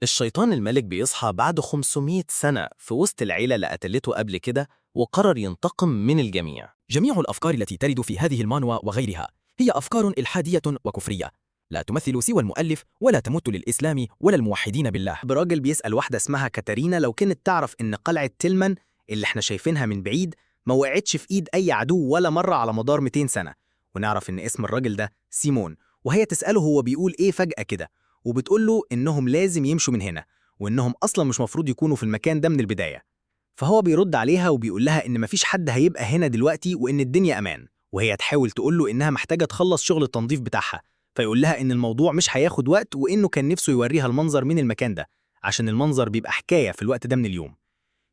الشيطان الملك بيصحى بعد 500 سنة في وسط العيلة اللي قتلته قبل كده، وقرر ينتقم من الجميع. جميع الأفكار التي ترد في هذه المانوا وغيرها هي أفكار إلحادية وكفرية، لا تمثل سوى المؤلف ولا تمت للإسلام ولا الموحدين بالله. براجل بيسأل واحدة اسمها كاتارينا لو كانت تعرف إن قلعة تيلمان اللي احنا شايفينها من بعيد ما وقعتش في إيد أي عدو ولا مرة على مدار 200 سنة، ونعرف إن اسم الراجل ده سيمون، وهي تسأله هو بيقول إيه فجأة كده، وبتقول له إنهم لازم يمشوا من هنا، وإنهم أصلا مش مفروض يكونوا في المكان ده من البداية. فهو بيرد عليها وبيقول لها إن مفيش حد هيبقى هنا دلوقتي وإن الدنيا أمان، وهي تحاول تقول له إنها محتاجة تخلص شغل التنظيف بتاعها، فيقول لها إن الموضوع مش هياخد وقت وإنه كان نفسه يوريها المنظر من المكان ده عشان المنظر بيبقى حكاية في الوقت ده من اليوم.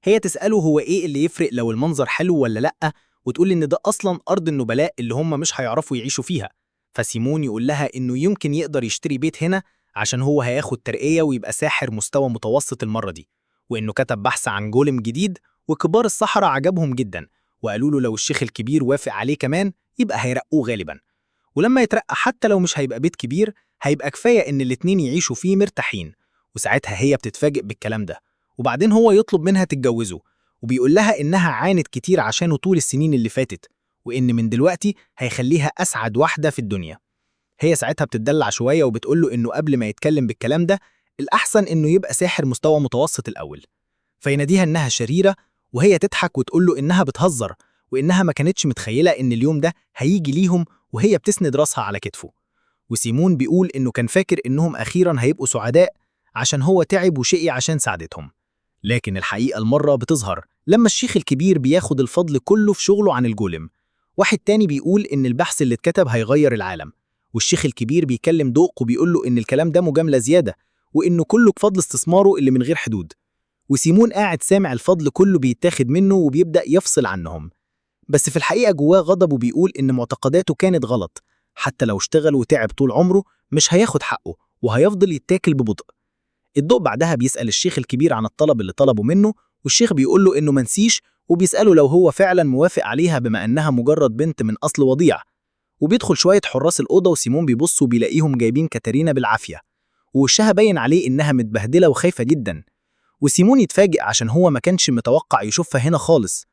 هي تسأله هو إيه اللي يفرق لو المنظر حلو ولا لأ، وتقول إن ده أصلاً أرض النبلاء اللي هم مش هيعرفوا يعيشوا فيها. فسيمون يقول لها إنه يمكن يقدر يشتري بيت هنا عشان هو هياخد ترقية ويبقى ساحر مستوى متوسط المرة دي، وإنه كتب بحث عن جولم جديد وكبار السحرة عجبهم جداً، وقالوا له لو الشيخ الكبير وافق عليه كمان يبقى هيرقوه غالباً، ولما يترقى حتى لو مش هيبقى بيت كبير هيبقى كفاية إن الاتنين يعيشوا فيه مرتاحين. وساعتها هي بتتفاجئ بالكلام ده، وبعدين هو يطلب منها تتجوزه، وبيقول لها إنها عانت كتير عشانه طول السنين اللي فاتت، وإن من دلوقتي هيخليها أسعد واحدة في الدنيا. هي ساعتها بتدلع شوية وبتقول له إنه قبل ما يتكلم بالكلام ده الأحسن إنه يبقى ساحر مستوى متوسط الأول، فيناديها إنها شريرة، وهي تضحك وتقول له إنها بتهزر وإنها ما كانتش متخيلة إن اليوم ده هيجي ليهم، وهي بتسند راسها على كتفه. وسيمون بيقول إنه كان فاكر إنهم أخيراً هيبقوا سعداء عشان هو تعب وشقي عشان ساعدتهم، لكن الحقيقة المرة بتظهر لما الشيخ الكبير بياخد الفضل كله في شغله عن الجولم. واحد تاني بيقول إن البحث اللي اتكتب هيغير العالم، والشيخ الكبير بيكلم دوق وبيقول له إن الكلام ده مجاملة زيادة، وإنه كله بفضل استثماره اللي من غير حدود. وسيمون قاعد سامع الفضل كله بيتاخد منه وبيبدأ يفصل عنهم، بس في الحقيقة جواه غضب وبيقول إن معتقداته كانت غلط، حتى لو اشتغل وتعب طول عمره مش هياخد حقه وهيفضل يتاكل ببطء. الضوء بعدها بيسأل الشيخ الكبير عن الطلب اللي طلبه منه، والشيخ بيقول له إنه منسيش، وبيسأله لو هو فعلا موافق عليها بما إنها مجرد بنت من أصل وضيع. وبيدخل شوية حراس الأوضة وسيمون بيبص وبيلاقيهم جايبين كاتارينا بالعافية، ووشها باين عليه إنها متبهدلة وخايفة جدا. وسيمون يتفاجئ عشان هو ما كانش متوقع يشوفها هنا خالص،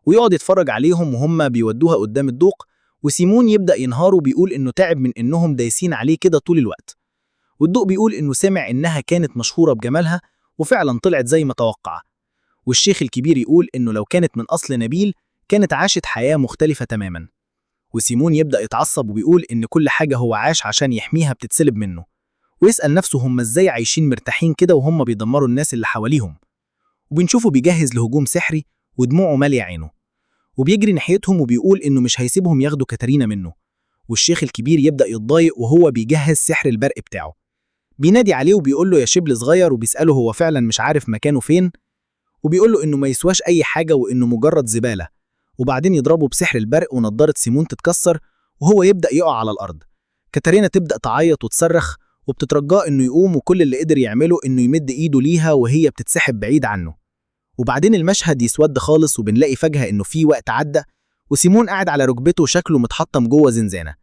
ويقعد يتفرج عليهم وهم بيودوها قدام الدوق. وسيمون يبدأ ينهار وبيقول إنه تعب من إنهم دايسين عليه كده طول الوقت. والدوق بيقول إنه سمع إنها كانت مشهورة بجمالها وفعلا طلعت زي ما توقع. والشيخ الكبير يقول إنه لو كانت من أصل نبيل كانت عاشت حياة مختلفة تماما. وسيمون يبدأ يتعصب وبيقول إن كل حاجة هو عاش عشان يحميها بتتسلب منه، ويسأل نفسه هم إزاي عايشين مرتاحين كده وهم بيدمروا الناس اللي حواليهم. وبنشوفه بيجهز لهجوم سحري ودموعه مالية عينه، وبيجري ناحيتهم وبيقول إنه مش هيسيبهم ياخدوا كاتارينا منه. والشيخ الكبير يبدأ يتضايق وهو بيجهز سحر البرق بتاعه، بينادي عليه وبيقول له يا شبل صغير، وبيسأله هو فعلا مش عارف مكانه فين، وبيقول له إنه ما يسواش أي حاجة وإنه مجرد زبالة. وبعدين يضربه بسحر البرق ونضارة سيمون تتكسر وهو يبدأ يقع على الأرض. كاتارينا تبدأ تعيط وتصرخ وبتترجاه إنه يقوم، وكل اللي قدر يعمله إنه يمد إيده ليها وهي بتتسحب بعيد عنه. وبعدين المشهد يسود خالص وبنلاقي فجأة إنه في وقت عدى وسيمون قاعد على ركبته شكله متحطم جوه زنزانة.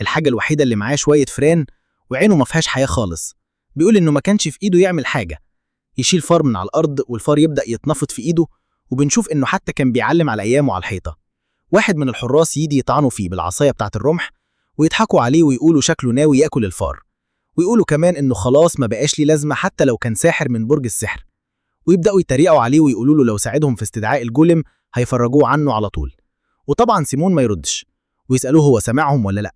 الحاجة الوحيدة اللي معاه شوية فران وعينه ما فيهاش حياة خالص. بيقول إنه ما كانش في إيده يعمل حاجة، يشيل فار من على الأرض والفار يبدأ يتنفض في إيده، وبنشوف إنه حتى كان بيعلم على أيامه على الحيطة. واحد من الحراس يجي يطعنوا فيه بالعصاية بتاعة الرمح ويضحكوا عليه ويقولوا شكله ناوي ياكل الفار، ويقولوا كمان إنه خلاص ما بقاش ليه لازمة حتى لو كان ساحر من برج السحر. ويبدأوا يتريقوا عليه ويقولوا له لو ساعدهم في استدعاء الجولم هيفرجوه عنه على طول. وطبعا سيمون ما يردش، ويسألوه هو سمعهم ولا لأ.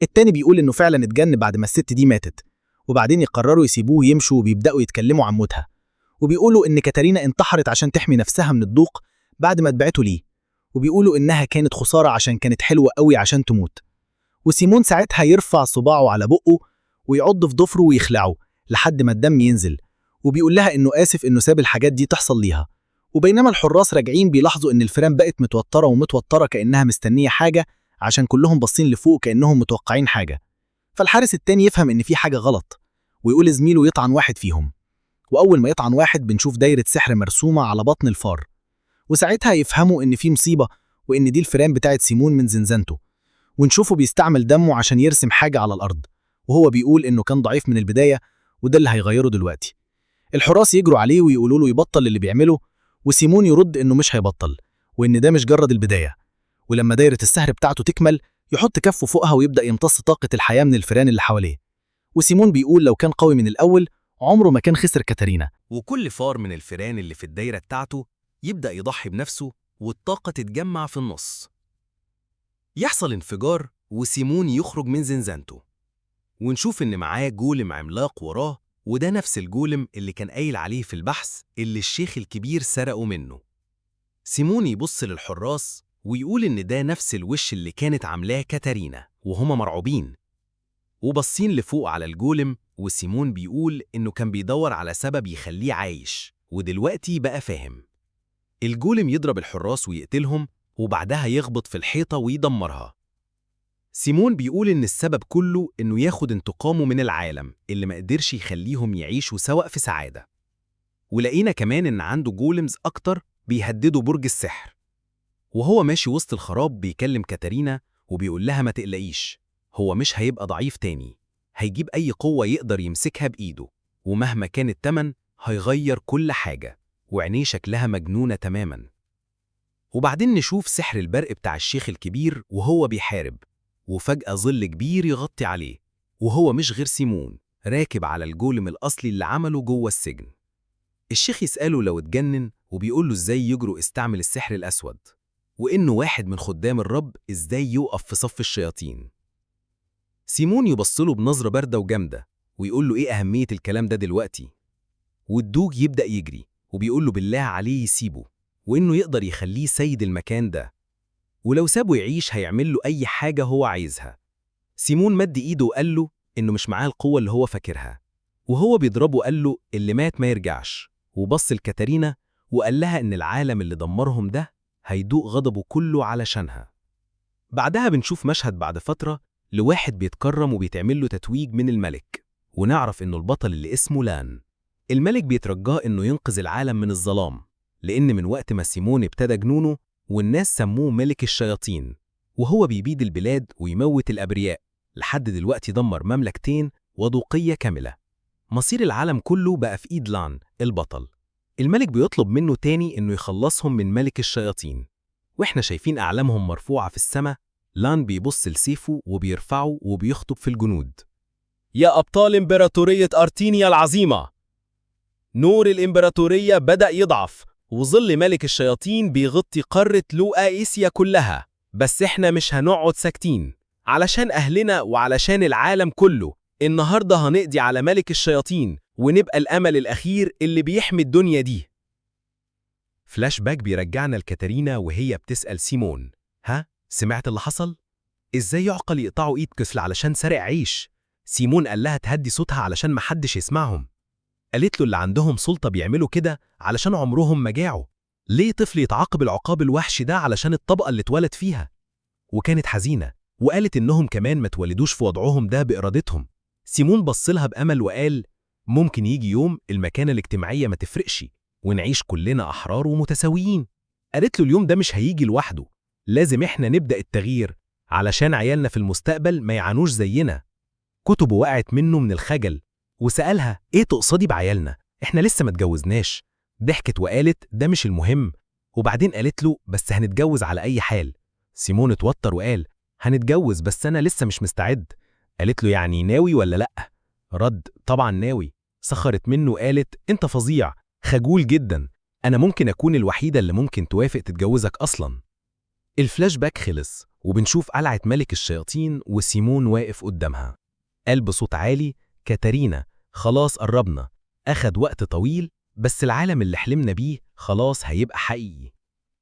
التاني بيقول إنه فعلا اتجن بعد ما الست دي ماتت، وبعدين يقرروا يسيبوه ويمشوا وبيبدأوا يتكلموا عن موتها، وبيقولوا إن كاتارينا انتحرت عشان تحمي نفسها من الضوق بعد ما اتبعته ليه، وبيقولوا إنها كانت خسارة عشان كانت حلوة قوي عشان تموت. وسيمون ساعتها يرفع صباعه على بقه ويعض في ضفره ويخلعه لحد ما الدم ينزل، وبيقول لها إنه آسف إنه ساب الحاجات دي تحصل ليها. وبينما الحراس راجعين بيلاحظوا إن الفيران بقت متوترة كأنها مستنية حاجة، عشان كلهم باصين لفوق كأنهم متوقعين حاجة. فالحارس التاني يفهم إن في حاجة غلط ويقول لزميله يطعن واحد فيهم، وأول ما يطعن واحد بنشوف دايرة سحر مرسومة على بطن الفار، وساعتها يفهموا إن في مصيبة وإن دي الفيران بتاعت سيمون من زنزانته. ونشوفه بيستعمل دمه عشان يرسم حاجة على الأرض، وهو بيقول إنه كان ضعيف من البداية وده اللي هيغيره دلوقتي. الحراس يجروا عليه ويقولوا له يبطل اللي بيعمله، وسيمون يرد إنه مش هيبطل وإن ده مش جرد البداية. ولما دايرة السحر بتاعته تكمل يحط كفه فوقها ويبدأ يمتص طاقة الحياة من الفئران اللي حواليه. وسيمون بيقول لو كان قوي من الأول عمره ما كان خسر كاتارينا. وكل فار من الفئران اللي في الدايرة بتاعته يبدأ يضحي بنفسه والطاقة تتجمع في النص. يحصل انفجار وسيمون يخرج من زنزانته، ونشوف إن معاه جولم عملاق وراه، وده نفس الجولم اللي كان قايل عليه في البحث اللي الشيخ الكبير سرقه منه. سيمون يبص للحراس ويقول إن ده نفس الوش اللي كانت عاملاه كاتارينا، وهما مرعوبين وبصين لفوق على الجولم. وسيمون بيقول إنه كان بيدور على سبب يخليه عايش، ودلوقتي بقى فاهم. الجولم يضرب الحراس ويقتلهم، وبعدها يخبط في الحيطة ويدمرها. سيمون بيقول إن السبب كله إنه ياخد انتقامه من العالم اللي ما قدرش يخليهم يعيشوا سوا في سعادة. ولقينا كمان إن عنده جولمز أكتر بيهددوا برج السحر. وهو ماشي وسط الخراب بيكلم كاتارينا وبيقول لها ما تقلقيش، هو مش هيبقى ضعيف تاني، هيجيب أي قوة يقدر يمسكها بإيده، ومهما كان التمن هيغير كل حاجة. وعينيه شكلها مجنونة تماما. وبعدين نشوف سحر البرق بتاع الشيخ الكبير وهو بيحارب، وفجأة ظل كبير يغطي عليه، وهو مش غير سيمون راكب على الجولم الأصلي اللي عمله جوه السجن. الشيخ يسأله لو اتجنن، وبيقول له ازاي يجرؤ استعمل السحر الأسود، وإنه واحد من خدام الرب ازاي يوقف في صف الشياطين. سيمون يبصله بنظرة باردة وجامدة ويقول له ايه أهمية الكلام ده دلوقتي. والدوج يبدأ يجري وبيقول له بالله عليه يسيبه، وإنه يقدر يخليه سيد المكان ده، ولو سابه يعيش هيعمل له أي حاجة هو عايزها. سيمون مد إيده وقال له إنه مش معاه القوة اللي هو فاكرها، وهو بيضربه قال له اللي مات ما يرجعش. وبص لكاتارينا وقال لها إن العالم اللي دمرهم ده هيدوق غضبه كله علشانها. بعدها بنشوف مشهد بعد فترة لواحد بيتكرم وبيتعمل له تتويج من الملك، ونعرف إنه البطل اللي اسمه لان. الملك بيترجاه إنه ينقذ العالم من الظلام، لأن من وقت ما سيمون ابتدى جنونه والناس سموه ملك الشياطين، وهو بيبيد البلاد ويموت الأبرياء، لحد دلوقتي دمر مملكتين ودوقية كاملة. مصير العالم كله بقى في إيد لان البطل. الملك بيطلب منه تاني إنه يخلصهم من ملك الشياطين، وإحنا شايفين أعلامهم مرفوعة في السماء. لان بيبص لسيفه وبيرفعه وبيخطب في الجنود. يا أبطال إمبراطورية أرتينيا العظيمة، نور الإمبراطورية بدأ يضعف، وظل ملك الشياطين بيغطي قارة لوآيسيا كلها. بس إحنا مش هنقعد ساكتين، علشان أهلنا وعلشان العالم كله. النهاردة هنقضي على ملك الشياطين ونبقى الأمل الأخير اللي بيحمي الدنيا دي. فلاش باك بيرجعنا لكاتارينا وهي بتسأل سيمون، ها سمعت اللي حصل؟ إزاي يعقل يقطعوا إيد كسل علشان سرق عيش؟ سيمون قال لها تهدي صوتها علشان محدش يسمعهم. قالت له اللي عندهم سلطة بيعملوا كده علشان عمرهم ما جاعوا. ليه طفل يتعاقب العقاب الوحش ده علشان الطبقة اللي اتولد فيها؟ وكانت حزينة وقالت إنهم كمان ما اتولدوش في وضعهم ده بإرادتهم. سيمون بصلها بأمل وقال ممكن يجي يوم المكانة الاجتماعية ما تفرقش ونعيش كلنا أحرار ومتساويين. قالت له اليوم ده مش هيجي لوحده، لازم إحنا نبدأ التغيير علشان عيالنا في المستقبل ما يعانوش زينا. كتبه وقعت منه من الخجل وسألها ايه تقصدي بعيالنا؟ احنا لسه ما اتجوزناش. ضحكت وقالت ده مش المهم، وبعدين قالت له بس هنتجوز على اي حال. سيمون اتوتر وقال هنتجوز بس انا لسه مش مستعد. قالت له يعني ناوي ولا لا؟ رد طبعا ناوي. سخرت منه وقالت انت فظيع خجول جدا، انا ممكن اكون الوحيدة اللي ممكن توافق تتجوزك اصلا. الفلاش باك خلص وبنشوف قلعة ملك الشياطين وسيمون واقف قدامها. قال بصوت عالي كاتارينا خلاص قربنا، أخد وقت طويل بس العالم اللي حلمنا بيه خلاص هيبقى حقيقي.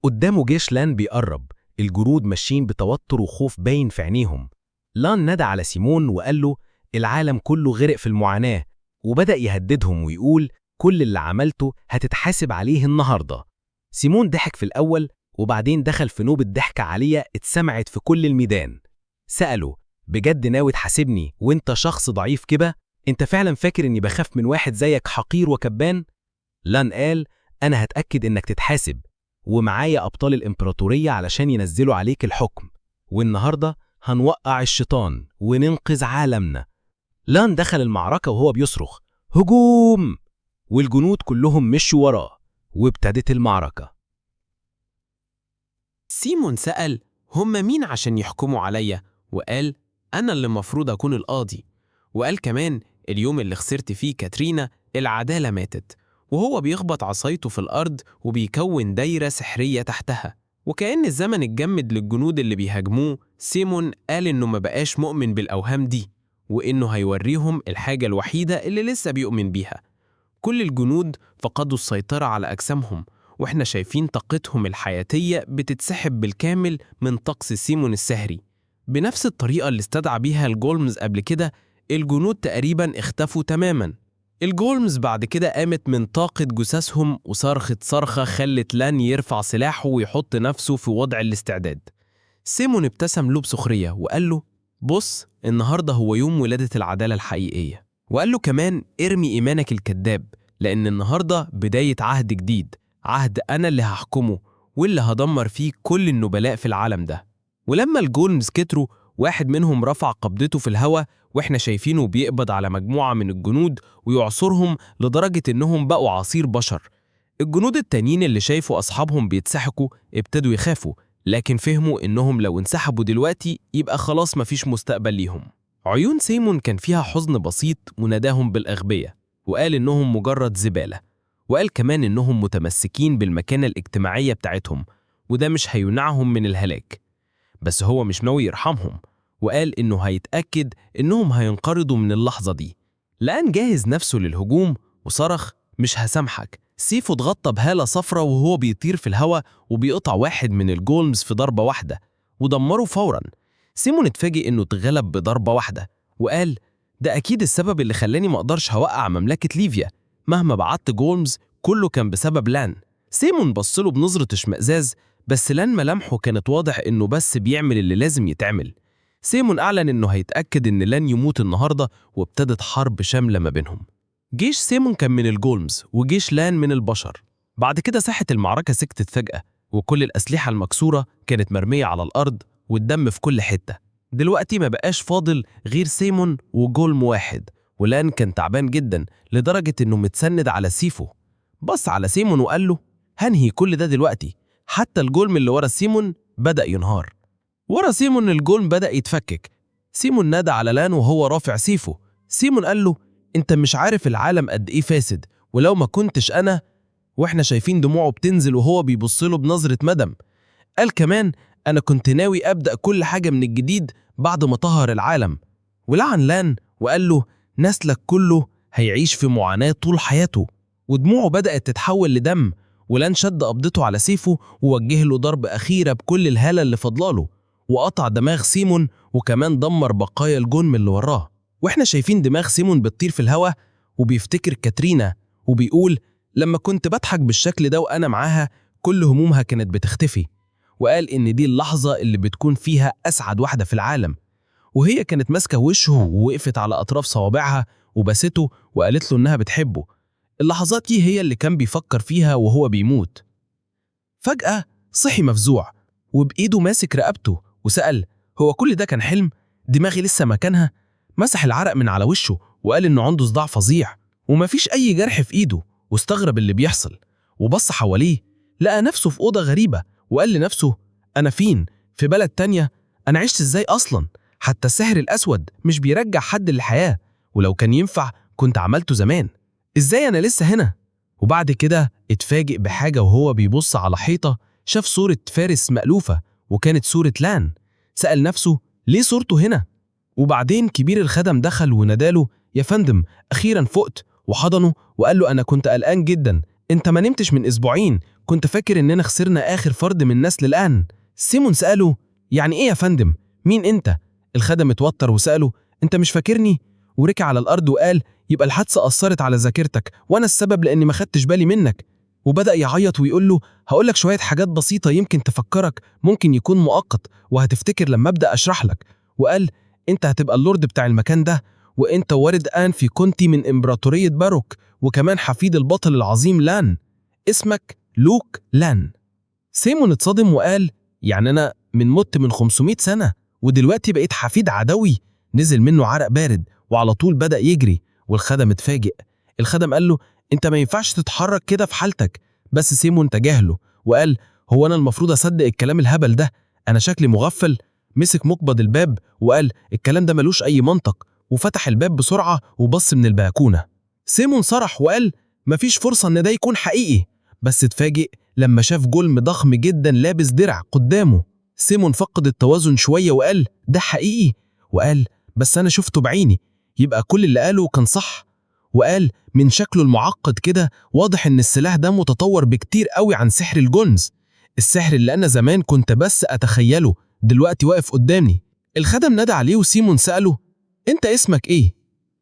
قدامه جيش لان بيقرب، الجنود ماشيين بتوتر وخوف باين في عينيهم. لان ندى على سيمون وقال له العالم كله غرق في المعاناة، وبدأ يهددهم ويقول كل اللي عملته هتتحاسب عليه النهاردة. سيمون ضحك في الأول وبعدين دخل في نوبة ضحكة عالية اتسمعت في كل الميدان. سأله بجد ناوي تحاسبني وانت شخص ضعيف كده؟ انت فعلا فاكر اني بخاف من واحد زيك حقير وكبان؟ لان قال انا هتأكد انك تتحاسب، ومعايا ابطال الامبراطورية علشان ينزلوا عليك الحكم، والنهاردة هنوقع الشيطان وننقذ عالمنا. لان دخل المعركة وهو بيصرخ هجوم، والجنود كلهم مشوا وراه، وابتدت المعركة. سيمون سأل هم مين عشان يحكموا عليا، وقال أنا اللي مفروض أكون القاضي. وقال كمان اليوم اللي خسرت فيه كاترينا العدالة ماتت، وهو بيخبط عصايته في الأرض وبيكون دايرة سحرية تحتها. وكأن الزمن اتجمد للجنود اللي بيهاجموه. سيمون قال إنه ما بقاش مؤمن بالأوهام دي، وإنه هيوريهم الحاجة الوحيدة اللي لسه بيؤمن بيها. كل الجنود فقدوا السيطرة على أجسامهم، وإحنا شايفين طاقتهم الحياتية بتتسحب بالكامل من طقس سيمون السحري. بنفس الطريقة اللي استدعى بيها الجولمز قبل كده، الجنود تقريباً اختفوا تماماً. الجولمز بعد كده قامت من طاقة جثثهم وصرخت صرخة خلت لان يرفع سلاحه ويحط نفسه في وضع الاستعداد. سيمون ابتسم له بسخرية وقال له بص، النهاردة هو يوم ولادة العدالة الحقيقية. وقال له كمان ارمي إيمانك الكذاب، لأن النهاردة بداية عهد جديد، عهد أنا اللي هحكمه واللي هدمر فيه كل النبلاء في العالم ده. ولما الجولمز كتروا، واحد منهم رفع قبضته في الهواء، واحنا شايفينه بيقبض على مجموعة من الجنود ويعصرهم لدرجة إنهم بقوا عصير بشر. الجنود التانيين اللي شايفوا أصحابهم بيتسحقوا ابتدوا يخافوا، لكن فهموا إنهم لو انسحبوا دلوقتي يبقى خلاص مفيش مستقبل ليهم. عيون سيمون كان فيها حزن بسيط وناداهم بالأغبياء، وقال إنهم مجرد زبالة، وقال كمان إنهم متمسكين بالمكانة الاجتماعية بتاعتهم، وده مش هيمنعهم من الهلاك. بس هو مش ناوي يرحمهم، وقال إنه هيتأكد إنهم هينقرضوا من اللحظة دي. لأن جاهز نفسه للهجوم وصرخ مش هسامحك. سيفه اتغطى بهالة صفرة وهو بيطير في الهواء وبيقطع واحد من الجولمز في ضربة واحدة ودمره فوراً. سيمون اتفاجئ إنه اتغلب بضربة واحدة، وقال ده أكيد السبب اللي خلاني ما أقدرش هوقع مملكة ليفيا. مهما بعت جولمز كله كان بسبب لان. سيمون بصله بنظرة اشمئزاز، بس لان ملامحه كانت واضح إنه بس بيعمل اللي لازم يتعمل. سيمون أعلن إنه هيتأكد إن لان يموت النهاردة، وابتدت حرب شاملة ما بينهم. جيش سيمون كان من الجولمز وجيش لان من البشر. بعد كده ساحة المعركة سكتت فجأة، وكل الأسلحة المكسورة كانت مرمية على الأرض والدم في كل حتة. دلوقتي ما بقاش فاضل غير سيمون وجولم واحد، ولان كان تعبان جدا لدرجة إنه متسند على سيفه. بص على سيمون وقال له هنهي كل ده دلوقتي. حتى الجولم اللي ورا سيمون بدأ ينهار. ورا سيمون الجولم بدأ يتفكك. سيمون نادى على لان وهو رافع سيفه. سيمون قال له انت مش عارف العالم قد ايه فاسد، ولو ما كنتش انا. واحنا شايفين دموعه بتنزل وهو بيبصله بنظرة ندم. قال كمان انا كنت ناوي ابدأ كل حاجة من الجديد بعد ما طهر العالم. ولعن لان وقال له نسلك كله هيعيش في معاناة طول حياته. ودموعه بدأت تتحول لدم، ولان شد قبضته على سيفه ووجه له ضرب أخيرة بكل الهالة اللي فضلاله، وقطع دماغ سيمون وكمان دمر بقايا الجولم اللي وراه. واحنا شايفين دماغ سيمون بتطير في الهواء وبيفتكر كاترينا، وبيقول لما كنت بضحك بالشكل ده وأنا معاها كل همومها كانت بتختفي. وقال إن دي اللحظة اللي بتكون فيها أسعد واحدة في العالم، وهي كانت ماسكة وشه ووقفت على أطراف صوابعها وبسته وقالت له إنها بتحبه. اللحظات دي هي اللي كان بيفكر فيها وهو بيموت. فجأة صحي مفزوع وبإيده ماسك رقبته وسأل هو كل ده كان حلم؟ دماغي لسه مكانها؟ مسح العرق من على وشه وقال إنه عنده صداع فظيع ومفيش أي جرح في إيده، واستغرب اللي بيحصل وبص حواليه لقى نفسه في أوضة غريبة، وقال لنفسه أنا فين؟ في بلد تانية؟ أنا عشت إزاي أصلا؟ حتى السحر الأسود مش بيرجع حد للحياة، ولو كان ينفع كنت عملته زمان. إزاي أنا لسه هنا؟ وبعد كده اتفاجئ بحاجة وهو بيبص على حيطة، شاف صورة فارس مألوفة وكانت صورة لان. سأل نفسه ليه صورته هنا؟ وبعدين كبير الخدم دخل وناداله يا فندم أخيرا فقت، وحضنه وقال له أنا كنت قلقان جدا، أنت ما نمتش من أسبوعين، كنت فاكر إننا خسرنا آخر فرد من نسل الآن. سيمون سأله يعني إيه يا فندم؟ مين أنت؟ الخدم اتوتر وسأله أنت مش فاكرني؟ وركع على الأرض وقال يبقى الحادثة أثرت على ذاكرتك وأنا السبب لأني ما خدتش بالي منك. وبدأ يعيط ويقول له هقولك شوية حاجات بسيطة يمكن تفكرك، ممكن يكون مؤقت وهتفتكر لما أبدأ أشرح لك. وقال أنت هتبقى اللورد بتاع المكان ده، وأنت وارد آن في كونتي من إمبراطورية باروك، وكمان حفيد البطل العظيم لان، اسمك لوك لان. سيمون اتصدم وقال يعني أنا مت من 500 سنة ودلوقتي بقيت حفيد عدوي؟ نزل منه عرق بارد وعلى طول بدأ يجري، والخدم اتفاجئ. الخدم قال له أنت ما ينفعش تتحرك كده في حالتك. بس سيمون تجاهله وقال هو أنا المفروض أصدق الكلام الهبل ده؟ أنا شكلي مغفل؟ مسك مقبض الباب وقال الكلام ده ملوش أي منطق، وفتح الباب بسرعة وبص من البلكونة. سيمون صرح وقال مفيش فرصة إن ده يكون حقيقي، بس اتفاجئ لما شاف جولم ضخم جدا لابس درع قدامه. سيمون فقد التوازن شوية وقال ده حقيقي؟ وقال بس أنا شفته بعيني، يبقى كل اللي قاله كان صح. وقال من شكله المعقد كده واضح إن السلاح ده متطور بكتير قوي عن سحر الجونز. السحر اللي أنا زمان كنت بس أتخيله دلوقتي واقف قدامي. الخدم نادى عليه وسيمون سأله أنت اسمك إيه؟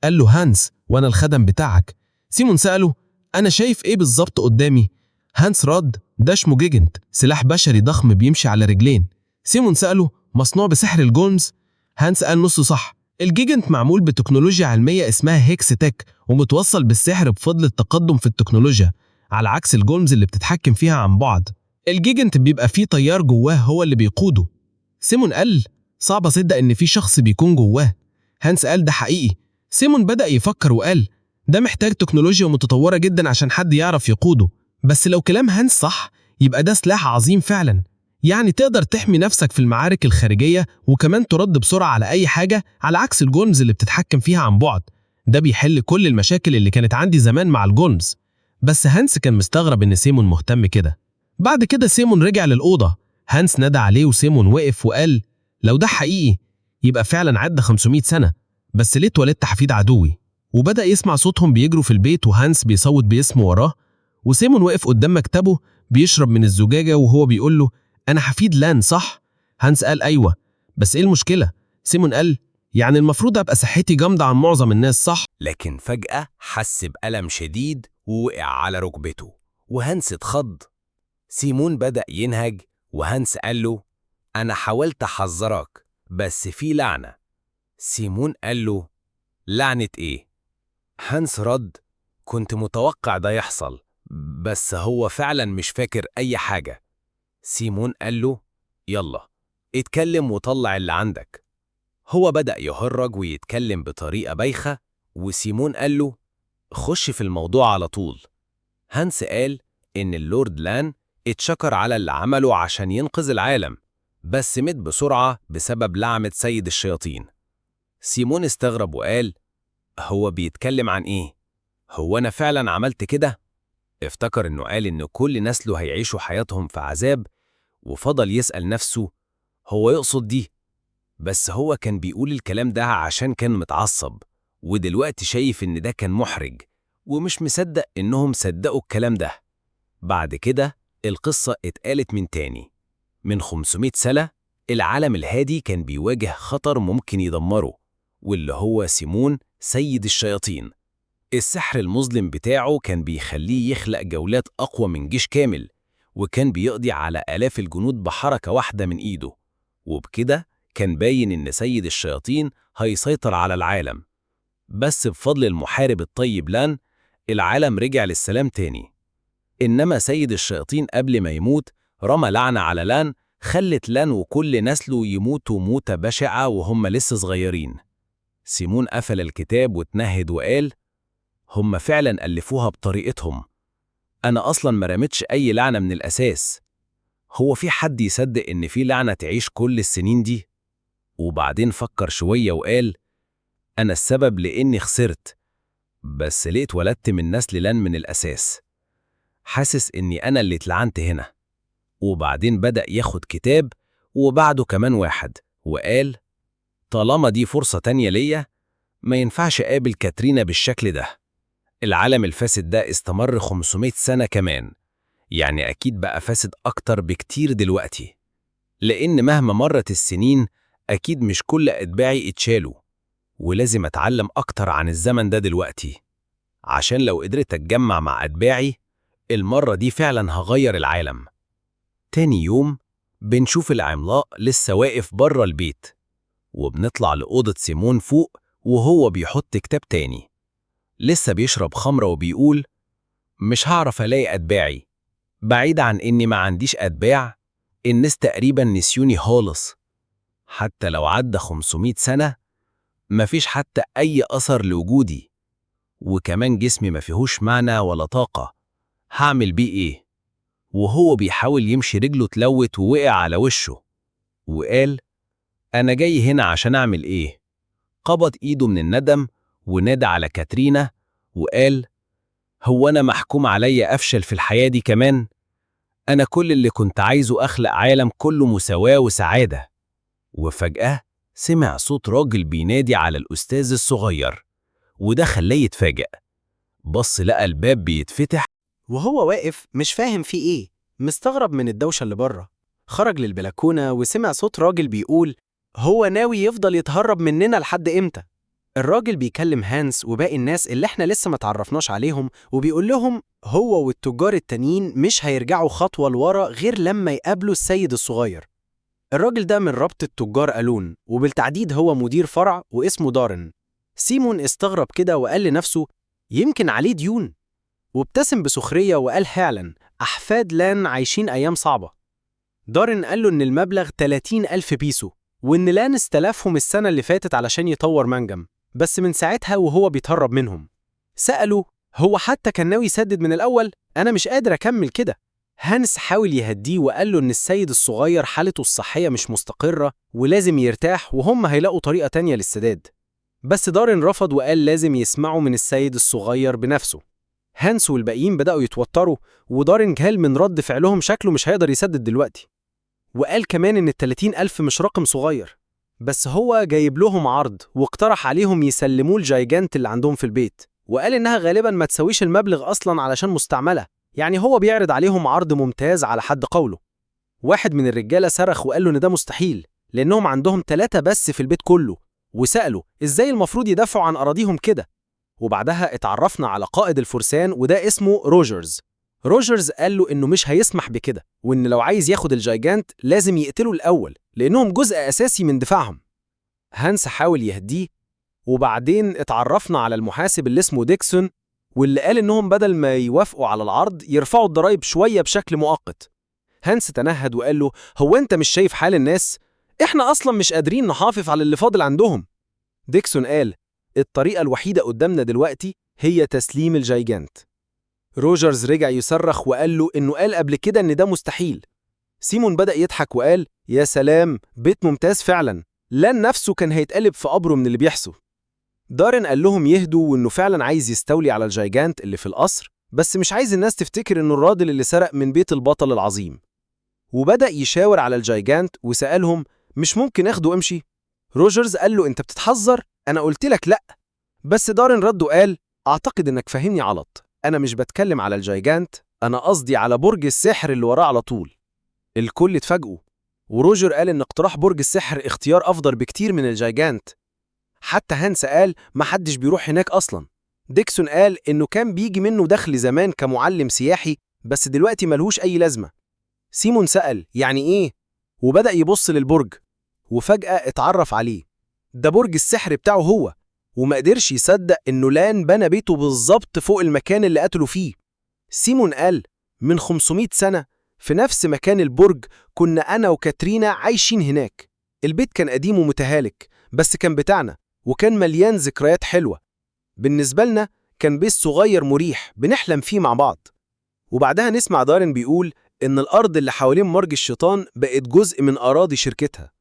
قال له هانس وأنا الخدم بتاعك. سيمون سأله أنا شايف إيه بالظبط قدامي؟ هانس رد ده اسمه جيجنت، سلاح بشري ضخم بيمشي على رجلين. سيمون سأله مصنوع بسحر الجونز؟ هانس قال نصه صح، الجيجنت معمول بتكنولوجيا علمية اسمها هيكس تك ومتوصل بالسحر بفضل التقدم في التكنولوجيا، على عكس الجونز اللي بتتحكم فيها عن بعد. الجيجنت بيبقى فيه طيار جواه هو اللي بيقوده. سيمون قال صعب أصدق إن في شخص بيكون جواه. هانس قال ده حقيقي. سيمون بدأ يفكر وقال ده محتاج تكنولوجيا متطورة جدا عشان حد يعرف يقوده، بس لو كلام هانس صح يبقى ده سلاح عظيم فعلا، يعني تقدر تحمي نفسك في المعارك الخارجية وكمان ترد بسرعة على أي حاجة، على عكس الجونز اللي بتتحكم فيها عن بعد. ده بيحل كل المشاكل اللي كانت عندي زمان مع الجونز. بس هانس كان مستغرب إن سيمون مهتم كده. بعد كده سيمون رجع للأوضة. هانس نادى عليه وسيمون وقف وقال لو ده حقيقي يبقى فعلا عدى 500 سنة، بس ليه اتولدت حفيد عدوي؟ وبدأ يسمع صوتهم بيجروا في البيت وهانس بيصوت باسمه وراه. وسيمون واقف قدام مكتبه بيشرب من الزجاجة وهو بيقول له أنا حفيد لان صح؟ هانس قال أيوة، بس إيه المشكلة؟ سيمون قال يعني المفروض أبقى صحتي جامدة عن معظم الناس صح؟ لكن فجأة حس بألم شديد ووقع على ركبته، وهانس اتخض. سيمون بدأ ينهج، وهانس قال له أنا حاولت أحذرك بس في لعنة. سيمون قال له لعنة إيه؟ هانس رد كنت متوقع ده يحصل، بس هو فعلا مش فاكر أي حاجة. سيمون قال له يلا اتكلم وطلع اللي عندك. هو بدأ يهرج ويتكلم بطريقة بايخة، وسيمون قال له خش في الموضوع على طول. هانس قال إن اللورد لان اتشكر على اللي عمله عشان ينقذ العالم، بس مات بسرعة بسبب لعنة سيد الشياطين. سيمون استغرب وقال هو بيتكلم عن إيه؟ هو أنا فعلا عملت كده؟ افتكر إنه قال إن كل نسله هيعيشوا حياتهم في عذاب، وفضل يسأل نفسه هو يقصد دي؟ بس هو كان بيقول الكلام ده عشان كان متعصب، ودلوقتي شايف إن ده كان محرج، ومش مصدق إنهم صدقوا الكلام ده. بعد كده القصة اتقالت من تاني. من 500 سنة العالم الهادي كان بيواجه خطر ممكن يدمره، واللي هو سيمون سيد الشياطين. السحر المظلم بتاعه كان بيخليه يخلق جولات أقوى من جيش كامل، وكان بيقضي على آلاف الجنود بحركة واحدة من إيده، وبكده كان باين إن سيد الشياطين هيسيطر على العالم. بس بفضل المحارب الطيب لان العالم رجع للسلام تاني. إنما سيد الشياطين قبل ما يموت رمى لعنة على لان خلت لان وكل نسله يموتوا موتة بشعة وهم لسه صغيرين. سيمون قفل الكتاب واتنهد وقال هم فعلا ألفوها بطريقتهم، أنا أصلا ما رمتش أي لعنة من الأساس. هو في حد يصدق إن في لعنة تعيش كل السنين دي؟ وبعدين فكر شوية وقال أنا السبب لإني خسرت، بس ليه اتولدت من نسل لان من الأساس؟ حاسس إني أنا اللي اتلعنت هنا. وبعدين بدأ ياخد كتاب وبعده كمان واحد وقال طالما دي فرصة تانية ليا ما ينفعش أقابل كاترينا بالشكل ده. العالم الفاسد ده استمر 500 سنة كمان، يعني أكيد بقى فاسد أكتر بكتير دلوقتي، لأن مهما مرت السنين أكيد مش كل أتباعي اتشالوا، ولازم أتعلم أكتر عن الزمن ده دلوقتي عشان لو قدرت أتجمع مع أتباعي المرة دي فعلا هغير العالم. تاني يوم بنشوف العملاق لسه واقف بره البيت، وبنطلع لأوضة سيمون فوق وهو بيحط كتاب تاني، لسه بيشرب خمرة وبيقول مش هعرف ألاقي أتباعي. بعيد عن إني ما عنديش أتباع، الناس تقريبا نسيوني خالص. حتى لو عدى 500 سنة مفيش حتى أي أثر لوجودي. وكمان جسمي ما فيهوش معنى ولا طاقة، هعمل بيه إيه؟ وهو بيحاول يمشي رجله اتلوت ووقع على وشه، وقال: أنا جاي هنا عشان أعمل إيه؟ قبض إيده من الندم ونادى على كاترينا وقال: هو أنا محكوم عليا أفشل في الحياة دي كمان؟ أنا كل اللي كنت عايزه أخلق عالم كله مساواة وسعادة. وفجأة سمع صوت راجل بينادي على الأستاذ الصغير، وده خلاه يتفاجأ. بص لقى الباب بيتفتح، وهو واقف مش فاهم فيه إيه، مستغرب من الدوشة اللي بره. خرج للبلكونة وسمع صوت راجل بيقول: هو ناوي يفضل يتهرب مننا لحد إمتى؟ الراجل بيكلم هانس وباقي الناس اللي احنا لسه ما تعرفناش عليهم، وبيقول لهم هو والتجار التانيين مش هيرجعوا خطوة لورا غير لما يقابلوا السيد الصغير. الراجل ده من رابطة تجار ألون، وبالتحديد هو مدير فرع واسمه دارن. سيمون استغرب كده وقال لنفسه: يمكن عليه ديون. وابتسم بسخرية وقال: فعلا أحفاد لان عايشين أيام صعبة. دارن قال له إن المبلغ 30,000 بيسو، وإن لان استلفهم السنة اللي فاتت علشان يطور منجم، بس من ساعتها وهو بيتهرب منهم. سأله: هو حتى كان ناوي يسدد من الأول؟ أنا مش قادر أكمل كده. هانس حاول يهديه وقال له إن السيد الصغير حالته الصحية مش مستقرة ولازم يرتاح، وهم هيلاقوا طريقة تانية للسداد. بس دارن رفض وقال لازم يسمعوا من السيد الصغير بنفسه. هانس والباقيين بدأوا يتوتروا، ودارن جهل من رد فعلهم شكله مش هيقدر يسدد دلوقتي. وقال كمان إن 30,000 مش رقم صغير، بس هو جايب لهم عرض واقترح عليهم يسلموه الجايجانت اللي عندهم في البيت، وقال إنها غالباً ما تسويش المبلغ أصلاً علشان مستعملة، يعني هو بيعرض عليهم عرض ممتاز على حد قوله. واحد من الرجالة صرخ وقال له إن ده مستحيل، لأنهم عندهم 3 بس في البيت كله، وسأله إزاي المفروض يدافعوا عن أراضيهم كده. وبعدها اتعرفنا على قائد الفرسان وده اسمه روجرز. روجرز قال له إنه مش هيسمح بكده، وإن لو عايز ياخد الجايجانت لازم يقتلوا الأول لأنهم جزء أساسي من دفاعهم. هانس حاول يهديه، وبعدين اتعرفنا على المحاسب اللي اسمه ديكسون، واللي قال إنهم بدل ما يوافقوا على العرض يرفعوا الضرايب شوية بشكل مؤقت. هانس تنهد وقال له: هو أنت مش شايف حال الناس؟ إحنا أصلاً مش قادرين نحافظ على اللي فاضل عندهم. ديكسون قال: الطريقة الوحيدة قدامنا دلوقتي هي تسليم الجايجانت. روجرز رجع يصرخ وقال له إنه قال قبل كده إن ده مستحيل. سيمون بدأ يضحك وقال: يا سلام، بيت ممتاز فعلا، لان نفسه كان هيتقلب في قبره من اللي بيحصل. دارن قال لهم يهدوا وإنه فعلا عايز يستولي على الجايجانت اللي في القصر، بس مش عايز الناس تفتكر إنه الراجل اللي سرق من بيت البطل العظيم. وبدأ يشاور على الجايجانت وسألهم: مش ممكن اخده وامشي؟ روجرز قال له: انت بتتحذر، انا قلت لك لا. بس دارن رد وقال: اعتقد انك فاهمني غلط، انا مش بتكلم على الجايجانت، انا قصدي على برج السحر اللي وراه على طول. الكل اتفاجئوا، وروجر قال ان اقتراح برج السحر اختيار افضل بكتير من الجايجانت. حتى هانس قال محدش بيروح هناك اصلا. ديكسون قال انه كان بيجي منه دخل زمان كمعلم سياحي، بس دلوقتي ملهوش اي لازمه. سيمون سأل: يعني ايه؟ وبدأ يبص للبرج، وفجأة اتعرف عليه. ده برج السحر بتاعه هو، وما قدرش يصدق إنه لان بنى بيته بالظبط فوق المكان اللي قتلوا فيه. سيمون قال: من 500 سنة في نفس مكان البرج كنا أنا وكاترينا عايشين هناك. البيت كان قديم ومتهالك، بس كان بتاعنا وكان مليان ذكريات حلوة. بالنسبة لنا كان بيت صغير مريح بنحلم فيه مع بعض. وبعدها نسمع دارن بيقول إن الأرض اللي حوالين مرج الشيطان بقت جزء من أراضي شركتها.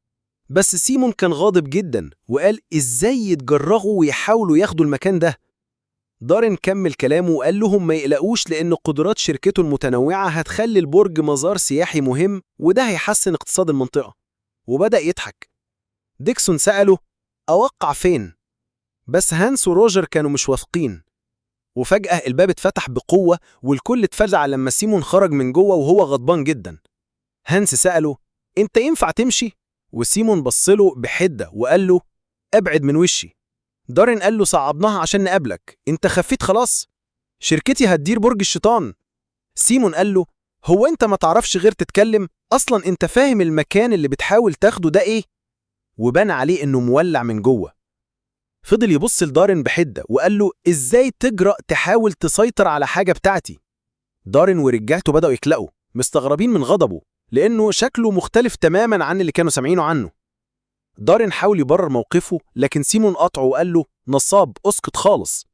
بس سيمون كان غاضب جدا وقال: إزاي يتجرغوا ويحاولوا ياخدوا المكان ده؟ دارن كمل كلامه وقال لهم ما يقلقوش، لأن قدرات شركته المتنوعة هتخلي البرج مزار سياحي مهم، وده هيحسن اقتصاد المنطقة. وبدأ يضحك. ديكسون سأله: أوقع فين؟ بس هانس وروجر كانوا مش واثقين. وفجأة الباب اتفتح بقوة، والكل اتفزع لما سيمون خرج من جوه وهو غضبان جدا. هانس سأله: انت ينفع تمشي؟ وسيمون بصله بحدة وقال له: ابعد من وشي. دارن قال له: صعبناها عشان نقابلك، انت خفيت خلاص، شركتي هتدير برج الشيطان. سيمون قال له: هو انت ما تعرفش غير تتكلم؟ اصلا انت فاهم المكان اللي بتحاول تاخده ده ايه؟ وبان عليه انه مولع من جوه. فضل يبص لدارن بحدة وقال له: ازاي تجرأ تحاول تسيطر على حاجة بتاعتي؟ دارن ورجالته بدأوا يكلقوا مستغربين من غضبه، لأنه شكله مختلف تماماً عن اللي كانوا سامعينه عنه. دارن حاول يبرر موقفه، لكن سيمون قطعه وقال له: نصاب، اسكت خالص.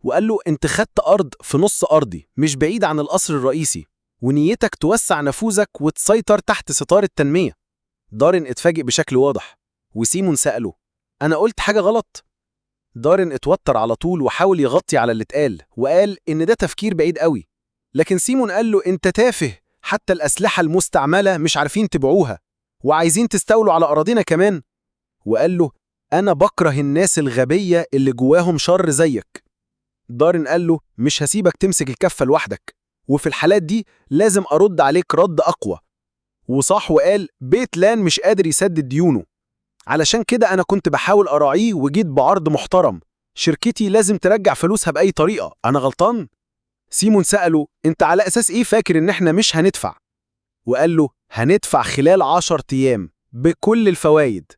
وقال له أنت خدت أرض في نص أرضي مش بعيد عن القصر الرئيسي، ونيتك توسع نفوذك وتسيطر تحت ستار التنمية. دارين اتفاجئ بشكل واضح، وسيمون سأله أنا قلت حاجة غلط؟ دارين اتوتر على طول وحاول يغطي على اللي اتقال، وقال إن ده تفكير بعيد قوي. لكن سيمون قال له أنت تافه، حتى الأسلحة المستعملة مش عارفين تبيعوها، وعايزين تستولوا على أراضينا كمان. وقال له أنا بكره الناس الغبية اللي جواهم شر زيك. دارين قال له مش هسيبك تمسك الكفة لوحدك، وفي الحالات دي لازم أرد عليك رد أقوى. وصاح وقال بيت لان مش قادر يسدد ديونه، علشان كده أنا كنت بحاول أراعيه وجيت بعرض محترم. شركتي لازم ترجع فلوسها بأي طريقة، أنا غلطان؟ سيمون سأله أنت على أساس إيه فاكر إن إحنا مش هندفع؟ وقال له هندفع خلال 10 أيام بكل الفوايد.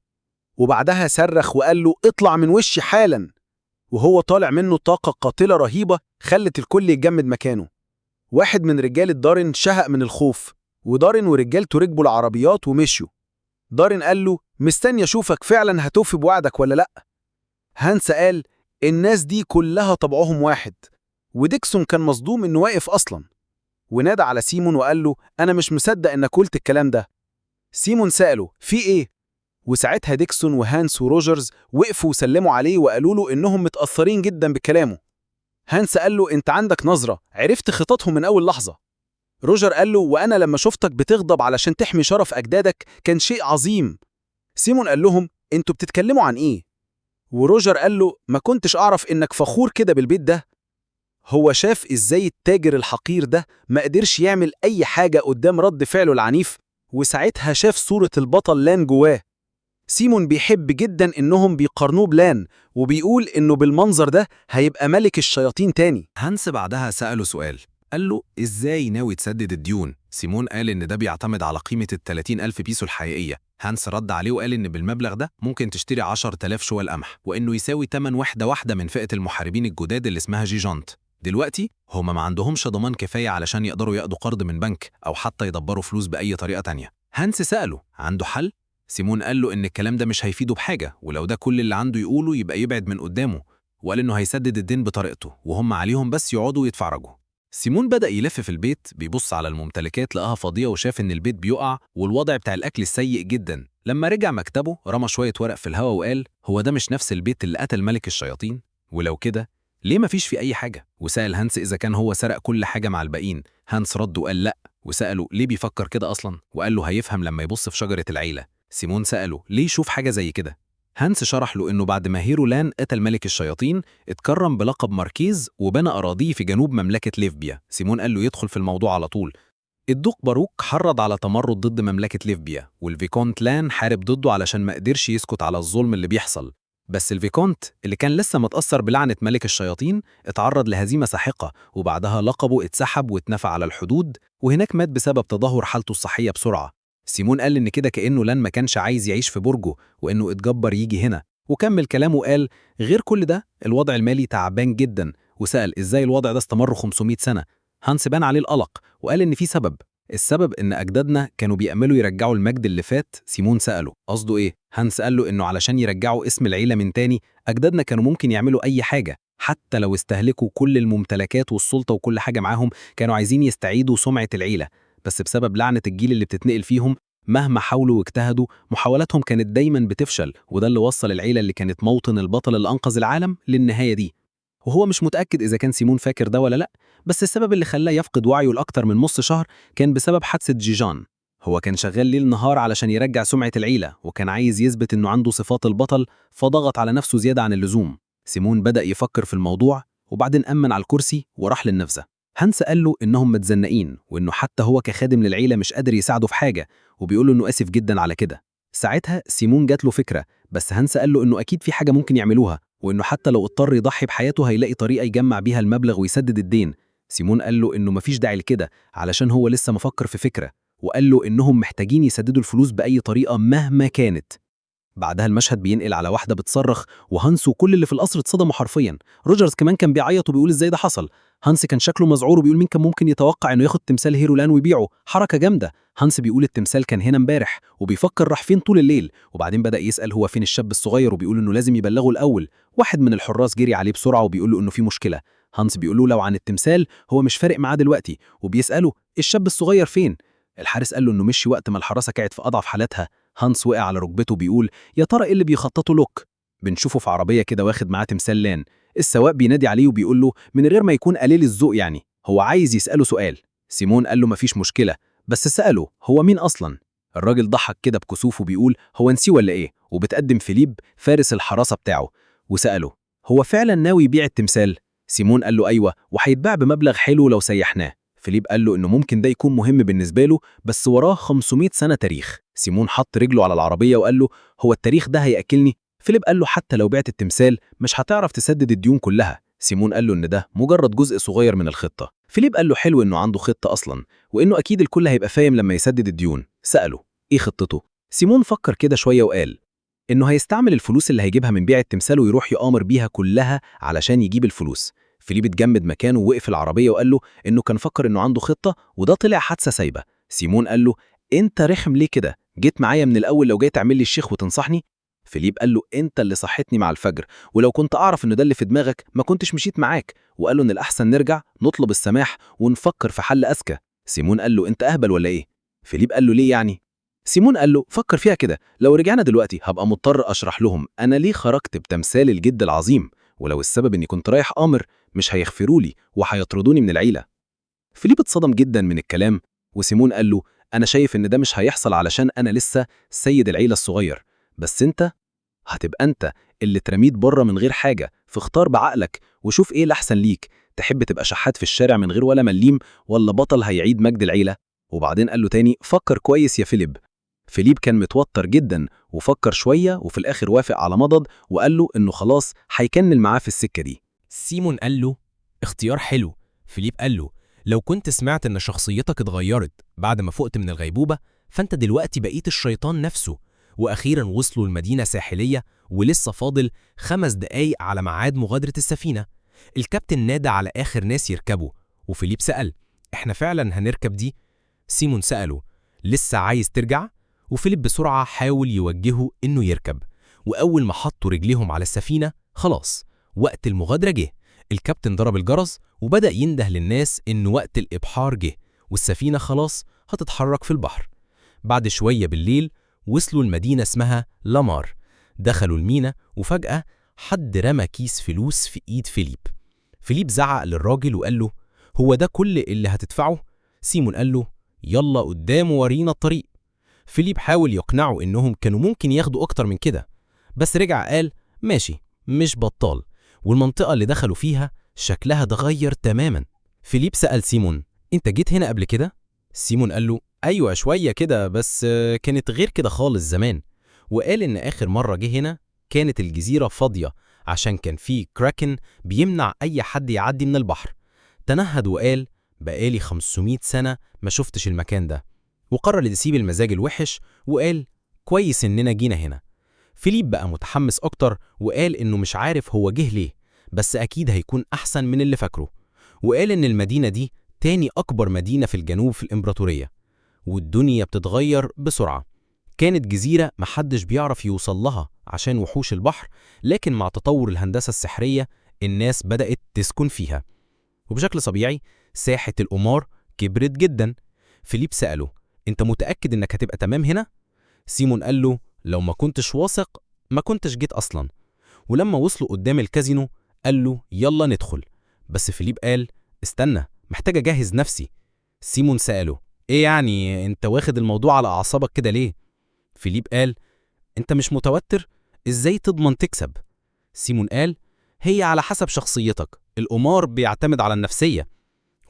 وبعدها صرخ وقال له اطلع من وشي حالا. وهو طالع منه طاقة قاتلة رهيبة خلت الكل يتجمد مكانه. واحد من رجال دارين شهق من الخوف، ودارين ورجالته ركبوا العربيات ومشوا. دارين قال له مستني أشوفك فعلا هتوفي بوعدك ولا لأ. هانس قال الناس دي كلها طبعهم واحد، وديكسون كان مصدوم إنه واقف أصلا. ونادى على سيمون وقال له أنا مش مصدق إنك قلت الكلام ده. سيمون سأله في إيه؟ وساعتها ديكسون وهانس وروجرز وقفوا وسلموا عليه وقالوا له إنهم متأثرين جدا بكلامه. هانس قال له أنت عندك نظرة، عرفت خططهم من أول لحظة. روجر قال له وأنا لما شفتك بتغضب علشان تحمي شرف أجدادك كان شيء عظيم. سيمون قال لهم أنتوا بتتكلموا عن إيه؟ وروجر قال له ما كنتش أعرف إنك فخور كده بالبيت ده. هو شاف إزاي التاجر الحقير ده ما قدرش يعمل أي حاجة قدام رد فعله العنيف، وساعتها شاف صورة البطل لان جواه. سيمون بيحب جدا إنهم بيقارنوه بلان، وبيقول إنه بالمنظر ده هيبقى ملك الشياطين تاني. هانس بعدها سأله سؤال، قال له إزاي ناوي تسدد الديون؟ سيمون قال إن ده بيعتمد على قيمة ال30,000 بيسو الحقيقية. هانس رد عليه وقال إن بالمبلغ ده ممكن تشتري 10,000 شوال قمح، وإنه يساوي تمن وحدة واحدة من فئة المحاربين الجداد اللي اسمها جيجانت. دلوقتي هما ما عندهمش ضمان كفاية علشان يقدروا ياخدوا قرض من بنك أو حتى يدبروا فلوس بأي طريقة تانية. هانس سأله عنده حل؟ سيمون قال له إن الكلام ده مش هيفيده بحاجة، ولو ده كل اللي عنده يقوله يبقى يبعد من قدامه، وقال إنه هيسدد الدين بطريقته وهم عليهم بس يقعدوا يتفرجوا. سيمون بدأ يلف في البيت بيبص على الممتلكات لقاها فاضية وشاف إن البيت بيقع والوضع بتاع الأكل السيء جدا. لما رجع مكتبه رمى شوية ورق في الهواء وقال هو ده مش نفس البيت اللي قتل ملك الشياطين؟ ولو كده ليه مفيش فيه أي حاجة؟ وسأل هانس إذا كان هو سرق كل حاجة مع الباقيين. هانس رد وقال لأ، وسأله ليه بيفكر كده أصلا؟ وقال له هيفهم لما يبص في شجرة العيلة. سيمون سأله ليه يشوف حاجة زي كده؟ هانس شرح له إنه بعد ما هيرو لان قتل ملك الشياطين اتكرم بلقب ماركيز وبنى أراضيه في جنوب مملكة ليفبيا. سيمون قال له يدخل في الموضوع على طول. الدوق باروك حرض على تمرد ضد مملكة ليفبيا، والفيكونت لان حارب ضده علشان ما قدرش يسكت على الظلم اللي بيحصل. بس الفيكونت اللي كان لسه متأثر بلعنة ملك الشياطين اتعرض لهزيمة ساحقة، وبعدها لقبه اتسحب واتنفى على الحدود، وهناك مات بسبب تدهور حالته الصحية بسرعة. سيمون قال إن كده كأنه لان ما كانش عايز يعيش في برجه، وإنه اتجبر يجي هنا. وكمل كلامه وقال غير كل ده الوضع المالي تعبان جدا، وسأل إزاي الوضع ده استمر 500 سنة. هانس بان عليه القلق وقال إن في سبب. السبب إن أجدادنا كانوا بيأملوا يرجعوا المجد اللي فات. سيمون سأله قصده إيه؟ هانس قال له إنه علشان يرجعوا اسم العيلة من تاني أجدادنا كانوا ممكن يعملوا أي حاجة، حتى لو استهلكوا كل الممتلكات والسلطة وكل حاجة معاهم. كانوا عايزين يستعيدوا سمعة العيلة، بس بسبب لعنة الجيل اللي بتتنقل فيهم مهما حاولوا واجتهدوا محاولاتهم كانت دايما بتفشل، وده اللي وصل العيلة اللي كانت موطن البطل اللي أنقذ العالم للنهاية دي. وهو مش متأكد إذا كان سيمون فاكر ده ولا لأ، بس السبب اللي خلاه يفقد وعيه لأكتر من نص شهر كان بسبب حادثة جيجان. هو كان شغال ليل نهار علشان يرجع سمعة العيلة، وكان عايز يثبت إنه عنده صفات البطل، فضغط على نفسه زيادة عن اللزوم. سيمون بدأ يفكر في الموضوع، وبعدين أمن على الكرسي وراح للنفذة. هانس قال له إنهم متزنقين، وإنه حتى هو كخادم للعيلة مش قادر يساعده في حاجة، وبيقول له إنه آسف جدا على كده. ساعتها سيمون جات له فكرة، بس هانس قال له إنه أكيد في حاجة ممكن يعملوها، وإنه حتى لو اضطر يضحي بحياته هيلاقي طريقة يجمع بيها المبلغ ويسدد الدين. سيمون قال له إنه مفيش داعي لكده علشان هو لسه مفكر في فكرة، وقال له إنهم محتاجين يسددوا الفلوس بأي طريقة مهما كانت. بعدها المشهد بينقل على واحدة بتصرخ، وهانس وكل اللي في القصر اتصدموا حرفيا. روجرز كمان كان بيعيط وبيقول ازاي ده حصل. هانس كان شكله مذعور وبيقول مين كان ممكن يتوقع انه ياخد تمثال هيرو لان ويبيعه، حركة جامدة. هانس بيقول التمثال كان هنا امبارح وبيفكر راح فين طول الليل، وبعدين بدأ يسأل هو فين الشاب الصغير وبيقول إنه لازم يبلغه الأول. واحد من الحراس جري عليه بسرعة وبيقول له إنه في مشكلة. هانس بيقول له لو عن التمثال هو مش فارق معاه دلوقتي، وبيسأله الشاب الصغير فين؟ الحارس قال له إنه مشي وقت ما الحراسة كانت في أضعف حالاتها. هانس وقع على ركبته بيقول يا ترى إيه اللي بيخططه لوك؟ بنشوفه في عربية كده واخد معاه تمثال لان. السواق بينادي عليه وبيقول له من غير ما يكون قليل الذوق يعني هو عايز يسأله سؤال. سيمون قال له مفيش مشكلة، بس سأله هو مين أصلا؟ الراجل ضحك كده بكسوف وبيقول هو نسي ولا إيه؟ وبتقدم فيليب فارس الحراسة بتاعه وسأله هو فعلا ناوي يبيع التمثال؟ سيمون قال له أيوة، وهيتباع بمبلغ حلو لو سيحناه. فيليب قال له إنه ممكن ده يكون مهم بالنسبة له، بس وراه 500 سنة تاريخ. سيمون حط رجله على العربية وقال له هو التاريخ ده هيأكلني؟ فيليب قال له حتى لو بعت التمثال مش هتعرف تسدد الديون كلها. سيمون قال له إن ده مجرد جزء صغير من الخطة. فيليب قال له حلو إنه عنده خطة أصلا، وإنه أكيد الكل هيبقى فاهم لما يسدد الديون. سأله إيه خطته؟ سيمون فكر كده شوية وقال إنه هيستعمل الفلوس اللي هيجيبها من بيع التمثال ويروح يآمر بيها كلها علشان يجيب الفلوس. فيليب اتجمد مكانه ووقف العربية وقال له إنه كان فكر إنه عنده خطة وده طلع حادثة سايبة. سيمون قال له أنت رخم ليه كده؟ جيت معايا من الأول لو جاي تعمل لي الشيخ وتنصحني؟ فيليب قال له أنت اللي صحتني مع الفجر، ولو كنت أعرف إنه ده اللي في دماغك ما كنتش مشيت معاك. وقال له إن الأحسن نرجع نطلب السماح ونفكر في حل أذكى. سيمون قال له أنت أهبل ولا إيه؟ فيليب قال له ليه يعني؟ سيمون قال له فكر فيها كده، لو رجعنا دلوقتي هبقى مضطر أشرح لهم أنا ليه خرجت بتمثال الجد العظيم، ولو السبب إني كنت رايح آمر مش هيغفروا لي وهيطردوني من العيلة. فيليب اتصدم جدا من الكلام، وسيمون قال له أنا شايف إن ده مش هيحصل علشان أنا لسه سيد العيلة الصغير، بس أنت هتبقى أنت اللي ترميت بره من غير حاجة، فاختار بعقلك وشوف إيه الأحسن ليك. تحب تبقى شحات في الشارع من غير ولا مليم، ولا بطل هيعيد مجد العيلة؟ وبعدين قال له تاني فكر كويس يا فيليب. فيليب كان متوتر جدا وفكر شوية وفي الآخر وافق على مضض وقال له إنه خلاص هيكمل معاه في السكة دي. سيمون قال له اختيار حلو. فيليب قال له لو كنت سمعت إن شخصيتك اتغيرت بعد ما فقت من الغيبوبة، فأنت دلوقتي بقيت الشيطان نفسه. وأخيرا وصلوا المدينة ساحلية ولسه فاضل 5 دقايق على ميعاد مغادرة السفينة. الكابتن نادى على آخر ناس يركبوا، وفيليب سأل إحنا فعلا هنركب دي؟ سيمون سأله لسه عايز ترجع؟ وفيليب بسرعة حاول يوجهه إنه يركب. وأول ما حطوا رجليهم على السفينة خلاص وقت المغادرة جه. الكابتن ضرب الجرس وبدأ ينده للناس إن وقت الإبحار جه، والسفينة خلاص هتتحرك في البحر. بعد شوية بالليل وصلوا المدينة اسمها لامار. دخلوا المينا وفجأة حد رمى كيس فلوس في إيد فيليب. فيليب زعق للراجل وقال له هو ده كل اللي هتدفعه؟ سيمون قال له يلا قدام ورينا الطريق. فيليب حاول يقنعه إنهم كانوا ممكن ياخدوا أكتر من كده، بس رجع قال ماشي مش بطال. والمنطقة اللي دخلوا فيها شكلها اتغير تماما. فيليب سأل سيمون انت جيت هنا قبل كده؟ سيمون قال له أيوة شوية كده، بس كانت غير كده خالص زمان. وقال إن آخر مرة جه هنا كانت الجزيرة فاضية عشان كان في كراكن بيمنع أي حد يعدي من البحر. تنهد وقال بقالي 500 سنة ما شفتش المكان ده، وقرر يسيب المزاج الوحش وقال كويس إننا جينا هنا. فيليب بقى متحمس أكتر وقال إنه مش عارف هو جه ليه، بس أكيد هيكون أحسن من اللي فاكره. وقال إن المدينة دي تاني أكبر مدينة في الجنوب في الإمبراطورية، والدنيا بتتغير بسرعة. كانت جزيرة محدش بيعرف يوصل لها عشان وحوش البحر، لكن مع تطور الهندسة السحرية الناس بدأت تسكن فيها، وبشكل طبيعي ساحة القمار كبرت جدا. فيليب سأله انت متأكد انك هتبقى تمام هنا؟ سيمون قال له لو ما كنتش واثق ما كنتش جيت أصلا. ولما وصلوا قدام الكازينو قال له يلا ندخل، بس فيليب قال استنى محتاج أجهز نفسي. سيمون سأله ايه يعني انت واخد الموضوع على أعصابك كده ليه؟ فيليب قال انت مش متوتر؟ ازاي تضمن تكسب؟ سيمون قال هي على حسب شخصيتك، القمار بيعتمد على النفسية.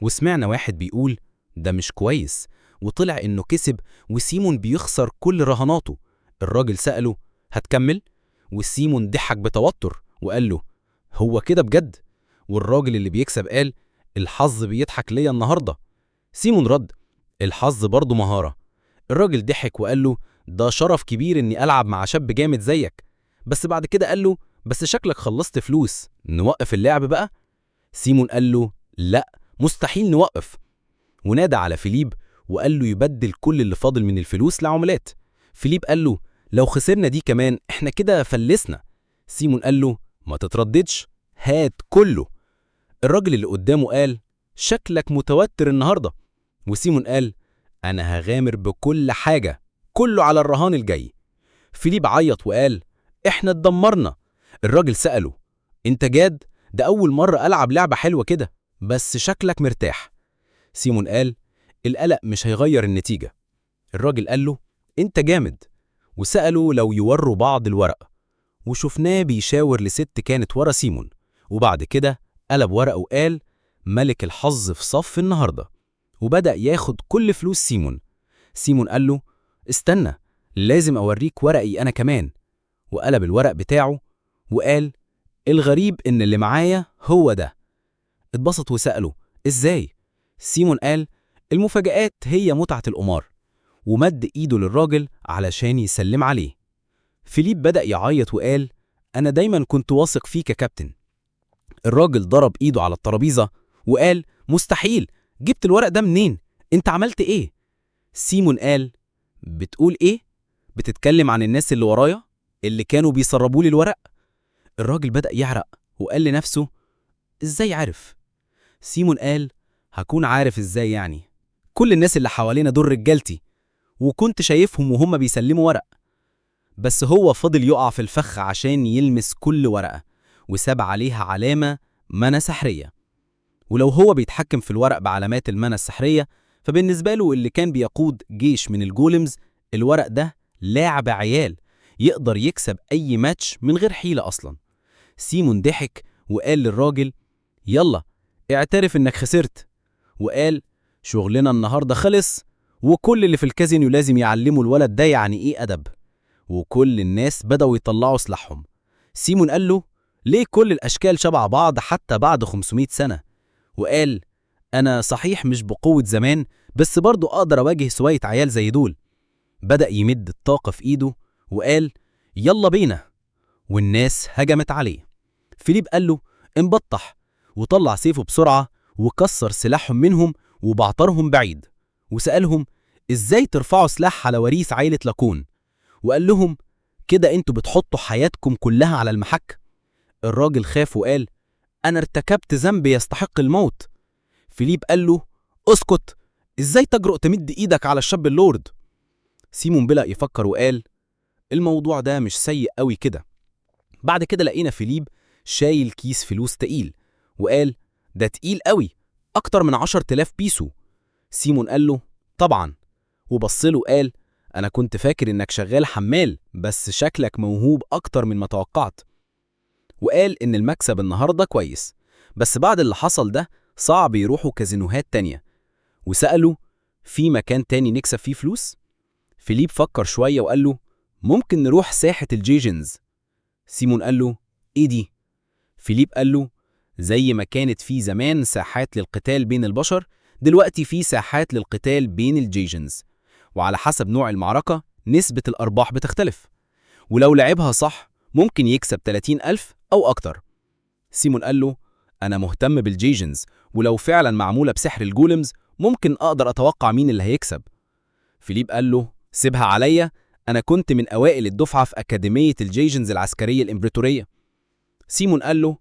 وسمعنا واحد بيقول ده مش كويس، وطلع انه كسب وسيمون بيخسر كل رهاناته. الراجل سأله هتكمل؟ وسيمون ضحك بتوتر وقال له هو كده بجد؟ والراجل اللي بيكسب قال الحظ بيضحك ليا النهاردة. سيمون رد الحظ برضه مهارة. الراجل ضحك وقال له ده شرف كبير اني ألعب مع شاب جامد زيك. بس بعد كده قال له بس شكلك خلصت فلوس، نوقف اللعب بقى؟ سيمون قال له لا مستحيل نوقف. ونادى على فيليب وقال له يبدل كل اللي فاضل من الفلوس لعملات. فيليب قال له لو خسرنا دي كمان احنا كده فلسنا. سيمون قال له ما تترددش، هات كله. الراجل اللي قدامه قال شكلك متوتر النهاردة. وسيمون قال أنا هغامر بكل حاجة، كله على الرهان الجاي. فيليب عيط وقال احنا اتدمرنا. الراجل سأله انت جاد؟ ده أول مرة ألعب لعبة حلوة كده، بس شكلك مرتاح. سيمون قال القلق مش هيغير النتيجة. الراجل قال له انت جامد، وسأله لو يوروا بعض الورق، وشفناه بيشاور لست كانت ورا سيمون، وبعد كده قلب ورقه وقال ملك الحظ في صف النهاردة، وبدأ ياخد كل فلوس سيمون. سيمون قال له استنى، لازم أوريك ورقي أنا كمان، وقلب الورق بتاعه وقال الغريب إن اللي معايا هو ده. اتبسط وسأله إزاي؟ سيمون قال المفاجآت هي متعة القمار، ومد إيده للراجل علشان يسلم عليه. فيليب بدأ يعيط وقال أنا دايما كنت واثق فيك يا كابتن. الراجل ضرب إيده على الترابيزة وقال مستحيل، جبت الورق ده منين؟ انت عملت ايه؟ سيمون قال بتقول ايه؟ بتتكلم عن الناس اللي ورايا اللي كانوا بيسربوا لي الورق؟ الراجل بدأ يعرق وقال لنفسه ازاي عارف؟ سيمون قال هكون عارف ازاي يعني؟ كل الناس اللي حوالينا دول رجالتي، وكنت شايفهم وهم بيسلموا ورق. بس هو فضل يقع في الفخ عشان يلمس كل ورقة، وساب عليها علامة منى سحرية. ولو هو بيتحكم في الورق بعلامات المنى السحرية، فبالنسبة له اللي كان بيقود جيش من الجولمز، الورق ده لاعب عيال يقدر يكسب أي ماتش من غير حيلة أصلا. سيمون ضحك وقال للراجل يلا اعترف إنك خسرت، وقال شغلنا النهاردة خلص، وكل اللي في الكازينو لازم يعلموا الولد ده يعني إيه أدب. وكل الناس بدأوا يطلعوا سلاحهم. سيمون قال له ليه كل الأشكال شبه بعض حتى بعد 500 سنة؟ وقال أنا صحيح مش بقوة زمان، بس برضو أقدر أواجه سوية عيال زي دول. بدأ يمد الطاقة في إيده وقال يلا بينا، والناس هجمت عليه. فيليب قال له انبطح، وطلع سيفه بسرعة وكسر سلاحهم منهم وبعترهم بعيد، وسألهم إزاي ترفعوا سلاح على وريث عائلة لاكون؟ وقال لهم كده انتوا بتحطوا حياتكم كلها على المحك. الراجل خاف وقال أنا ارتكبت ذنب يستحق الموت. فيليب قال له اسكت، ازاي تجرؤ تمد ايدك على الشاب اللورد؟ سيمون بدأ يفكر وقال الموضوع ده مش سيء قوي كده. بعد كده لقينا فيليب شايل كيس فلوس تقيل، وقال ده تقيل قوي، أكتر من 10,000 بيسو. سيمون قال له طبعا، وبصله وقال أنا كنت فاكر إنك شغال حمال، بس شكلك موهوب أكتر من ما توقعت. وقال إن المكسب النهاردة كويس، بس بعد اللي حصل ده صعب يروحوا كازينوهات تانية. وسأله في مكان تاني نكسب فيه فلوس؟ فيليب فكر شوية وقال له ممكن نروح ساحة الجيجنز. سيمون قال له إيه دي؟ فيليب قال له زي ما كانت في زمان ساحات للقتال بين البشر، دلوقتي في ساحات للقتال بين الجيجنز، وعلى حسب نوع المعركة نسبة الأرباح بتختلف، ولو لعبها صح ممكن يكسب 30,000 أو أكتر. سيمون قال له أنا مهتم بالجيجنز، ولو فعلا معمولة بسحر الجولمز ممكن أقدر أتوقع مين اللي هيكسب. فيليب قال له سيبها عليا، أنا كنت من أوائل الدفعة في أكاديمية الجيجنز العسكرية الإمبراطورية. سيمون قال له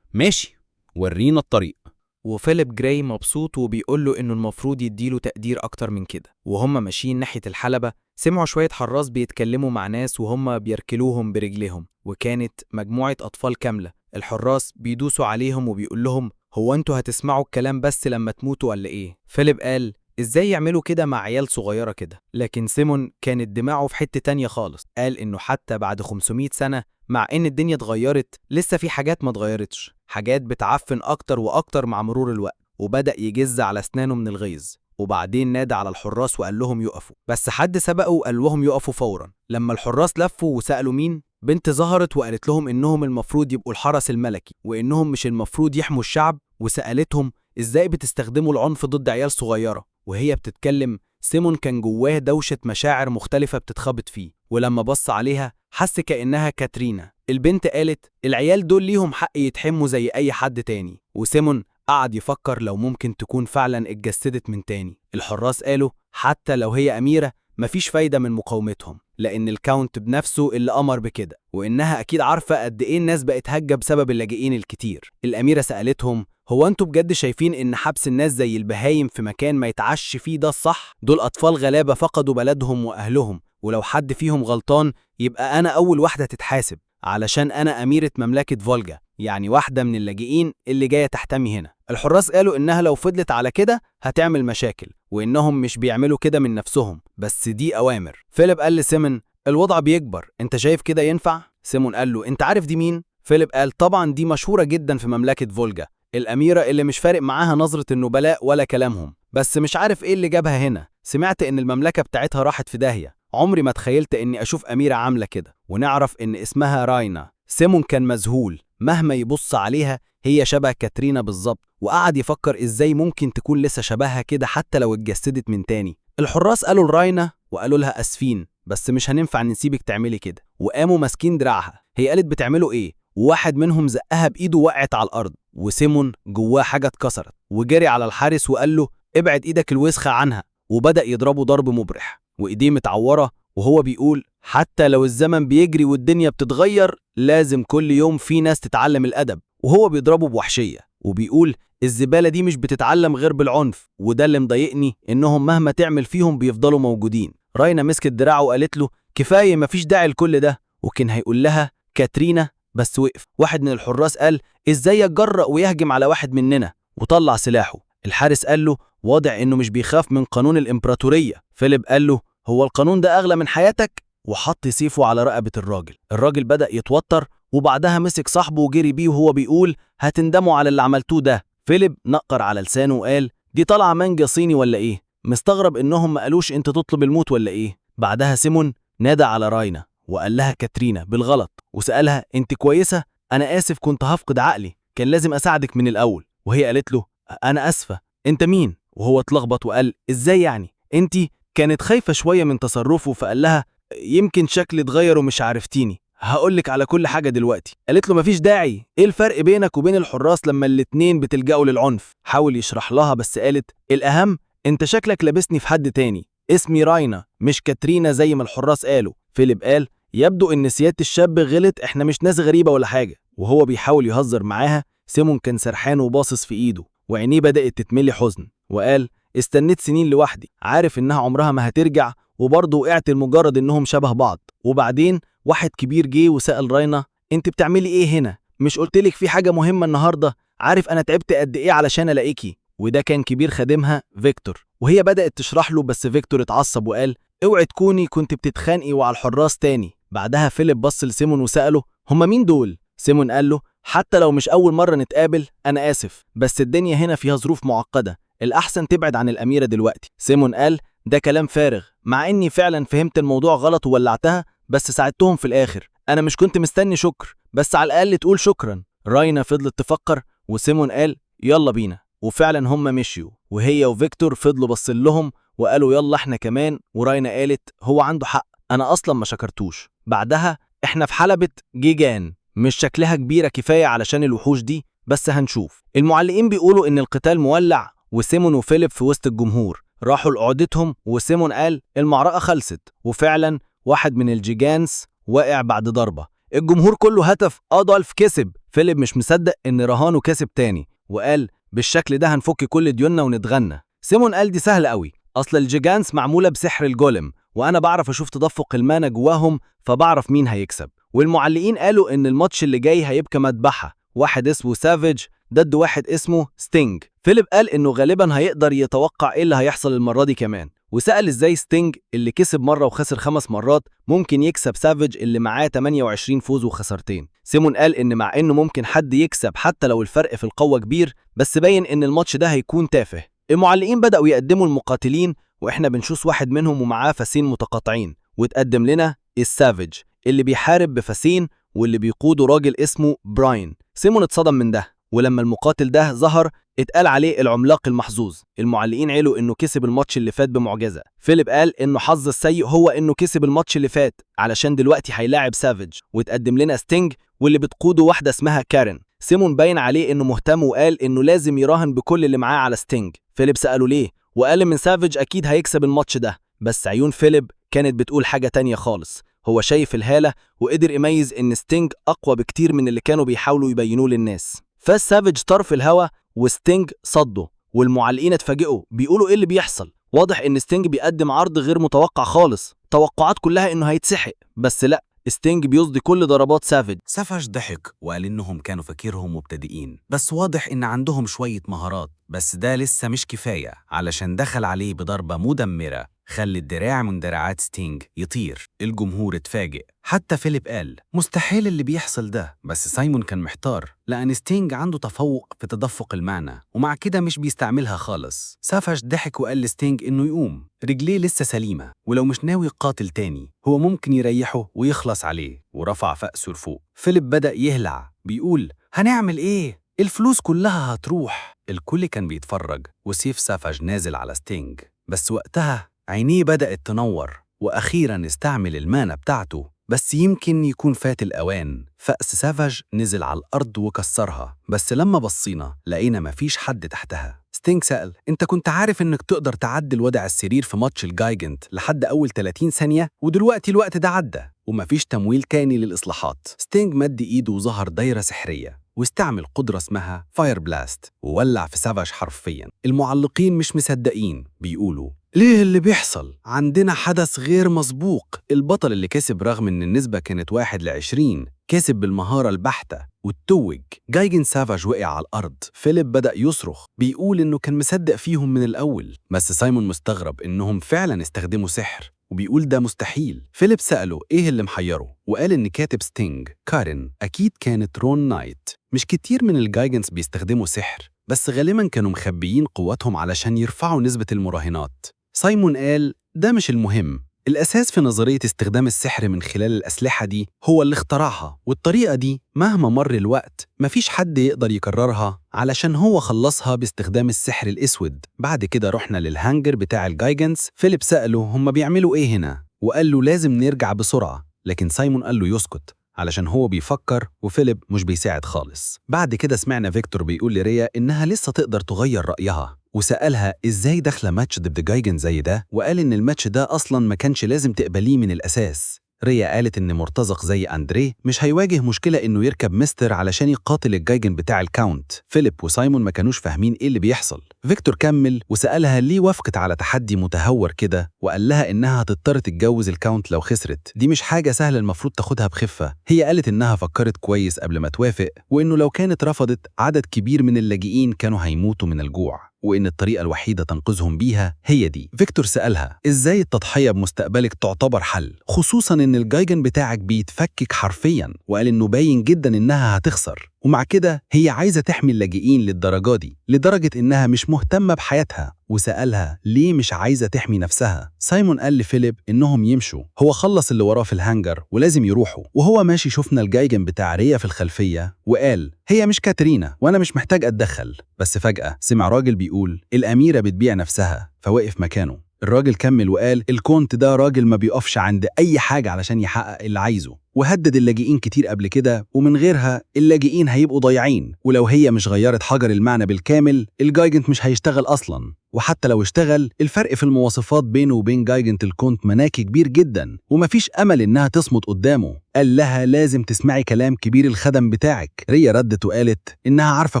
ماشي، ورينا الطريق. وفيليب جراي مبسوط وبيقول له إنه المفروض يديله تقدير أكتر من كده. وهم ماشيين ناحية الحلبة سمعوا شوية حراس بيتكلموا مع ناس وهم بيركلوهم برجلهم، وكانت مجموعة أطفال كاملة. الحراس بيدوسوا عليهم وبيقول لهم هو انتوا هتسمعوا الكلام بس لما تموتوا ولا إيه؟ فيليب قال إزاي يعملوا كده مع عيال صغيرة كده؟ لكن سيمون كانت دماغه في حتة تانية خالص. قال إنه حتى بعد 500 سنة مع إن الدنيا اتغيرت لسه في حاجات ما اتغيرتش، حاجات بتعفن أكتر وأكتر مع مرور الوقت. وبدأ يجز على أسنانه من الغيظ، وبعدين نادى على الحراس وقال لهم يقفوا، بس حد سبقه وقال لهم يقفوا فورا. لما الحراس لفوا وسألوا مين، بنت ظهرت وقالت لهم إنهم المفروض يبقوا الحرس الملكي، وإنهم مش المفروض يحموا الشعب، وسألتهم إزاي بتستخدموا العنف ضد عيال صغيرة. وهي بتتكلم سيمون كان جواه دوشة مشاعر مختلفة بتتخبط فيه، ولما بص عليها حس كأنها كاترينا. البنت قالت العيال دول ليهم حق يتحموا زي أي حد تاني، وسيمون قعد يفكر لو ممكن تكون فعلا اتجسدت من تاني. الحراس قالوا حتى لو هي أميرة مفيش فايدة من مقاومتهم، لأن الكاونت بنفسه اللي أمر بكده، وإنها أكيد عارفة قد إيه الناس بقت هجة بسبب اللاجئين الكتير. الأميرة سألتهم هو أنتوا بجد شايفين إن حبس الناس زي البهايم في مكان ما يتعش فيه ده الصح؟ دول أطفال غلابة فقدوا بلدهم وأهلهم، ولو حد فيهم غلطان يبقى أنا أول واحدة تتحاسب، علشان أنا أميرة مملكة فولجا، يعني واحدة من اللاجئين اللي جاية تحتمي هنا. الحراس قالوا إنها لو فضلت على كده هتعمل مشاكل، وإنهم مش بيعملوا كده من نفسهم، بس دي أوامر. فيليب قال لسيمون الوضع بيكبر، أنت شايف كده ينفع؟ سيمون قال له أنت عارف دي مين؟ فيليب قال طبعا دي مشهورة جدا في مملكة فولجا، الأميرة اللي مش فارق معاها نظرة النبلاء ولا كلامهم، بس مش عارف إيه اللي جابها هنا. سمعت إن المملكة بتاعتها راحت في داهية، عمري ما تخيلت إني أشوف أميرة عاملة كده، ونعرف إن اسمها راينا. سيمون كان مذهول، مهما يبص عليها هي شبه كاترينا بالظبط، وقعد يفكر إزاي ممكن تكون لسه شبهها كده حتى لو اتجسدت من تاني. الحراس قالوا لراينا وقالوا لها أسفين، بس مش هننفع نسيبك تعملي كده، وقاموا ماسكين دراعها. هي قالت بتعملوا إيه؟ وواحد منهم زقها بإيده وقعت على الأرض، وسيمون جواه حاجة اتكسرت، وجري على الحارس وقال له ابعد إيدك الوسخة عنها، وبدأ يضربه ضرب مبرح وإيديه متعورة، وهو بيقول حتى لو الزمن بيجري والدنيا بتتغير لازم كل يوم في ناس تتعلم الأدب. وهو بيضربه بوحشية وبيقول الزبالة دي مش بتتعلم غير بالعنف، وده اللي مضايقني إنهم مهما تعمل فيهم بيفضلوا موجودين. راينا مسكت دراعه وقالت له كفاية مفيش داعي لكل ده، وكان هيقول لها كاترينا بس وقف. واحد من الحراس قال ازاي يتجرأ ويهجم على واحد مننا، وطلع سلاحه. الحارس قال له واضح انه مش بيخاف من قانون الامبراطورية. فيليب قال له هو القانون ده اغلى من حياتك، وحط سيفه على رقبة الراجل. الراجل بدأ يتوتر، وبعدها مسك صاحبه وجري بيه وهو بيقول هتندموا على اللي عملتوه ده. فيليب نقر على لسانه وقال دي طالعة مانجا صيني ولا ايه؟ مستغرب انهم ما قالوش انت تطلب الموت ولا ايه؟ بعدها سيمون نادى على راينا وقال لها كاترينا بالغلط، وسألها انت كويسة؟ انا اسف كنت هفقد عقلي، كان لازم اساعدك من الاول. وهي قالت له انا اسفة، انت مين؟ وهو اتلخبط وقال ازاي يعني؟ انت كانت خايفة شوية من تصرفه، فقال لها يمكن شكلي اتغير ومش عرفتيني، هقولك على كل حاجة دلوقتي. قالت له مفيش داعي، ايه الفرق بينك وبين الحراس لما الاتنين بتلجأوا للعنف؟ حاول يشرح لها بس قالت الأهم انت شكلك لابسني في حد تاني، اسمي راينا مش كاترينا زي ما الحراس قالوا. فيليب قال يبدو ان سيادة الشاب غلط، احنا مش ناس غريبة ولا حاجة. وهو بيحاول يهزر معاها سيمون كان سرحان وباصص في ايده، وعينيه بدأت تتملي حزن، وقال استنيت سنين لوحدي، عارف انها عمرها ما هترجع، وبرضه وقعت لمجرد انهم شبه بعض. وبعدين واحد كبير جه وسأل راينا انت بتعملي ايه هنا؟ مش قلتلك في حاجة مهمة النهاردة؟ عارف انا تعبت قد ايه علشان الاقيكي. وده كان كبير خادمها فيكتور، وهي بدأت تشرح له بس فيكتور اتعصب وقال اوعي تكوني كنت بتتخانقي وعلى الحراس تاني. بعدها فيليب بص لسيمون وسأله هما مين دول؟ سيمون قال له حتى لو مش أول مرة نتقابل أنا آسف، بس الدنيا هنا فيها ظروف معقدة، الأحسن تبعد عن الأميرة دلوقتي. سيمون قال ده كلام فارغ، مع إني فعلا فهمت الموضوع غلط وولعتها، بس ساعدتهم في الآخر، أنا مش كنت مستني شكر، بس على الأقل تقول شكرا. راينا فضلت تفكر، وسيمون قال يلا بينا، وفعلا هم مشيوا، وهي وفيكتور فضلوا بصين لهم وقالوا يلا احنا كمان. وراينا قالت هو عنده حق، أنا أصلا ما شكرتوش. بعدها احنا في حلبة جيجان، مش شكلها كبيرة كفاية علشان الوحوش دي، بس هنشوف. المعلقين بيقولوا إن القتال مولع، وسيمون وفيليب في وسط الجمهور راحوا لقعدتهم، وسيمون قال المعركة خلصت، وفعلا واحد من الجيجانس وقع بعد ضربة. الجمهور كله هتف أدولف كسب. فيليب مش مصدق إن رهانه كسب تاني، وقال بالشكل ده هنفك كل ديوننا ونتغنى. سيمون قال دي سهلة قوي، أصل الجيجانس معمولة بسحر الجولم، وأنا بعرف أشوف تدفق المانا جواهم، فبعرف مين هيكسب. والمعلقين قالوا إن الماتش اللي جاي هيبقى مذبحة، واحد اسمه سافيج ضد واحد اسمه ستينج. فيليب قال إنه غالبا هيقدر يتوقع إيه اللي هيحصل المرة دي كمان، وسأل إزاي ستينج اللي كسب مرة وخسر 5 مرات ممكن يكسب سافيج اللي معاه 28 فوز وخسارتين. سيمون قال إن مع إنه ممكن حد يكسب حتى لو الفرق في القوة كبير، بس باين إن الماتش ده هيكون تافه. المعلقين بدأوا يقدموا المقاتلين، وإحنا بنشوف واحد منهم ومعاه فاسين متقاطعين، وتقدم لنا السافيج اللي بيحارب بفاسين واللي بيقوده راجل اسمه براين. سيمون اتصدم من ده، ولما المقاتل ده ظهر اتقال عليه العملاق المحظوظ. المعلقين قالوا انه كسب الماتش اللي فات بمعجزة. فيليب قال انه حظ السيء هو انه كسب الماتش اللي فات علشان دلوقتي هيلاعب سافيج. وتقدم لنا ستينج واللي بتقوده واحدة اسمها كارين. سيمون باين عليه إنه مهتم وقال إنه لازم يراهن بكل اللي معاه على ستينج. فيليب سأله ليه وقال إن سافيج أكيد هيكسب الماتش ده، بس عيون فيليب كانت بتقول حاجة تانية خالص. هو شايف الهالة وقدر يميز إن ستينج أقوى بكتير من اللي كانوا بيحاولوا يبينوه للناس. فاز سافيج طرف الهوا وستينج صده، والمعلقين اتفاجئوا بيقولوا إيه اللي بيحصل. واضح إن ستينج بيقدم عرض غير متوقع خالص، توقعات كلها إنه هيتسحق، بس لأ، ستينج بيصدي كل ضربات سافيج. سافاج ضحك وقال إنهم كانوا فاكرهم مبتدئين، بس واضح إن عندهم شوية مهارات، بس ده لسه مش كفاية علشان دخل عليه بضربة مدمرة خلت دراع من دراعات ستينج يطير. الجمهور اتفاجئ، حتى فيليب قال مستحيل اللي بيحصل ده، بس سايمون كان محتار لأن ستينج عنده تفوق في تدفق المعنى ومع كده مش بيستعملها خالص. سافاج ضحك وقال لستينج إنه يقوم، رجليه لسه سليمة ولو مش ناوي يقاتل تاني هو ممكن يريحه ويخلص عليه، ورفع فأسه لفوق. فيليب بدأ يهلع بيقول هنعمل إيه؟ الفلوس كلها هتروح. الكل كان بيتفرج وسيف سافاج نازل على ستينج، بس وقتها عينيه بدأت تنور وأخيراً استعمل المانة بتاعته، بس يمكن يكون فات الأوان. فأس سافاج نزل على الأرض وكسرها، بس لما بصينا لقينا مفيش حد تحتها. ستينج سأل انت كنت عارف انك تقدر تعدل وضع السرير في ماتش الجايجنت لحد أول 30 ثانية ودلوقتي الوقت ده عدى ومفيش تمويل تاني للإصلاحات. ستينج مد إيده وظهر دايرة سحرية واستعمل قدرة اسمها فاير بلاست وولع في سافاج حرفياً. المعلقين مش مصدقين، بيقولوا ليه اللي بيحصل؟ عندنا حدث غير مسبوق. البطل اللي كسب رغم ان النسبة كانت 1-20 كسب بالمهارة البحتة والتوج. جايجن سافاج وقع على الأرض. فيليب بدأ يصرخ بيقول إنه كان مصدق فيهم من الأول، بس سايمون مستغرب إنهم فعلا استخدموا سحر وبيقول ده مستحيل. فيليب سأله إيه اللي محيره وقال إن كاتب ستينج كارين أكيد كانت رون نايت. مش كتير من الجايجنز بيستخدموا سحر، بس غالبا كانوا مخبيين قوتهم علشان يرفعوا نسبة المراهنات. سايمون قال ده مش المهم، الأساس في نظرية استخدام السحر من خلال الأسلحة دي هو اللي اخترعها، والطريقة دي مهما مر الوقت مفيش حد يقدر يكررها علشان هو خلصها باستخدام السحر الأسود. بعد كده رحنا للهانجر بتاع الجايجنز. فيليب سأله هم بيعملوا إيه هنا وقال له لازم نرجع بسرعة، لكن سايمون قال له يسكت علشان هو بيفكر وفيليب مش بيساعد خالص. بعد كده سمعنا فيكتور بيقول لريا إنها لسه تقدر تغير رأيها وسألها إزاي داخلة ماتش ضد جايجن زي ده، وقال إن الماتش ده أصلاً ما كانش لازم تقبليه من الأساس. ريا قالت إن مرتزق زي أندريه مش هيواجه مشكلة إنه يركب مستر علشان يقاتل الجايجن بتاع الكاونت. فيليب وسايمون ما كانوش فاهمين إيه اللي بيحصل. فيكتور كمل وسألها ليه وافقت على تحدي متهور كده، وقال لها إنها هتضطر تتجوز الكاونت لو خسرت، دي مش حاجة سهلة المفروض تاخدها بخفة. هي قالت إنها فكرت كويس قبل ما توافق، وإنه لو كانت رفضت عدد كبير من اللاجئين كانوا هيموتوا من الجوع، وإن الطريقة الوحيدة تنقذهم بيها هي دي. فيكتور سألها إزاي التضحية بمستقبلك تعتبر حل، خصوصاً إن الجايجن بتاعك بيتفكك حرفياً، وقال إنه باين جداً إنها هتخسر، ومع كده هي عايزة تحمي اللاجئين للدرجة دي، لدرجة إنها مش مهتمة بحياتها. وسألها ليه مش عايزة تحمي نفسها. سايمون قال لفيليب إنهم يمشوا، هو خلص اللي وراه في الهانجر ولازم يروحوا. وهو ماشي شفنا الجايجن بتاع ريا في الخلفية وقال هي مش كاترينا وأنا مش محتاج أتدخل، بس فجأة سمع راجل بيقول الأميرة بتبيع نفسها، فوقف مكانه. الراجل كمل وقال الكونت ده راجل ما بيقفش عند أي حاجة علشان يحقق اللي عايزه، وهدد اللاجئين كتير قبل كده، ومن غيرها اللاجئين هيبقوا ضايعين، ولو هي مش غيرت حجر المعنى بالكامل الجايجنت مش هيشتغل أصلاً، وحتى لو اشتغل الفرق في المواصفات بينه وبين جايجنت الكونت مناكي كبير جدا ومفيش أمل إنها تصمت قدامه. قال لها لازم تسمعي كلام كبير الخدم بتاعك. ريا ردت وقالت إنها عارفة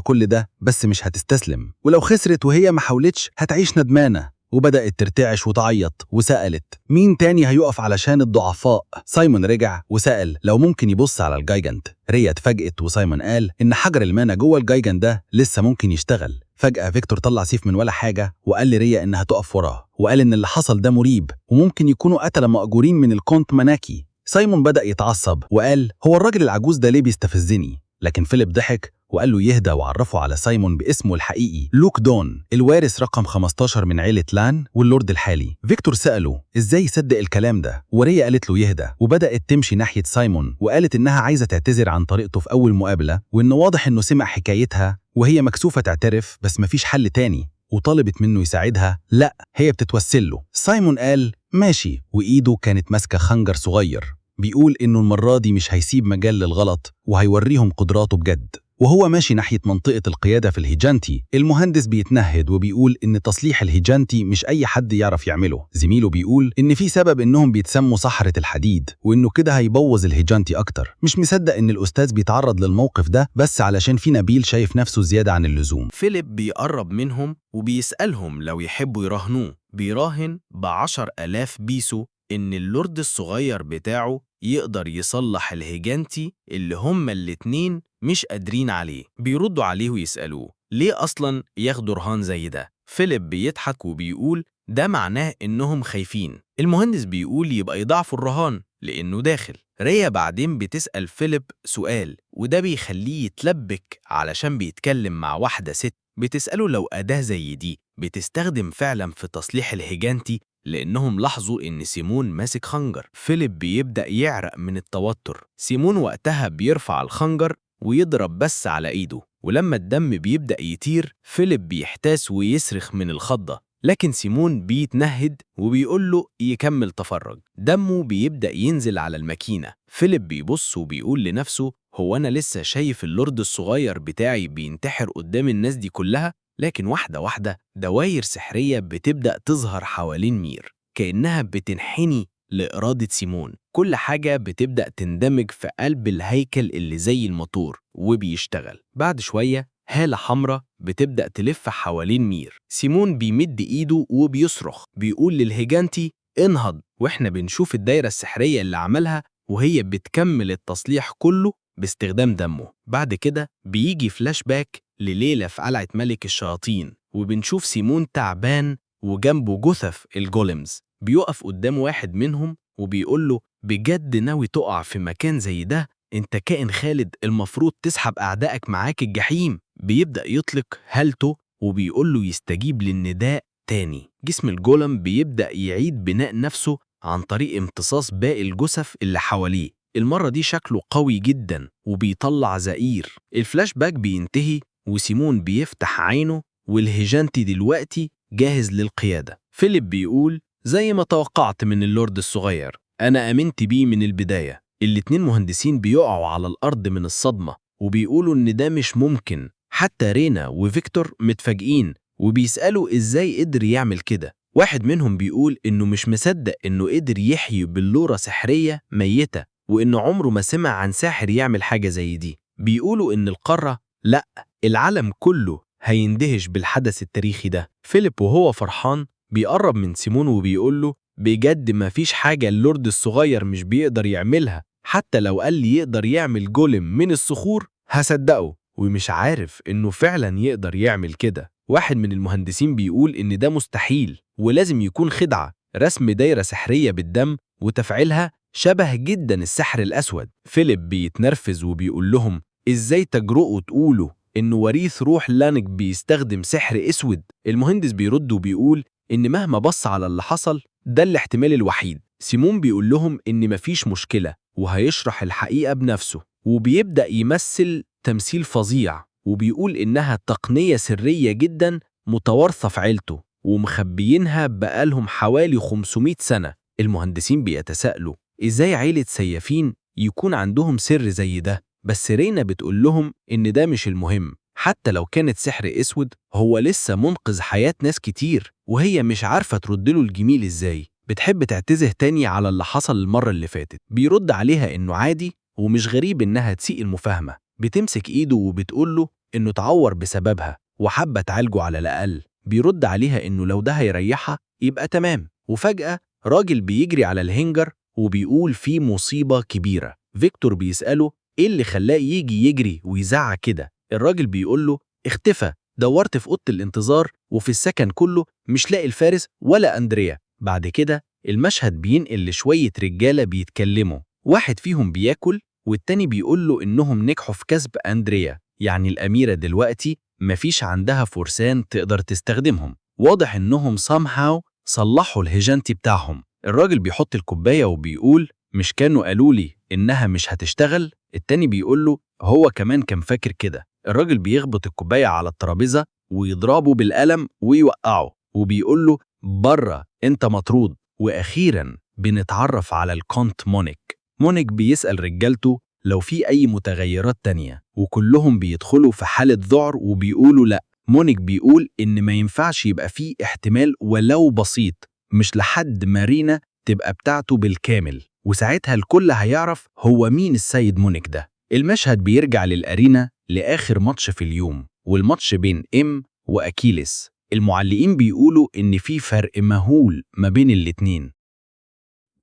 كل ده بس مش هتستسلم، ولو خسرت وهي ما حاولتش هتعيش ندمانة. وبدأت ترتعش وتعيط وسألت مين تاني هيقف علشان الضعفاء. سايمون رجع وسأل لو ممكن يبص على الجايجنت. ريا اتفاجئت وسايمون قال إن حجر المانا جوه الجايجنت ده لسه ممكن يشتغل. فجأة فيكتور طلع سيف من ولا حاجة وقال لريا إنها تقف وراه، وقال إن اللي حصل ده مريب وممكن يكونوا قتلة مأجورين من الكونت مناكي. سايمون بدأ يتعصب وقال هو الراجل العجوز ده ليه بيستفزني، لكن فيليب ضحك وقال له يهدى وعرفه على سايمون باسمه الحقيقي لوك دون، الوارث رقم 15 من عيلة لان واللورد الحالي. فيكتور سأله ازاي يصدق الكلام ده، وريا قالت له يهدى وبدأت تمشي ناحية سايمون وقالت انها عايزة تعتذر عن طريقته في اول مقابلة، وانه واضح انه سمع حكايتها وهي مكسوفة تعترف بس مفيش حل تاني، وطالبت منه يساعدها. لا هي بتتوسل له. سايمون قال ماشي، وإيده كانت ماسكة خنجر صغير بيقول إنه المرة دي مش هيسيب مجال للغلط وهيوريهم قدراته بجد. وهو ماشي ناحية منطقة القيادة في الهيجانتي، المهندس بيتنهد وبيقول إن تصليح الهيجانتي مش أي حد يعرف يعمله. زميله بيقول إن في سبب إنهم بيتسموا سحرة الحديد، وإنه كده هيبوظ الهيجانتي أكتر. مش مصدق إن الأستاذ بيتعرض للموقف ده بس علشان في نبيل شايف نفسه زيادة عن اللزوم. فيليب بيقرب منهم وبيسألهم لو يحبوا يراهنوه. بيراهن ب10,000 بيسو إن اللورد الصغير بتاعه يقدر يصلح الهيجانتي اللي هما الاتنين مش قادرين عليه. بيردوا عليه ويسألوه ليه أصلاً ياخدوا رهان زي ده؟ فيليب بيضحك وبيقول ده معناه إنهم خايفين. المهندس بيقول يبقى يضاعفوا الرهان لأنه داخل. ريا بعدين بتسأل فيليب سؤال وده بيخليه يتلبك علشان بيتكلم مع واحدة ست. بتسأله لو أداة زي دي بتستخدم فعلا في تصليح الهيجانتي لأنهم لاحظوا إن سيمون ماسك خنجر. فيليب بيبدأ يعرق من التوتر. سيمون وقتها بيرفع الخنجر ويضرب بس على إيده، ولما الدم بيبدأ يطير فيليب بيحتاس ويصرخ من الخضة، لكن سيمون بيتنهد وبيقول له يكمل تفرج. دمه بيبدأ ينزل على الماكينة. فيليب بيبص وبيقول لنفسه هو أنا لسه شايف اللورد الصغير بتاعي بينتحر قدام الناس دي كلها؟ لكن واحدة واحدة دواير سحرية بتبدأ تظهر حوالين مير كأنها بتنحني لإرادة سيمون. كل حاجة بتبدأ تندمج في قلب الهيكل اللي زي الموتور وبيشتغل. بعد شوية هالة حمراء بتبدأ تلف حوالين مير. سيمون بيمد إيده وبيصرخ بيقول للهيجانتي انهض، وإحنا بنشوف الدايرة السحرية اللي عملها وهي بتكمل التصليح كله باستخدام دمه. بعد كده بيجي فلاش باك لليلة في قلعة ملك الشياطين، وبنشوف سيمون تعبان وجنبه جثث الجوليمز. بيقف قدام واحد منهم وبيقول له بجد ناوي تقع في مكان زي ده؟ انت كائن خالد، المفروض تسحب أعدائك معاك الجحيم. بيبدأ يطلق هالته وبيقول له يستجيب للنداء تاني. جسم الجولم بيبدأ يعيد بناء نفسه عن طريق امتصاص باقي الجثث اللي حواليه. المرة دي شكله قوي جدا وبيطلع زئير. الفلاش باك بينتهي وسيمون بيفتح عينه والهيجانتي دلوقتي جاهز للقيادة. فيليب بيقول زي ما توقعت من اللورد الصغير، أنا أمنت بيه من البداية. الاتنين مهندسين بيقعوا على الأرض من الصدمة وبيقولوا إن ده مش ممكن. حتى رينا وفيكتور متفاجئين وبيسألوا إزاي قدر يعمل كده. واحد منهم بيقول إنه مش مصدق إنه قدر يحيي بلورة سحرية ميتة وإنه عمره ما سمع عن ساحر يعمل حاجة زي دي. بيقولوا إن القارة، لأ، العالم كله هيندهش بالحدث التاريخي ده. فيليب وهو فرحان بيقرب من سيمون وبيقول له بجد ما فيش حاجة اللورد الصغير مش بيقدر يعملها، حتى لو قال لي يقدر يعمل جولم من الصخور هصدقه، ومش عارف إنه فعلا يقدر يعمل كده. واحد من المهندسين بيقول إن ده مستحيل ولازم يكون خدعة، رسم دايرة سحرية بالدم وتفعيلها شبه جدا السحر الأسود. فيليب بيتنرفز وبيقول لهم إزاي تجرؤوا تقولوا إنه وريث روح لانك بيستخدم سحر أسود؟ المهندس بيرد وبيقول إن مهما بص على اللي حصل ده الاحتمال الوحيد. سيمون بيقول لهم إن مفيش مشكلة وهيشرح الحقيقة بنفسه، وبيبدأ يمثل تمثيل فظيع وبيقول إنها تقنية سرية جدا متوارثة في عيلته ومخبيينها بقالهم حوالي 500 سنة. المهندسين بيتساءلوا إزاي عيلة سيافين يكون عندهم سر زي ده، بس رينا بتقول لهم إن ده مش المهم. حتى لو كانت سحر أسود هو لسه منقذ حياة ناس كتير وهي مش عارفة تردله الجميل إزاي. بتحب تعتذر تاني على اللي حصل المرة اللي فاتت. بيرد عليها إنه عادي ومش غريب إنها تسيء المفاهمة. بتمسك إيده وبتقول له إنه تعور بسببها وحابة تعالجه على الأقل. بيرد عليها إنه لو ده هيريحها يبقى تمام. وفجأة راجل بيجري على الهنجر وبيقول فيه مصيبة كبيرة. فيكتور بيسأله إيه اللي خلاه يجي يجري ويزعق كده. الراجل بيقول له اختفى، دورت في أوضة الانتظار وفي السكن كله مش لاقي الفارس ولا أندريا. بعد كده المشهد بينقل لشوية رجالة بيتكلموا، واحد فيهم بياكل والتاني بيقول له إنهم نجحوا في كسب أندريا، يعني الأميرة دلوقتي مفيش عندها فرسان تقدر تستخدمهم. واضح إنهم somehow صلحوا الهيجانتي بتاعهم. الراجل بيحط الكوباية وبيقول مش كانوا قالوا لي إنها مش هتشتغل؟ التاني بيقول له هو كمان كان فاكر كده. الراجل بيخبط الكوباية على الترابيزة ويضربه بالقلم ويوقعه وبيقول له بره انت مطرود. واخيرا بنتعرف على الكونت مونيك. مونيك بيسأل رجالته لو في أي متغيرات تانية، وكلهم بيدخلوا في حالة ذعر وبيقولوا لأ. مونيك بيقول إن ما ينفعش يبقى فيه احتمال ولو بسيط، مش لحد ما رينا تبقى بتاعته بالكامل، وساعتها الكل هيعرف هو مين السيد مونيك ده. المشهد بيرجع للأرينا لآخر ماتش في اليوم، والماتش بين إم وأكيليس. المعلقين بيقولوا إن في فرق مهول ما بين الاتنين.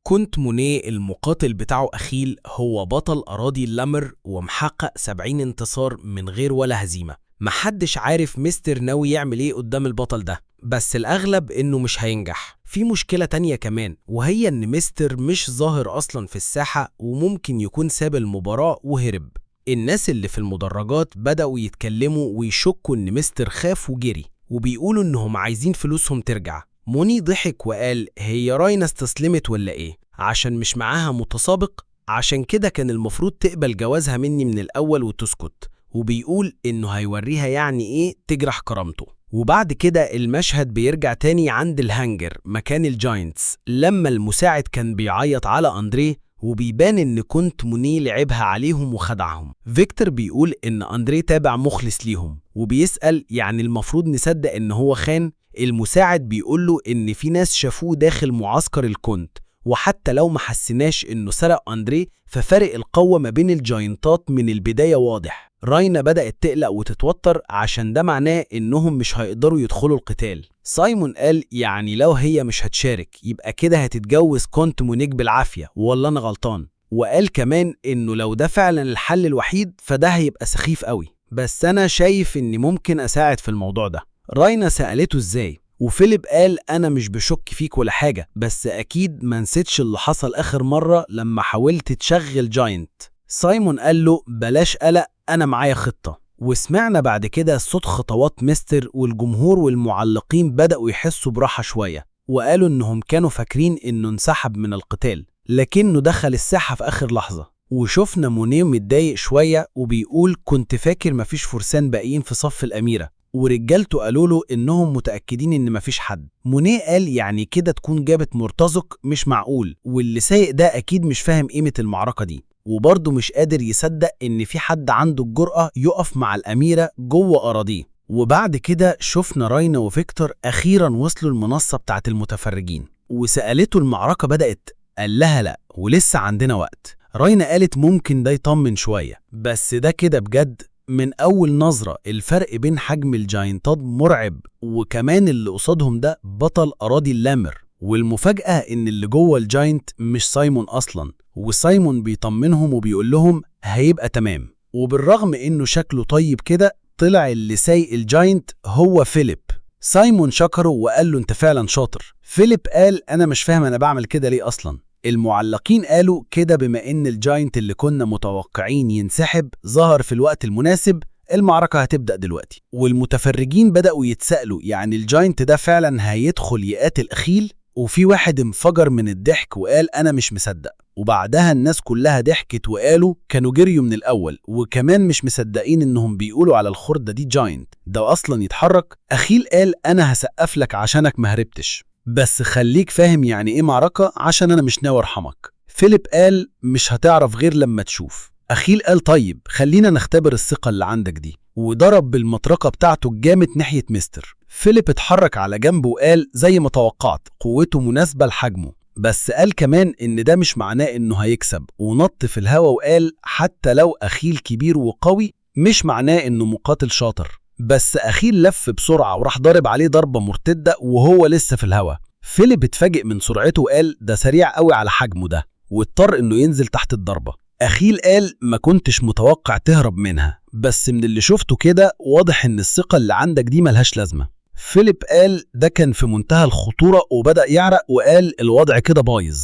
كنت مونيه المقاتل بتاعه أخيل هو بطل أراضي اللامر ومحقق 70 انتصار من غير ولا هزيمة. محدش عارف مستر ناوي يعمل ايه قدام البطل ده، بس الأغلب إنه مش هينجح. في مشكلة تانية كمان، وهي إن مستر مش ظاهر أصلا في الساحة، وممكن يكون ساب المباراة وهرب. الناس اللي في المدرجات بدأوا يتكلموا ويشكوا إن مستر خاف وجري، وبيقولوا إنهم عايزين فلوسهم ترجع. موني ضحك وقال هي راينا استسلمت ولا ايه؟ عشان مش معاها متسابق، عشان كده كان المفروض تقبل جوازها مني من الأول وتسكت. وبيقول إنه هيوريها يعني ايه تجرح كرامته. وبعد كده المشهد بيرجع تاني عند الهانجر مكان الجاينتس، لما المساعد كان بيعيط على أندريه، وبيبان إن كنت موني لعبها عليهم وخدعهم. فيكتور بيقول إن أندريه تابع مخلص ليهم، وبيسأل يعني المفروض نصدق إن هو خان؟ المساعد بيقوله إن في ناس شافوه داخل معسكر الكونت، وحتى لو ما حسناش إنه سرق أندريه، ففرق القوة ما بين الجاينتات من البداية واضح. راينا بدأت تقلق وتتوتر عشان ده معناه إنهم مش هيقدروا يدخلوا القتال. سايمون قال يعني لو هي مش هتشارك يبقى كده هتتجوز كونت مونيك بالعافية، ولا أنا غلطان؟ وقال كمان إنه لو ده فعلا الحل الوحيد فده هيبقى سخيف قوي، بس أنا شايف إني ممكن أساعد في الموضوع ده. راينا سألته إزاي، وفيليب قال أنا مش بشك فيك ولا حاجة، بس أكيد ما نسيتش اللي حصل آخر مرة لما حاولت تشغل جاينت. سايمون قال له بلاش قلق، أنا معايا خطة. وسمعنا بعد كده صوت خطوات مستر، والجمهور والمعلقين بدأوا يحسوا براحة شوية، وقالوا إنهم كانوا فاكرين إنه انسحب من القتال، لكنه دخل الساحة في آخر لحظة. وشفنا مونيه متضايق شوية وبيقول كنت فاكر مفيش فرسان باقيين في صف الأميرة، ورجالته قالوا له إنهم متأكدين إن مفيش حد. مونيه قال يعني كده تكون جابت مرتزق، مش معقول، واللي سايق ده أكيد مش فاهم قيمة المعركة دي، وبرضه مش قادر يصدق إن في حد عنده الجرأة يقف مع الأميرة جوه أراضيه. وبعد كده شفنا راينا وفيكتور أخيرا وصلوا المنصة بتاعة المتفرجين، وسألته المعركة بدأت؟ قال لها لأ ولسه عندنا وقت. راينا قالت ممكن ده يطمن شوية، بس ده كده بجد من أول نظرة الفرق بين حجم الجاينتات مرعب، وكمان اللي قصادهم ده بطل أراضي اللامر. والمفاجأة إن اللي جوه الجاينت مش سايمون أصلاً، وسايمون بيطمنهم وبيقول لهم هيبقى تمام. وبالرغم إنه شكله طيب كده، طلع اللي سايق الجاينت هو فيليب. سايمون شكره وقال له أنت فعلا شاطر. فيليب قال أنا مش فاهم أنا بعمل كده ليه أصلاً. المعلقين قالوا كده بما إن الجاينت اللي كنا متوقعين ينسحب ظهر في الوقت المناسب، المعركة هتبدأ دلوقتي. والمتفرجين بدأوا يتسألوا يعني الجاينت ده فعلا هيدخل يقاتل أخيل؟ وفي واحد انفجر من الضحك وقال أنا مش مصدق. وبعدها الناس كلها ضحكت وقالوا كانوا جريوا من الأول، وكمان مش مصدقين إنهم بيقولوا على الخردة دي جاينت ده أصلا يتحرك. أخيل قال أنا هسقف لك عشانك مهربتش، بس خليك فاهم يعني إيه معركة عشان أنا مش ناوي أرحمك. فيليب قال مش هتعرف غير لما تشوف. أخيل قال طيب خلينا نختبر الثقة اللي عندك دي، وضرب بالمطرقة بتاعته الجامد ناحية مستر. فيليب اتحرك على جنبه وقال زي ما توقعت قوته مناسبة لحجمه، بس قال كمان إن ده مش معناه إنه هيكسب، ونط في الهوا وقال حتى لو أخيل كبير وقوي مش معناه إنه مقاتل شاطر. بس أخيل لف بسرعة وراح ضارب عليه ضربة مرتدة وهو لسه في الهوا. فيليب اتفاجئ من سرعته وقال ده سريع قوي على حجمه ده، واضطر إنه ينزل تحت الضربة. أخيل قال ما كنتش متوقع تهرب منها، بس من اللي شفته كده واضح إن الثقة اللي عندك دي ملهاش لازمة. فيليب قال ده كان في منتهى الخطورة وبدأ يعرق، وقال الوضع كده بايظ.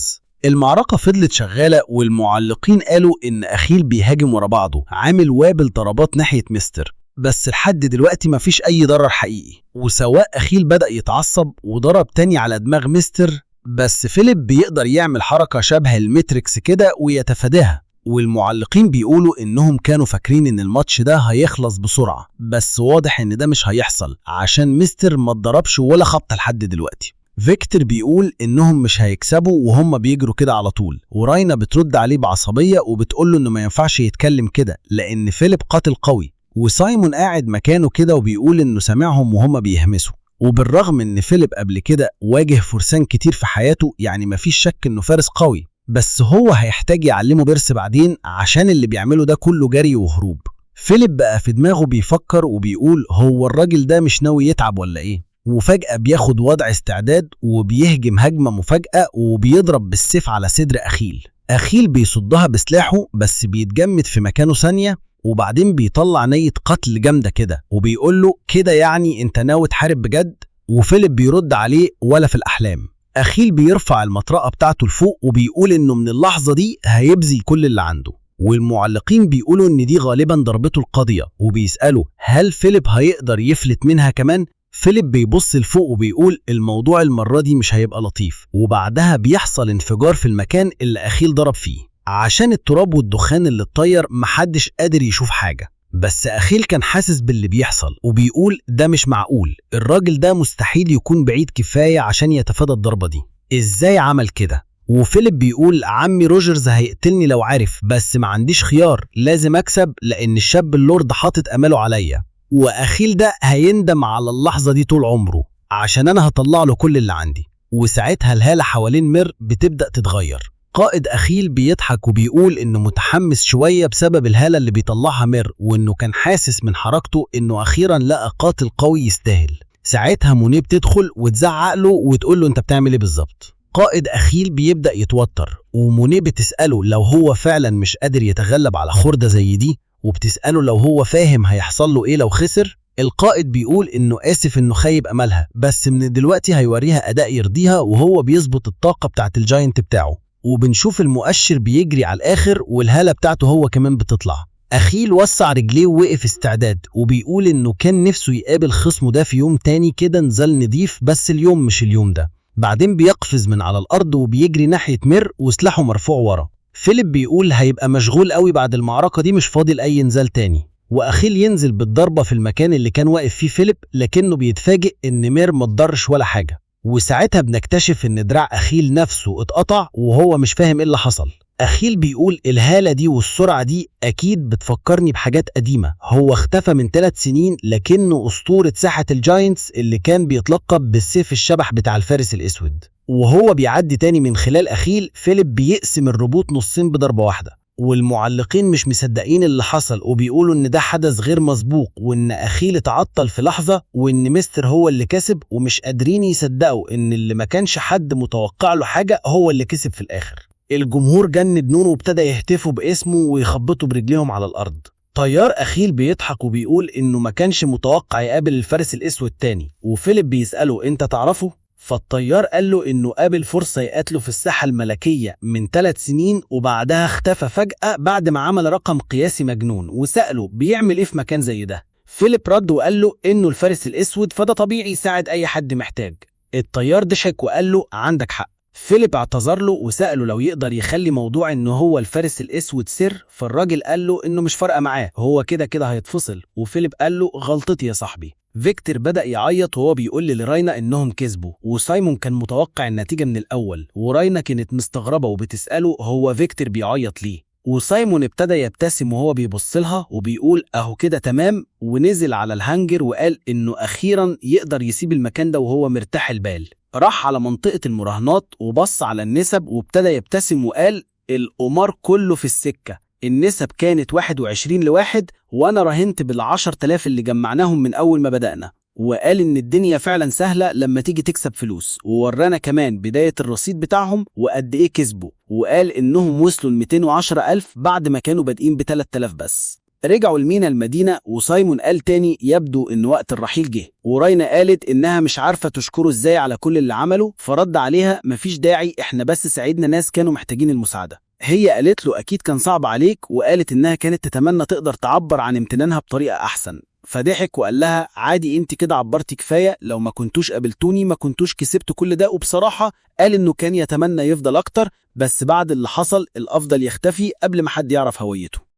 المعركة فضلت شغالة، والمعلقين قالوا إن أخيل بيهاجم ورا بعضه عامل وابل ضربات ناحية مستر، بس لحد دلوقتي مفيش أي ضرر حقيقي. وسواء أخيل بدأ يتعصب وضرب تاني على دماغ مستر، بس فيليب بيقدر يعمل حركة شبه الماتريكس كده ويتفاداها. والمعلقين بيقولوا إنهم كانوا فاكرين إن الماتش ده هيخلص بسرعة، بس واضح إن ده مش هيحصل عشان مستر ما اتضربش ولا خبطة لحد دلوقتي. فيكتور بيقول إنهم مش هيكسبوا وهم بيجروا كده على طول، وراينا بترد عليه بعصبية وبتقول له إنه ما ينفعش يتكلم كده لأن فيليب قاتل قوي. وسايمون قاعد مكانه كده وبيقول إنه سامعهم وهم بيهمسوا، وبالرغم إن فيليب قبل كده واجه فرسان كتير في حياته، يعني مفيش شك إنه فارس قوي، بس هو هيحتاج يعلمه درس بعدين عشان اللي بيعمله ده كله جري وهروب. فيليب بقى في دماغه بيفكر وبيقول هو الراجل ده مش ناوي يتعب ولا إيه؟ وفجأة بياخد وضع استعداد وبيهجم هجمة مفاجأة وبيضرب بالسيف على صدر أخيل. أخيل بيصدها بسلاحه بس بيتجمد في مكانه ثانية، وبعدين بيطلع نية قتل جامدة كده وبيقول له كده يعني انت ناوي تحارب بجد؟ وفيليب بيرد عليه ولا في الأحلام. أخيل بيرفع المطرقة بتاعته لفوق وبيقول إنه من اللحظة دي هيبذل كل اللي عنده، والمعلقين بيقولوا إن دي غالبا ضربته القاضية، وبيسألوا هل فيليب هيقدر يفلت منها كمان؟ فيليب بيبص لفوق وبيقول الموضوع المرة دي مش هيبقى لطيف، وبعدها بيحصل انفجار في المكان اللي أخيل ضرب فيه. عشان التراب والدخان اللي اتطير محدش قادر يشوف حاجة، بس أخيل كان حاسس باللي بيحصل وبيقول ده مش معقول، الراجل ده مستحيل يكون بعيد كفاية عشان يتفادى الضربة دي، إزاي عمل كده؟ وفيليب بيقول عمي روجرز هيقتلني لو عارف، بس ما عنديش خيار، لازم أكسب لأن الشاب اللورد حاطط أماله عليا، وأخيل ده هيندم على اللحظة دي طول عمره عشان أنا هطلع له كل اللي عندي. وساعتها الهالة حوالين مير بتبدأ تتغير. قائد أخيل بيضحك وبيقول إنه متحمس شوية بسبب الهالة اللي بيطلعها مير، وإنه كان حاسس من حركته إنه أخيرا لقى قاتل قوي يستاهل. ساعتها مونيه بتدخل وتزعق له وتقول له أنت بتعمل إيه بالظبط؟ قائد أخيل بيبدأ يتوتر، ومونيه بتسأله لو هو فعلا مش قادر يتغلب على خردة زي دي، وبتسأله لو هو فاهم هيحصل له إيه لو خسر. القائد بيقول إنه آسف إنه خايب أملها، بس من دلوقتي هيوريها أداء يرضيها، وهو بيظبط الطاقة بتاعت الجاينت بتاعه، وبنشوف المؤشر بيجري على الآخر والهالة بتاعته هو كمان بتطلع. أخيل وسع رجليه ووقف استعداد، وبيقول إنه كان نفسه يقابل خصمه ده في يوم تاني كده نزل نضيف، بس اليوم مش اليوم ده. بعدين بيقفز من على الأرض وبيجري ناحية مير وسلاحه مرفوع ورا. فيليب بيقول هيبقى مشغول قوي بعد المعركة دي، مش فاضي لأي نزال تاني، وأخيل ينزل بالضربة في المكان اللي كان واقف فيه فيليب، لكنه بيتفاجئ إن مير ما اتضرش ولا حاجة. وساعتها بنكتشف إن دراع أخيل نفسه اتقطع وهو مش فاهم إيه اللي حصل. أخيل بيقول الهالة دي والسرعة دي أكيد بتفكرني بحاجات قديمة، هو اختفى من 3 سنين لكنه أسطورة ساحة الجاينتس اللي كان بيتلقب بالسيف الشبح بتاع الفارس الأسود. وهو بيعدي تاني من خلال أخيل، فيليب بيقسم الربوط نصين بضربة واحدة، والمعلقين مش مصدقين اللي حصل وبيقولوا إن ده حدث غير مسبوق، وإن أخيل اتعطل في لحظة، وإن مستر هو اللي كسب، ومش قادرين يصدقوا إن اللي ما كانش حد متوقع له حاجة هو اللي كسب في الآخر. الجمهور جن جنون وابتدى يهتفوا باسمه ويخبطوا برجليهم على الأرض. طيار أخيل بيضحك وبيقول إنه ما كانش متوقع يقابل الفارس الأسود تاني، وفيليب بيسأله أنت تعرفه؟ فالطيار قال له إنه قابل فرصة يقاتله في الساحة الملكية من 3 سنين وبعدها اختفى فجأة بعد ما عمل رقم قياسي مجنون، وسأله بيعمل إيه في مكان زي ده؟ فيليب رد وقال له إنه الفارس الأسود فده طبيعي يساعد أي حد محتاج. الطيار ضحك وقال له عندك حق. فيليب اعتذر له وسأله لو يقدر يخلي موضوع إنه هو الفارس الأسود سر، فالراجل قال له إنه مش فارقة معاه، هو كده كده هيتفصل. وفيليب قال له غلطتي يا صاحبي. فيكتور بدأ يعيط وهو بيقول لراينا إنهم كسبوا، وسايمون كان متوقع النتيجة من الأول، وراينا كانت مستغربة وبتسأله هو فيكتور بيعيط ليه، وسايمون ابتدى يبتسم وهو بيبص لها وبيقول أهو كده تمام، ونزل على الهانجر وقال إنه أخيرا يقدر يسيب المكان ده وهو مرتاح البال. راح على منطقة المراهنات وبص على النسب وابتدى يبتسم وقال القمار كله في السكة، النسب كانت 21-1 وأنا راهنت بال10,000 اللي جمعناهم من أول ما بدأنا. وقال إن الدنيا فعلا سهلة لما تيجي تكسب فلوس، وورانا كمان بداية الرصيد بتاعهم وقد إيه كسبوا، وقال إنهم وصلوا ل210,000 بعد ما كانوا بادئين ب3,000 بس. رجعوا لمينا المدينة، وسايمون قال تاني يبدو إن وقت الرحيل جه، وراينا قالت إنها مش عارفة تشكره إزاي على كل اللي عمله، فرد عليها مفيش داعي، إحنا بس ساعدنا ناس كانوا محتاجين المساعدة. هي قالت له أكيد كان صعب عليك، وقالت إنها كانت تتمنى تقدر تعبر عن امتنانها بطريقة أحسن، فضحك وقال لها عادي انت كده عبرتي كفاية، لو ما كنتوش قابلتوني ما كنتوش كسبت كل ده. وبصراحة قال إنه كان يتمنى يفضل أكتر، بس بعد اللي حصل الأفضل يختفي قبل ما حد يعرف هويته.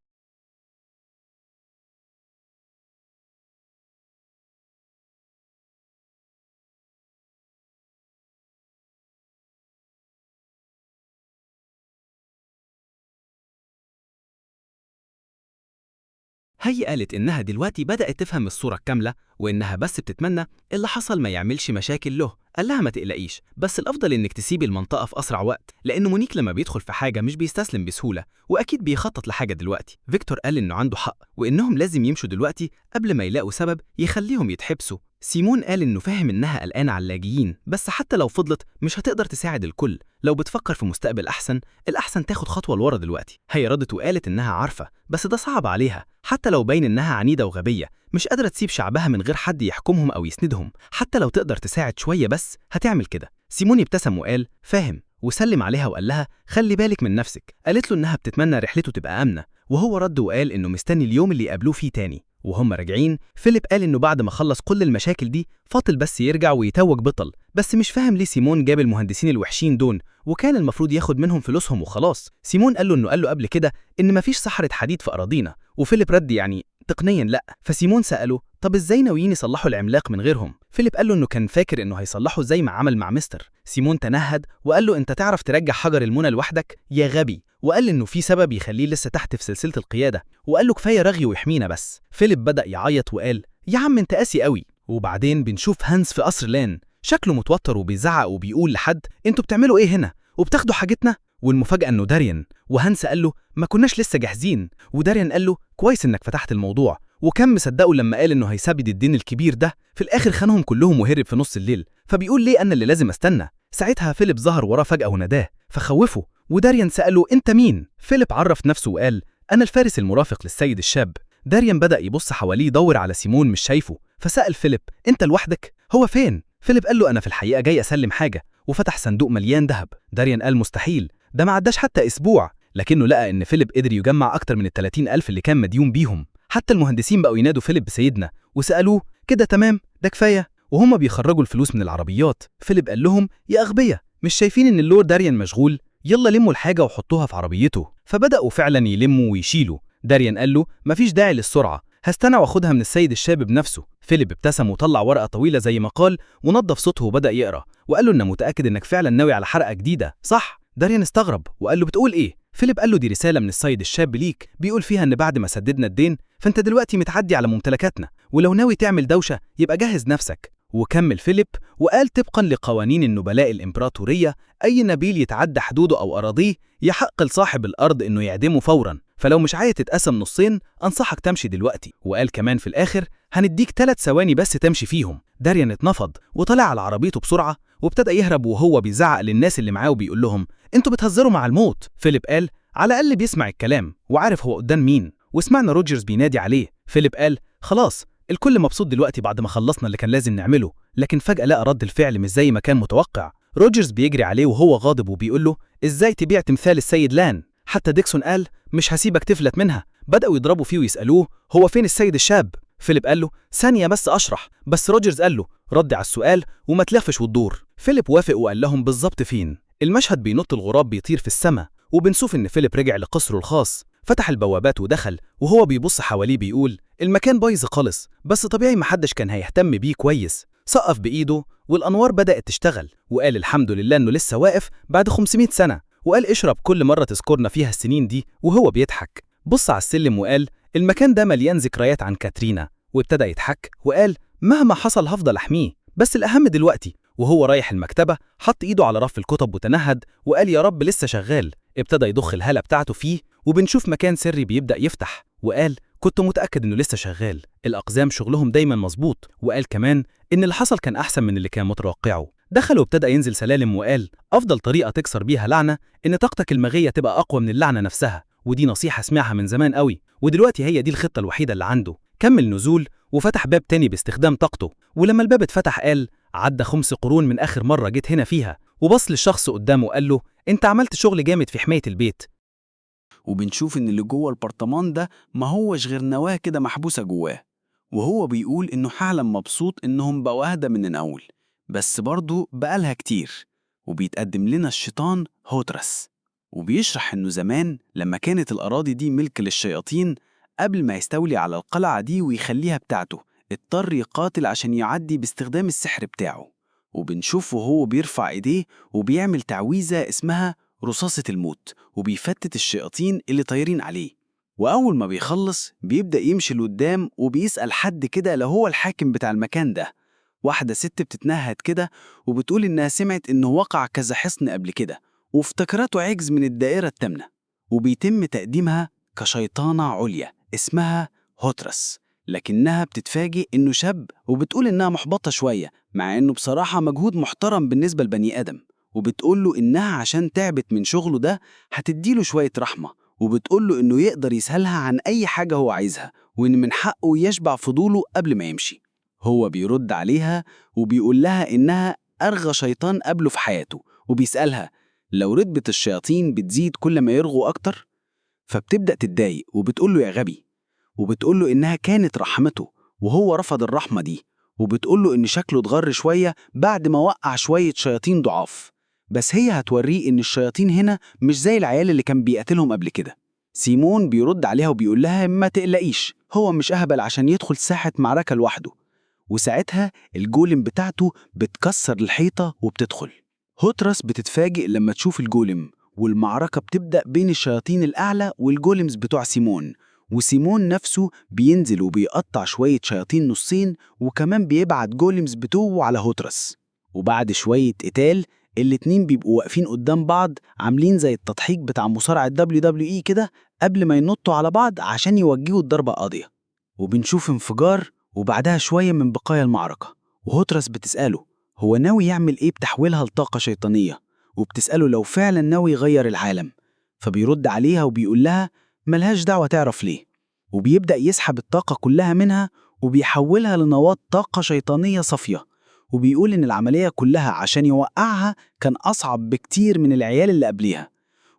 هي قالت إنها دلوقتي بدأت تفهم الصورة الكاملة وإنها بس بتتمنى اللي حصل ما يعملش مشاكل له. قال لها ما تقلقيش، بس الأفضل إنك تسيبي المنطقة في أسرع وقت، لأن مونيك لما بيدخل في حاجة مش بيستسلم بسهولة، وأكيد بيخطط لحاجة دلوقتي. فيكتور قال إنه عنده حق وإنهم لازم يمشوا دلوقتي قبل ما يلاقوا سبب يخليهم يتحبسوا. سيمون قال إنه فاهم إنها قلقانة على اللاجئين، بس حتى لو فضلت مش هتقدر تساعد الكل. لو بتفكر في مستقبل أحسن، الأحسن تاخد خطوة لورا دلوقتي. هي ردت وقالت إنها عارفة، بس ده صعب عليها، حتى لو باين إنها عنيدة وغبية، مش قادرة تسيب شعبها من غير حد يحكمهم أو يسندهم. حتى لو تقدر تساعد شوية بس هتعمل كده. سيمون ابتسم وقال فاهم، وسلم عليها وقال لها خلي بالك من نفسك. قالت له إنها بتتمنى رحلته تبقى آمنة، وهو رد وقال إنه مستني اليوم اللي يقابلوه فيه تاني. وهم راجعين، فيليب قال إنه بعد ما خلص كل المشاكل دي فاضل بس يرجع ويتوج بطل، بس مش فاهم ليه سيمون جاب المهندسين الوحشين دول، وكان المفروض ياخد منهم فلوسهم وخلاص. سيمون قال له إنه قال له قبل كده إن مفيش سحرة حديد في أراضينا، وفيليب رد يعني تقنيا لا. فسيمون سأله طب ازاي ناويين يصلحوا العملاق من غيرهم؟ فيليب قال له انه كان فاكر انه هيصلحه زي ما عمل مع مستر. سيمون تنهد وقال له انت تعرف ترجع حجر المنى لوحدك يا غبي، وقال انه في سبب يخليه لسه تحت في سلسلة القيادة، وقال له كفاية رغي ويحمينا بس. فيليب بدأ يعيط وقال يا عم انت قاسي قوي. وبعدين بنشوف هانس في قصر لان، شكله متوتر وبيزعق وبيقول لحد انتوا بتعملوا ايه هنا وبتاخدوا حاجتنا؟ والمفاجأة انه داريان، وهانس قال له ما كناش لسه جاهزين، وداريان قال له كويس انك فتحت الموضوع، وكان مصدقه لما قال انه هيسدد الدين الكبير ده. في الاخر خانهم كلهم وهرب في نص الليل، فبيقول ليه انا اللي لازم استنى؟ ساعتها فيليب ظهر وراه فجأة وناداه فخوفه، وداريان سأله انت مين؟ فيليب عرف نفسه وقال انا الفارس المرافق للسيد الشاب. داريان بدأ يبص حواليه يدور على سيمون مش شايفه، فسأل فيليب انت لوحدك؟ هو فين؟ فيليب قال له انا في الحقيقة جاي اسلم حاجة، وفتح صندوق مليان ذهب. داريان قال مستحيل، ده ما عداش حتى اسبوع، لكنه لقى ان فيليب قدر يجمع اكتر من 30,000 اللي كان مديون بيهم. حتى المهندسين بقوا ينادوا فيليب بسيدنا، وسألوه كده تمام ده كفاية؟ وهم بيخرجوا الفلوس من العربيات، فيليب قال لهم يا أغبياء مش شايفين ان اللورد داريان مشغول؟ يلا لموا الحاجة وحطوها في عربيته. فبدأوا فعلا يلموا ويشيلوا. داريان قال له مفيش داعي للسرعة، هستنى واخدها من السيد الشاب بنفسه. فيليب ابتسم وطلع ورقة طويلة زي ما قال، ونظف صوته وبدأ يقرأ، وقال له إنه متأكد إنك فعلا ناوي على حرقة جديدة صح؟ داريان استغرب وقال له بتقول إيه؟ فيليب قال له دي رسالة من السيد الشاب ليك، بيقول فيها إن بعد ما سددنا الدين فأنت دلوقتي متعدي على ممتلكاتنا، ولو ناوي تعمل دوشة يبقى جهز نفسك. وكمل فيليب وقال طبقا لقوانين النبلاء الإمبراطورية أي نبيل يتعدى حدوده أو أراضيه يحق لصاحب الأرض إنه يعدمه فورا، فلو مش عايز تتقسم نصين أنصحك تمشي دلوقتي. وقال كمان في الآخر هنديك 3 ثواني بس تمشي فيهم. داريان اتنفض وطلع على عربيته بسرعة وابتدى يهرب، وهو بيزعق للناس اللي معاه وبيقول لهم انتوا بتهزروا مع الموت. فيليب قال على الأقل بيسمع الكلام وعارف هو قدام مين، وسمعنا روجرز بينادي عليه. فيليب قال خلاص الكل مبسوط دلوقتي بعد ما خلصنا اللي كان لازم نعمله، لكن فجأة لقى رد الفعل مش زي ما كان متوقع. روجرز بيجري عليه وهو غاضب وبيقول له ازاي تبيع تمثال السيد لان؟ حتى ديكسون قال مش هسيبك تفلت منها. بدأوا يضربوا فيه ويسألوه هو فين السيد الشاب؟ فيليب قال له ثانية بس أشرح، بس روجرز قال له رد على السؤال وما تلفش وتدور. فيليب وافق وقال لهم بالظبط فين. المشهد بينط الغراب بيطير في السماء، وبنشوف إن فيليب رجع لقصره الخاص، فتح البوابات ودخل، وهو بيبص حواليه بيقول المكان بايظ خالص، بس طبيعي محدش كان هيهتم بيه كويس. سقف بإيده والأنوار بدأت تشتغل، وقال الحمد لله إنه لسه واقف بعد 500 سنة، وقال اشرب كل مرة تذكرنا فيها السنين دي، وهو بيضحك. بص على السلم وقال المكان ده مليان ذكريات عن كاترينا، وابتدى يضحك وقال مهما حصل هفضل أحميه، بس الأهم دلوقتي. وهو رايح المكتبة حط إيده على رف الكتب وتنهد وقال يا رب لسه شغال. ابتدى يضخ الهالة بتاعته فيه، وبنشوف مكان سري بيبدأ يفتح، وقال كنت متأكد إنه لسه شغال، الأقزام شغلهم دايما مظبوط. وقال كمان إن اللي حصل كان أحسن من اللي كان متوقعه. دخل وابتدى ينزل سلالم، وقال أفضل طريقة تكسر بيها لعنة إن طاقتك المغية تبقى أقوى من اللعنة نفسها، ودي نصيحة سمعها من زمان قوي، ودلوقتي هي دي الخطة الوحيدة اللي عنده. كمل نزول وفتح باب تاني باستخدام طاقته، ولما الباب اتفتح قال عدى 5 قرون من آخر مرة جيت هنا فيها، وبص للشخص قدامه وقال له أنت عملت شغل جامد في حماية البيت. وبنشوف إن اللي جوه البرطمان ده ما هوش غير نواة كده محبوسة جواه، وهو بيقول إنه حالا مبسوط إنهم بقوا أهدى من الأول، بس برضه بقالها كتير. وبيتقدم لنا الشيطان هوترس، وبيشرح إنه زمان لما كانت الأراضي دي ملك للشياطين، قبل ما يستولي على القلعة دي ويخليها بتاعته اضطر يقاتل عشان يعدي باستخدام السحر بتاعه. وبنشوفه هو بيرفع إيديه وبيعمل تعويذة اسمها رصاصة الموت، وبيفتت الشياطين اللي طايرين عليه. وأول ما بيخلص بيبدأ يمشي لقدام وبيسأل حد كده لو هو الحاكم بتاع المكان ده. واحدة ست بتتنهد كده وبتقول إنها سمعت إنه وقع كذا حصن قبل كده وافتكرته عجز من الدائرة التامنة، وبيتم تقديمها كشيطانة عليا اسمها هوترس، لكنها بتتفاجئ إنه شاب وبتقول إنها محبطة شوية مع إنه بصراحة مجهود محترم بالنسبة لبني آدم، وبتقوله إنها عشان تعبت من شغله ده هتديله شوية رحمة، وبتقوله إنه يقدر يسألها عن أي حاجة هو عايزها وإن من حقه يشبع فضوله قبل ما يمشي. هو بيرد عليها وبيقول لها إنها أرغى شيطان قبله في حياته، وبيسألها لو رتبة الشياطين بتزيد كل ما يرغوا أكتر؟ فبتبدأ تتضايق وبتقوله يا غبي، وبتقوله إنها كانت رحمته وهو رفض الرحمة دي، وبتقوله إن شكله اتغر شوية بعد ما وقع شوية شياطين ضعاف، بس هي هتوريه إن الشياطين هنا مش زي العيال اللي كان بيقتلهم قبل كده. سيمون بيرد عليها وبيقول لها ما تقلقيش، هو مش أهبل عشان يدخل ساحة معركة لوحده. وساعتها الجولم بتاعته بتكسر الحيطة وبتدخل. هوترس بتتفاجئ لما تشوف الجولم، والمعركة بتبدأ بين الشياطين الأعلى والجولمز بتوع سيمون، وسيمون نفسه بينزل وبيقطع شوية شياطين نصين وكمان بيبعت جولمز بتوعه على هوترس. وبعد شوية قتال الاتنين بيبقوا واقفين قدام بعض عاملين زي التضحيك بتاع مصارع WWE كده قبل ما ينطوا على بعض عشان يوجهوا الضربة قاضية، وبنشوف انفجار وبعدها شوية من بقايا المعركة. وهوترس بتسأله هو ناوي يعمل إيه بتحويلها لطاقة شيطانية، وبتسأله لو فعلا ناوي يغير العالم، فبيرد عليها وبيقول لها ملهاش دعوة تعرف ليه، وبيبدأ يسحب الطاقة كلها منها وبيحولها لنواة طاقة شيطانية صافية، وبيقول إن العملية كلها عشان يوقعها كان أصعب بكتير من العيال اللي قبليها،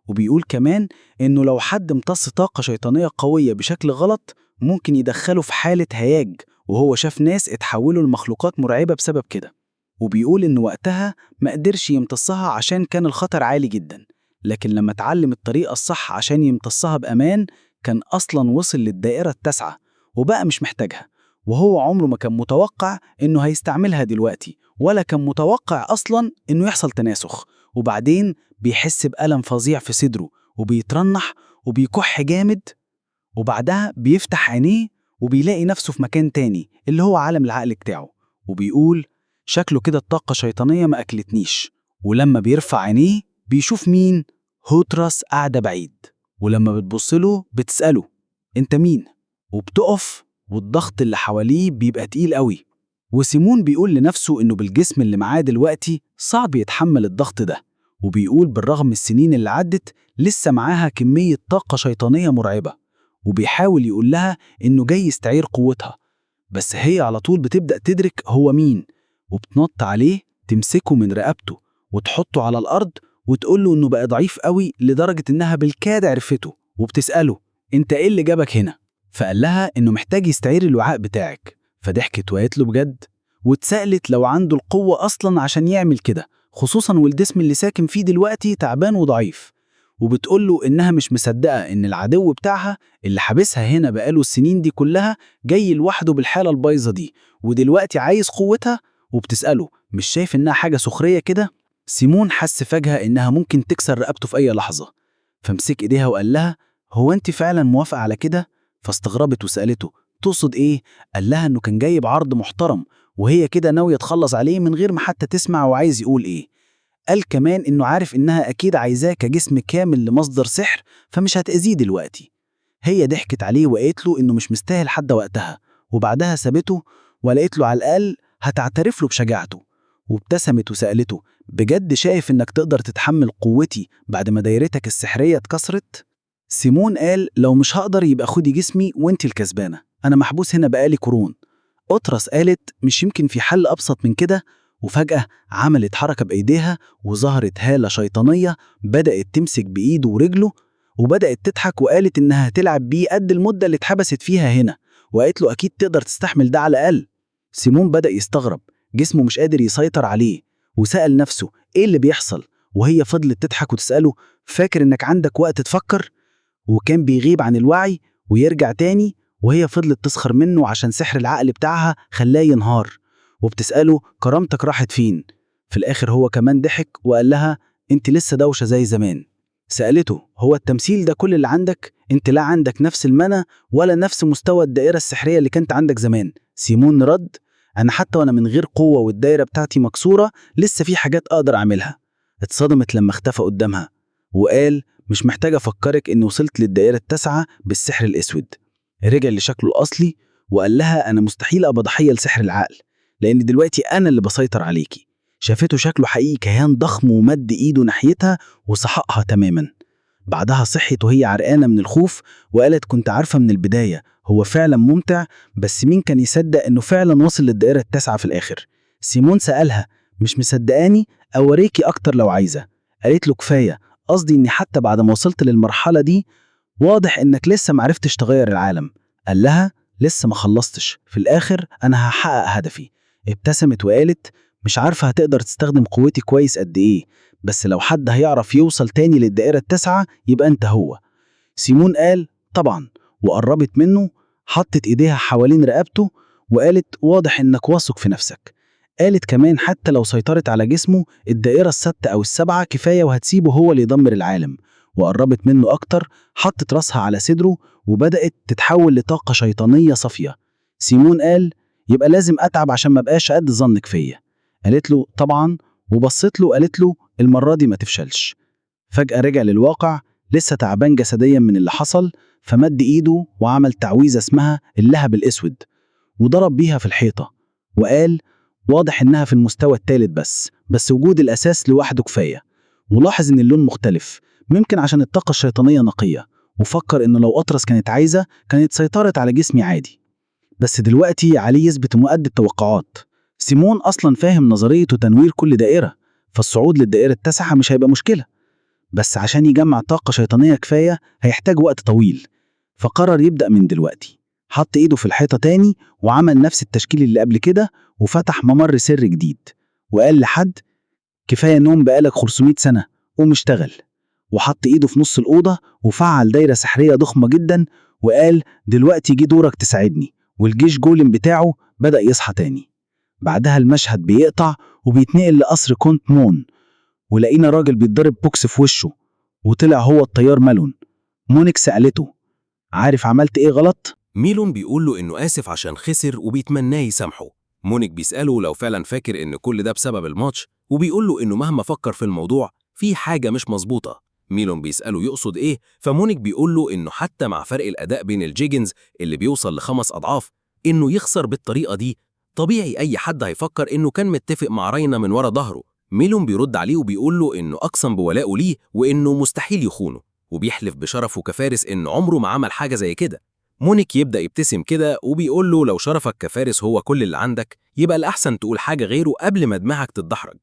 وبيقول كمان إنه لو حد امتص طاقة شيطانية قوية بشكل غلط ممكن يدخله في حالة هياج، وهو شاف ناس اتحولوا لمخلوقات مرعبة بسبب كده. وبيقول إن وقتها ما قدرش يمتصها عشان كان الخطر عالي جدا، لكن لما اتعلم الطريقة الصح عشان يمتصها بأمان كان أصلا وصل للدائرة التاسعة وبقى مش محتاجها، وهو عمره ما كان متوقع إنه هيستعملها دلوقتي ولا كان متوقع أصلا إنه يحصل تناسخ. وبعدين بيحس بألم فظيع في صدره وبيترنح وبيكح جامد، وبعدها بيفتح عينيه وبيلاقي نفسه في مكان تاني اللي هو عالم العقل بتاعه، وبيقول شكله كده الطاقة الشيطانية ما أكلتنيش. ولما بيرفع عينيه بيشوف مين؟ هوترس قاعدة بعيد، ولما بتبصله بتسأله أنت مين؟ وبتقف والضغط اللي حواليه بيبقى تقيل قوي، وسيمون بيقول لنفسه إنه بالجسم اللي معاه دلوقتي صعب يتحمل الضغط ده، وبيقول بالرغم من السنين اللي عدت لسه معاها كمية طاقة شيطانية مرعبة، وبيحاول يقول لها إنه جاي يستعير قوتها، بس هي على طول بتبدأ تدرك هو مين، وبتنط عليه تمسكه من رقبته وتحطه على الأرض وتقوله إنه بقى ضعيف قوي لدرجة إنها بالكاد عرفته، وبتسأله أنت إيه اللي جابك هنا؟ فقال لها إنه محتاج يستعير الوعاء بتاعك، فضحكت وقالت له بجد، واتسألت لو عنده القوة أصلا عشان يعمل كده، خصوصا والجسم اللي ساكن فيه دلوقتي تعبان وضعيف، وبتقوله إنها مش مصدقة إن العدو بتاعها اللي حابسها هنا بقاله السنين دي كلها جاي لوحده بالحالة البايظة دي ودلوقتي عايز قوتها، وبتسأله مش شايف إنها حاجة سخرية كده؟ سيمون حس فجأة إنها ممكن تكسر رقبته في أي لحظة، فمسك إيديها وقال لها هو أنت فعلا موافقة على كده؟ فاستغربت وسألته تقصد إيه؟ قال لها إنه كان جايب عرض محترم وهي كده ناوية تخلص عليه من غير ما حتى تسمع وعايز يقول إيه. قال كمان إنه عارف إنها أكيد عايزاه كجسم كامل لمصدر سحر فمش هتأذيه دلوقتي. هي ضحكت عليه وقالت له إنه مش مستاهل حد وقتها، وبعدها سابته ولقيت له على الأقل هتعترف له بشجاعته، وابتسمت وسألته بجد شايف إنك تقدر تتحمل قوتي بعد ما دايرتك السحرية اتكسرت؟ سيمون قال لو مش هقدر يبقى خدي جسمي وانت الكسبانة، أنا محبوس هنا بقالي قرون. أطرس قالت مش يمكن في حل أبسط من كده، وفجأة عملت حركة بإيديها وظهرت هالة شيطانية بدأت تمسك بإيده ورجله وبدأت تضحك وقالت إنها هتلعب بيه قد المدة اللي اتحبست فيها هنا، وقالت له أكيد تقدر تستحمل ده على الأقل. سيمون بدأ يستغرب، جسمه مش قادر يسيطر عليه، وسأل نفسه إيه اللي بيحصل، وهي فضلت تضحك وتسأله فاكر إنك عندك وقت تفكر؟ وكان بيغيب عن الوعي ويرجع تاني، وهي فضلت تسخر منه عشان سحر العقل بتاعها خلاه ينهار، وبتسأله كرامتك راحت فين؟ في الآخر هو كمان ضحك وقال لها انت لسه دوشة زي زمان. سألته: هو التمثيل ده كل اللي عندك؟ انت لا عندك نفس المنى ولا نفس مستوى الدائرة السحرية اللي كانت عندك زمان. سيمون رد: أنا حتى وأنا من غير قوة والدائرة بتاعتي مكسورة لسه في حاجات أقدر أعملها. اتصدمت لما اختفى قدامها وقال: مش محتاج أفكرك إني وصلت للدائرة التاسعة بالسحر الأسود. رجع لشكله الأصلي وقال لها: أنا مستحيل أبقى ضحية لسحر العقل، لأن دلوقتي أنا اللي بسيطر عليكي. شافته شكله حقيقي كيان ضخم ومد إيده ناحيتها وسحقها تماما. بعدها صحت وهي عرقانة من الخوف وقالت: كنت عارفة من البداية هو فعلا ممتع، بس مين كان يصدق إنه فعلا وصل للدائرة التاسعة في الآخر؟ سيمون سألها: مش مصدقاني؟ أوريكي أكتر لو عايزة. قالت له: كفاية، قصدي إني حتى بعد ما وصلت للمرحلة دي واضح إنك لسه معرفتش تغير العالم. قال لها: لسه ما خلصتش، في الآخر أنا هحقق هدفي. ابتسمت وقالت: مش عارفة هتقدر تستخدم قوتي كويس قد إيه، بس لو حد هيعرف يوصل تاني للدائرة التاسعة يبقى أنت هو. سيمون قال: طبعا، وقربت منه، حطت إيديها حوالين رقبته وقالت: واضح إنك واثق في نفسك. قالت كمان: حتى لو سيطرت على جسمه الدائرة الستة أو السبعة كفاية وهتسيبه هو اللي يدمر العالم. وقربت منه أكتر، حطت راسها على صدره وبدأت تتحول لطاقة شيطانية صافية. سيمون قال: يبقى لازم أتعب عشان ما بقاش قد ظنك فيا. قالت له: طبعا، وبصت له قالت له: المرة دي ما تفشلش. فجأة رجع للواقع لسه تعبان جسديا من اللي حصل، فمد إيده وعمل تعويذة اسمها اللهب الأسود وضرب بيها في الحيطة وقال: واضح إنها في المستوى الثالث بس وجود الأساس لوحده كفاية. ولاحظ إن اللون مختلف، ممكن عشان الطاقة الشيطانية نقية، وفكر إنه لو أطرس كانت عايزة كانت سيطرت على جسمي عادي. بس دلوقتي عليه يثبت مؤدي التوقعات. سيمون أصلا فاهم نظرية تنوير كل دائرة، فالصعود للدائرة التاسعة مش هيبقى مشكلة، بس عشان يجمع طاقة شيطانية كفاية هيحتاج وقت طويل. فقرر يبدأ من دلوقتي. حط إيده في الحيطة تاني وعمل نفس التشكيل اللي قبل كده وفتح ممر سر جديد وقال لحد: كفاية نوم بقالك 500 سنة، قوم اشتغل. وحط إيده في نص الأوضة وفعل دايرة سحرية ضخمة جدا وقال: دلوقتي جه دورك تساعدني. والجيش جولم بتاعه بدأ يصحى تاني. بعدها المشهد بيقطع وبيتنقل لقصر كونت مون، ولقينا راجل بيتضرب بوكس في وشه وطلع هو الطيار مالون. مونيك سألته: عارف عملت إيه غلط؟ ميلون بيقول له إنه آسف عشان خسر وبيتمناه يسامحه. مونيك بيسأله لو فعلا فاكر إن كل ده بسبب الماتش، وبيقول له إنه مهما فكر في الموضوع في حاجة مش مظبوطة. ميلون بيسأله يقصد إيه، فمونيك بيقول له إنه حتى مع فرق الأداء بين الجيجنز اللي بيوصل ل5 أضعاف، إنه يخسر بالطريقة دي طبيعي أي حد هيفكر إنه كان متفق مع راينا من ورا ظهره. ميلون بيرد عليه وبيقول له إنه أقسم بولائه ليه وإنه مستحيل يخونه، وبيحلف بشرفه كفارس إنه عمره ما عمل حاجة زي كده. مونيك يبدأ يبتسم كده وبيقول له لو شرفك كفارس هو كل اللي عندك يبقى الأحسن تقول حاجة غيره قبل ما دماغك تتدحرج.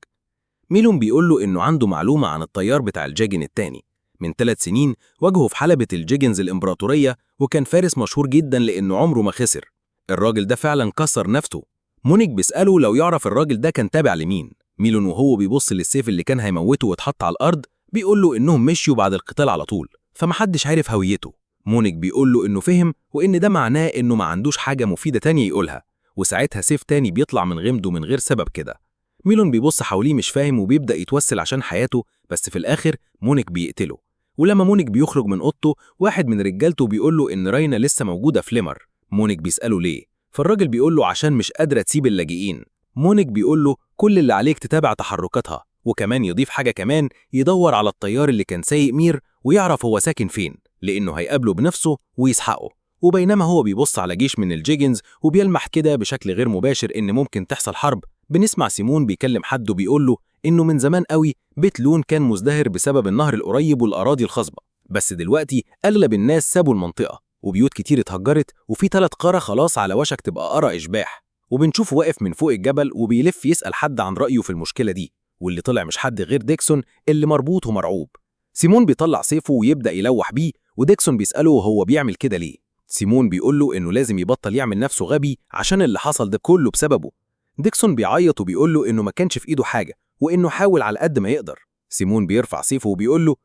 ميلون بيقول له إنه عنده معلومة عن الطيار بتاع الجيجن التاني. من 3 سنين واجهه في حلبة الجيجنز الإمبراطورية، وكان فارس مشهور جدا لأنه عمره ما خسر. الراجل ده فعلا كسر نفسه. مونيك بيسأله لو يعرف الراجل ده كان تابع لمين. ميلون وهو بيبص للسيف اللي كان هيموته واتحط على الأرض بيقول له إنهم مشيوا بعد القتال على طول، فمحدش عارف هويته. مونيك بيقول له إنه فهم وإن ده معناه إنه ما عندوش حاجة مفيدة تانية يقولها، وساعتها سيف تاني بيطلع من غمده من غير سبب كده. ميلون بيبص حواليه مش فاهم وبيبدأ يتوسل عشان حياته، بس في الآخر مونيك بيقتله. ولما مونيك بيخرج من أوضته واحد من رجالته بيقول له إن راينا لسه موجودة في ليمر. مونيك بيسأله ليه، فالراجل بيقول له عشان مش قادرة تسيب اللاجئين. مونيك بيقول له كل اللي عليك تتابع تحركاتها، وكمان يضيف حاجة كمان، يدور على الطيار اللي كان سايق مير ويعرف هو ساكن فين، لأنه هيقابله بنفسه ويسحقه. وبينما هو بيبص على جيش من الجيجنز وبيلمح كده بشكل غير مباشر إن ممكن تحصل حرب، بنسمع سيمون بيكلم حد وبيقول له إنه من زمان قوي بيت لون كان مزدهر بسبب النهر القريب والأراضي الخصبة، بس دلوقتي أغلب الناس سابوا المنطقة وبيوت كتير اتهجرت وفي 3 قرى خلاص على وشك تبقى قرى إشباح. وبنشوفه واقف من فوق الجبل وبيلف يسأل حد عن رأيه في المشكلة دي، واللي طلع مش حد غير ديكسون اللي مربوط ومرعوب. سيمون بيطلع سيفه ويبدأ يلوح بيه، وديكسون بيسأله هو بيعمل كده ليه. سيمون بيقول له إنه لازم يبطل يعمل نفسه غبي عشان اللي حصل ده كله بسببه. ديكسون بيعيط وبيقول له إنه ما كانش في إيده حاجة وإنه حاول على قد ما يقدر. سيمون بيرفع سيفه وبيقول له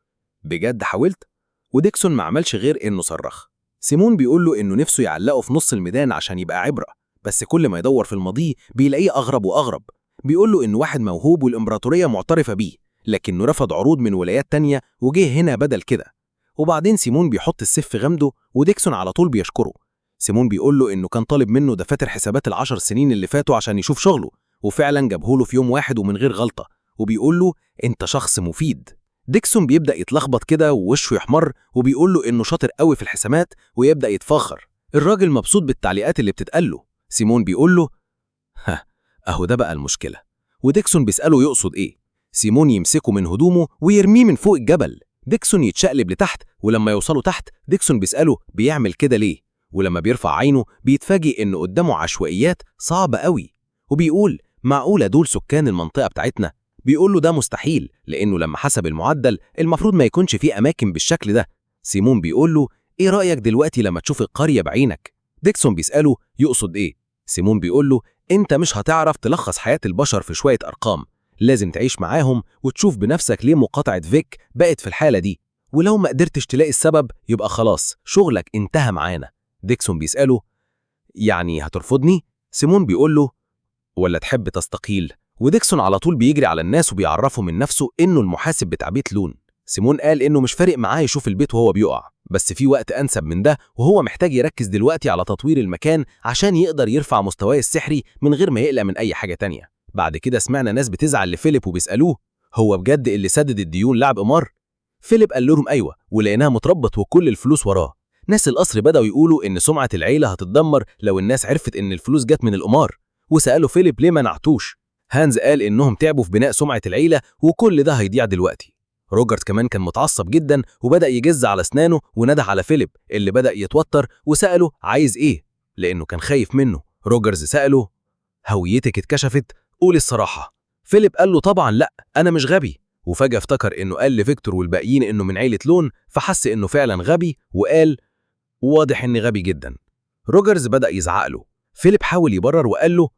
بجد حاولت؟ وديكسون ما عملش غير إنه صرخ. سيمون بيقول له إنه نفسه يعلقه في نص الميدان عشان يبقى عبرة، بس كل ما يدور في الماضي بيلاقيه أغرب وأغرب. بيقول له إنه واحد موهوب والإمبراطورية معترفة بيه، لكنه رفض عروض من ولايات تانية وجه هنا بدل كده. وبعدين سيمون بيحط السيف في غمده وديكسون على طول بيشكره. سيمون بيقول له إنه كان طالب منه دفاتر حسابات ال10 سنين اللي فاتوا عشان يشوف شغله، وفعلا جابه له في يوم واحد ومن غير غلطة، وبيقول له أنت شخص مفيد. ديكسون بيبدأ يتلخبط كده ووشه يحمر، وبيقول له إنه شاطر قوي في الحسابات ويبدأ يتفاخر. الراجل مبسوط بالتعليقات اللي بتتقال له. سيمون بيقول له أهو ده بقى المشكلة. وديكسون بيسأله يقصد إيه. سيمون يمسكه من هدومه ويرميه من فوق الجبل. ديكسون يتشقلب لتحت، ولما يوصلوا تحت ديكسون بيسأله بيعمل كده ليه، ولما بيرفع عينه بيتفاجئ إنه قدامه عشوائيات صعبة قوي، وبيقول معقولة دول سكان المنطقة بتاعتنا؟ بيقول له ده مستحيل، لأنه لما حسب المعدل المفروض ما يكونش فيه أماكن بالشكل ده. سيمون بيقول له إيه رأيك دلوقتي لما تشوف القرية بعينك؟ ديكسون بيسأله يقصد إيه. سيمون بيقول له أنت مش هتعرف تلخص حياة البشر في شوية أرقام، لازم تعيش معاهم وتشوف بنفسك ليه مقاطعة فيك بقت في الحالة دي، ولو ما قدرتش تلاقي السبب يبقى خلاص شغلك انتهى معانا. ديكسون بيسأله يعني هترفضني؟ سيمون بيقول له ولا تحب تستقيل؟ وديكسون على طول بيجري على الناس وبيعرفه من نفسه إنه المحاسب بتاع بيت لون. سيمون قال إنه مش فارق معاه يشوف البيت وهو بيقع، بس في وقت أنسب من ده، وهو محتاج يركز دلوقتي على تطوير المكان عشان يقدر يرفع مستواه السحري من غير ما يقلق من أي حاجة تانية. بعد كده سمعنا ناس بتزعل لفيليب وبيسألوه هو بجد اللي سدد الديون لعب قمار؟ فيليب قال لهم أيوة، ولقيناها متربط وكل الفلوس وراه. ناس القصر بدأوا يقولوا إن سمعة العيلة هتتدمر لو الناس عرفت إن الفلوس جت من القمار، وسألوا فيليب ليه ما نعتوش. هانز قال إنهم تعبوا في بناء سمعة العيلة وكل ده هيضيع دلوقتي. روجرت كمان كان متعصب جدا وبدأ يجز على أسنانه ونده على فيليب اللي بدأ يتوتر وسأله عايز إيه، لأنه كان خايف منه. روجرز سأله هويتك اتكشفت، قول الصراحة. فيليب قال له طبعا لأ، أنا مش غبي. وفجأة افتكر إنه قال لفيكتور والباقيين إنه من عيلة لون، فحس إنه فعلا غبي وقال واضح إني غبي جدا. روجرز بدأ يزعق له. فيليب حاول يبرر وقال له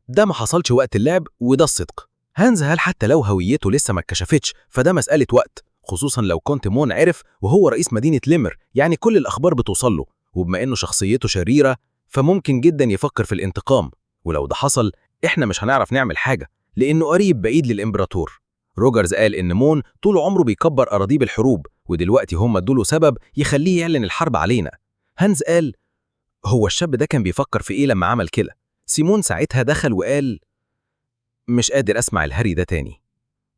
ده ما حصلش وقت اللعب وده الصدق. هانز قال حتى لو هويته لسه ما اتكشفتش فده مسألة وقت، خصوصا لو كونت مون عرف وهو رئيس مدينة ليمر، يعني كل الأخبار بتوصل له، وبما إنه شخصيته شريرة فممكن جدا يفكر في الانتقام، ولو ده حصل إحنا مش هنعرف نعمل حاجة لأنه قريب بعيد للإمبراطور. روجرز قال إن مون طول عمره بيكبر أراضيه بالحروب، ودلوقتي هم ادوله سبب يخليه يعلن الحرب علينا. هانز قال هو الشاب ده كان بيفكر في إيه لما عمل كده؟ سيمون ساعتها دخل وقال مش قادر أسمع الهري ده تاني.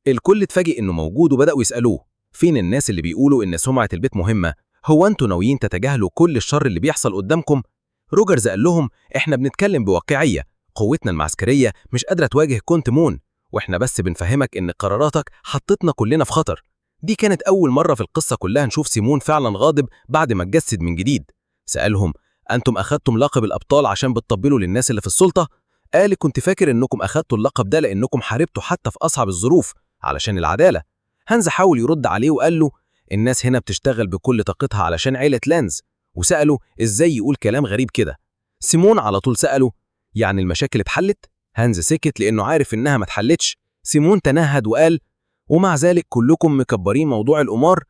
الكل اتفاجئ إنه موجود وبدأوا يسألوه فين الناس اللي بيقولوا إن سمعة البيت مهمة؟ هو أنتوا ناويين تتجاهلوا كل الشر اللي بيحصل قدامكم؟ روجرز قال لهم إحنا بنتكلم بواقعية، قوتنا المعسكرية مش قادرة تواجه كونت مون، وإحنا بس بنفهمك إن قراراتك حطتنا كلنا في خطر. دي كانت أول مرة في القصة كلها نشوف سيمون فعلا غاضب بعد ما اتجسد من جديد. سألهم أنتم أخدتم لقب الأبطال عشان بتطبلوا للناس اللي في السلطة؟ قال كنت فاكر إنكم أخدتوا اللقب ده لأنكم حاربتوا حتى في أصعب الظروف علشان العدالة. هانز حاول يرد عليه وقال له الناس هنا بتشتغل بكل طاقتها علشان عيلة لانز، وسأله إزاي يقول كلام غريب كده. سيمون على طول سأله يعني المشاكل اتحلت؟ هانز سكت لأنه عارف إنها ما اتحلتش. سيمون تنهد وقال ومع ذلك كلكم مكبرين موضوع القمار؟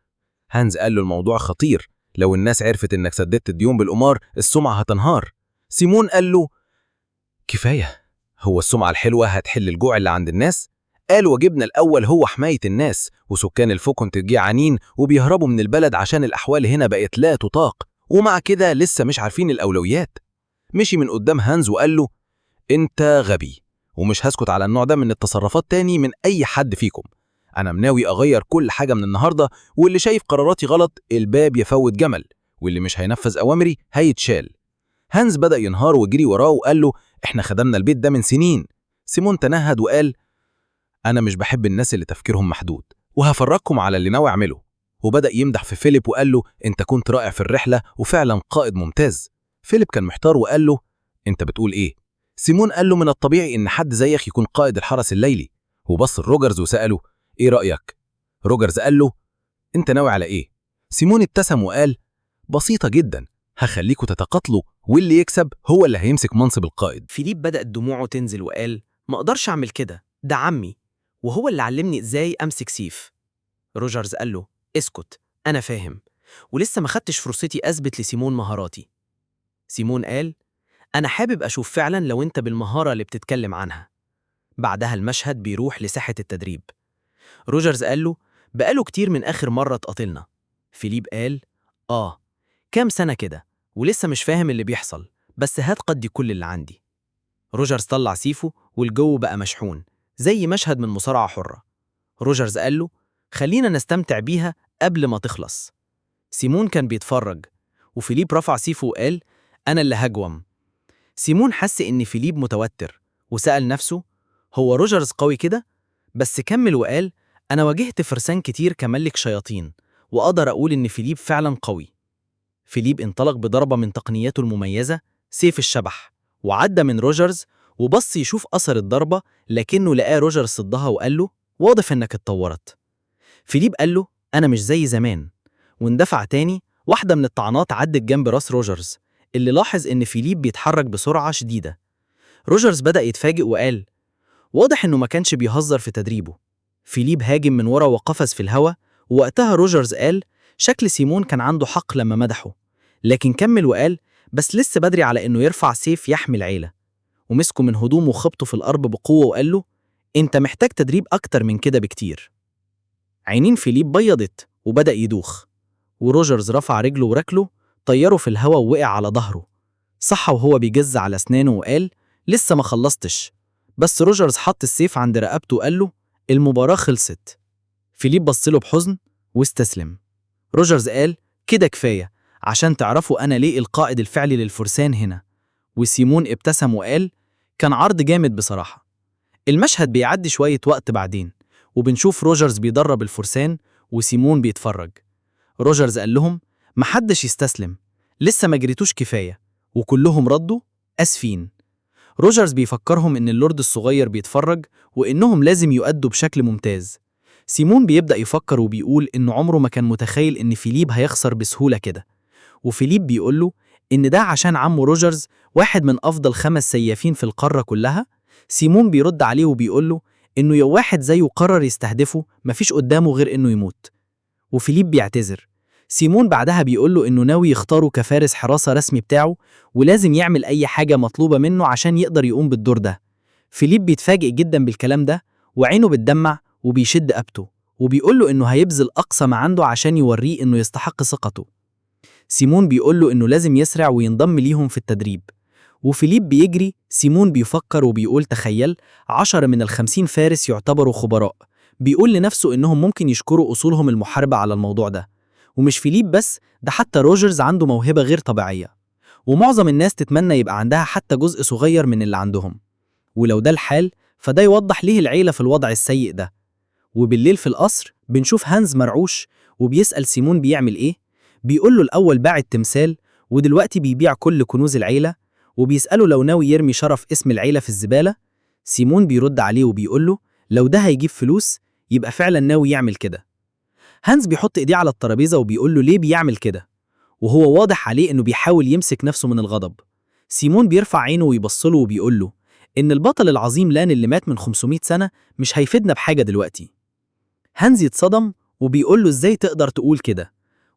هانز قال له الموضوع خطير، لو الناس عرفت إنك سددت الديون بالقمار السمعة هتنهار. سيمون قال له كفاية، هو السمعة الحلوة هتحل الجوع اللي عند الناس؟ قال واجبنا الأول هو حماية الناس، وسكان الفوكونت جيعانين وبيهربوا من البلد عشان الأحوال هنا بقت لا تطاق، ومع كده لسه مش عارفين الأولويات. مشي من قدام هانز وقال له أنت غبي، ومش هسكت على النوع ده من التصرفات تاني من أي حد فيكم. أنا مناوي أغير كل حاجة من النهاردة، واللي شايف قراراتي غلط الباب يفوت جمل، واللي مش هينفذ أوامري هيتشال. هانز بدأ ينهار وجري وراه وقال له إحنا خدمنا البيت ده من سنين. سيمون تنهد وقال أنا مش بحب الناس اللي تفكيرهم محدود، وهفرجكم على اللي ناوي أعمله. وبدأ يمدح في فيليب وقال له أنت كنت رائع في الرحلة وفعلا قائد ممتاز. فيليب كان محتار وقال له أنت بتقول إيه؟ سيمون قال له من الطبيعي إن حد زيك يكون قائد الحرس الليلي. وبص لروجرز وسأله إيه رأيك؟ روجرز قال له أنت ناوي على إيه؟ سيمون ابتسم وقال بسيطة جدا، هخليكوا تتقاتلوا واللي يكسب هو اللي هيمسك منصب القائد. فيليب بدأت دموعه تنزل وقال ما أقدرش أعمل كده، ده عمي وهو اللي علمني إزاي أمسك سيف. روجرز قال له اسكت، أنا فاهم ولسه ما خدتش فرصتي أثبت لسيمون مهاراتي. سيمون قال أنا حابب أشوف فعلا لو أنت بالمهارة اللي بتتكلم عنها. بعدها المشهد بيروح لساحة التدريب. روجرز قال له بقاله كتير من آخر مرة اتقاتلنا. فيليب قال كام سنة كده ولسه مش فاهم اللي بيحصل، بس هات قدي كل اللي عندي. روجرز طلع سيفه والجو بقى مشحون زي مشهد من مصارعة حرة. روجرز قال له خلينا نستمتع بيها قبل ما تخلص. سيمون كان بيتفرج وفيليب رفع سيفه وقال أنا اللي هجوم. سيمون حس إن فيليب متوتر وسأل نفسه هو روجرز قوي كده؟ بس كمل وقال أنا واجهت فرسان كتير كملك شياطين وأقدر أقول إن فيليب فعلا قوي. فيليب انطلق بضربة من تقنياته المميزة سيف الشبح وعدى من روجرز وبص يشوف أثر الضربة، لكنه لقى روجرز صدها وقال له واضح إنك اتطورت. فيليب قال له أنا مش زي زمان، واندفع تاني. واحدة من الطعنات عدت جنب راس روجرز اللي لاحظ إن فيليب بيتحرك بسرعة شديدة. روجرز بدأ يتفاجئ وقال واضح إنه ما كانش بيهزر في تدريبه. فيليب هاجم من ورا وقفز في الهوا، ووقتها روجرز قال شكل سيمون كان عنده حق لما مدحه، لكن كمل وقال بس لسه بدري على إنه يرفع سيف يحمي العيلة. ومسكه من هدومه وخبطه في الأرض بقوة وقال له أنت محتاج تدريب أكتر من كده بكتير. عينين فيليب بيضت وبدأ يدوخ، وروجرز رفع رجله وركله طيره في الهوا ووقع على ظهره. صح وهو بيجز على أسنانه وقال لسه ما خلصتش، بس روجرز حط السيف عند رقبته وقال له المباراة خلصت. فيليب بصله بحزن واستسلم. روجرز قال كده كفاية عشان تعرفوا أنا ليه القائد الفعلي للفرسان هنا. وسيمون ابتسم وقال كان عرض جامد بصراحة. المشهد بيعدي شوية وقت بعدين وبنشوف روجرز بيدرب الفرسان وسيمون بيتفرج. روجرز قال لهم محدش يستسلم، لسه ما جريتوش كفاية، وكلهم ردوا أسفين. روجرز بيفكرهم إن اللورد الصغير بيتفرج وإنهم لازم يؤدوا بشكل ممتاز. سيمون بيبدأ يفكر وبيقول إنه عمره ما كان متخيل إن فيليب هيخسر بسهولة كده، وفيليب بيقول له إن ده عشان عمه روجرز واحد من أفضل 5 سيافين في القارة كلها. سيمون بيرد عليه وبيقول له إنه لو واحد زيه قرر يستهدفه مفيش قدامه غير إنه يموت. وفيليب بيعتذر. سيمون بعدها بيقول له إنه ناوي يختاره كفارس حراسة رسمي بتاعه ولازم يعمل أي حاجة مطلوبة منه عشان يقدر يقوم بالدور ده. فيليب بيتفاجئ جدا بالكلام ده وعينه بتدمع وبيشد قبته وبيقول له إنه هيبذل أقصى ما عنده عشان يوريه إنه يستحق ثقته. سيمون بيقول له إنه لازم يسرع وينضم ليهم في التدريب، وفيليب بيجري. سيمون بيفكر وبيقول تخيل 10 من 50 فارس يعتبروا خبراء. بيقول لنفسه إنهم ممكن يشكروا أصولهم المحاربة على الموضوع ده. ومش فيليب بس، ده حتى روجرز عنده موهبة غير طبيعية، ومعظم الناس تتمنى يبقى عندها حتى جزء صغير من اللي عندهم. ولو ده الحال فده يوضح ليه العيلة في الوضع السيء ده. وبالليل في القصر بنشوف هانز مرعوش وبيسأل سيمون بيعمل إيه. بيقول له الأول باع التمثال ودلوقتي بيبيع كل كنوز العيلة، وبيسأله لو ناوي يرمي شرف اسم العيلة في الزبالة. سيمون بيرد عليه وبيقول له لو ده هيجيب فلوس يبقى فعلا ناوي يعمل كده. هانز بيحط ايديه على الترابيزة وبيقول له ليه بيعمل كده، وهو واضح عليه انه بيحاول يمسك نفسه من الغضب. سيمون بيرفع عينه ويبصله وبيقول له ان البطل العظيم لان اللي مات من 500 سنة مش هيفيدنا بحاجة دلوقتي. هانز يتصدم وبيقول له ازاي تقدر تقول كده،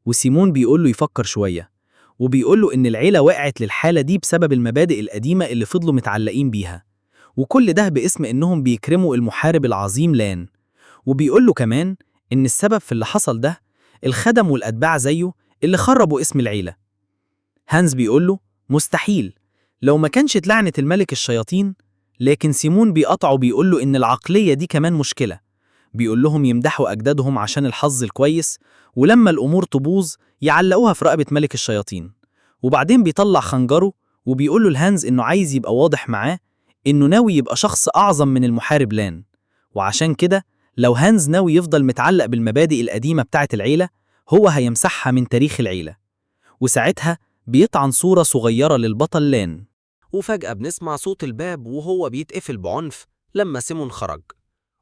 وسيمون بيقول له يفكر شوية وبيقول له ان العيلة وقعت للحالة دي بسبب المبادئ القديمة اللي فضلوا متعلقين بيها، وكل ده باسم انهم بيكرموا المحارب العظيم لان. وبيقول له كمان إن السبب في اللي حصل ده الخدم والأتباع زيه اللي خربوا اسم العيلة. هانز بيقول له مستحيل لو ما كانش اتلعنت الملك الشياطين، لكن سيمون بيقطعه بيقول له إن العقلية دي كمان مشكلة. بيقول لهم يمدحوا أجدادهم عشان الحظ الكويس، ولما الأمور تبوظ يعلقوها في رقبة ملك الشياطين. وبعدين بيطلع خنجره وبيقول له لهانز إنه عايز يبقى واضح معاه إنه ناوي يبقى شخص أعظم من المحارب لان، وعشان كده لو هانز ناوي يفضل متعلق بالمبادئ القديمة بتاعة العيلة هو هيمسحها من تاريخ العيلة. وساعتها بيطعن صورة صغيرة للبطل لان. وفجأة بنسمع صوت الباب وهو بيتقفل بعنف لما سيمون خرج،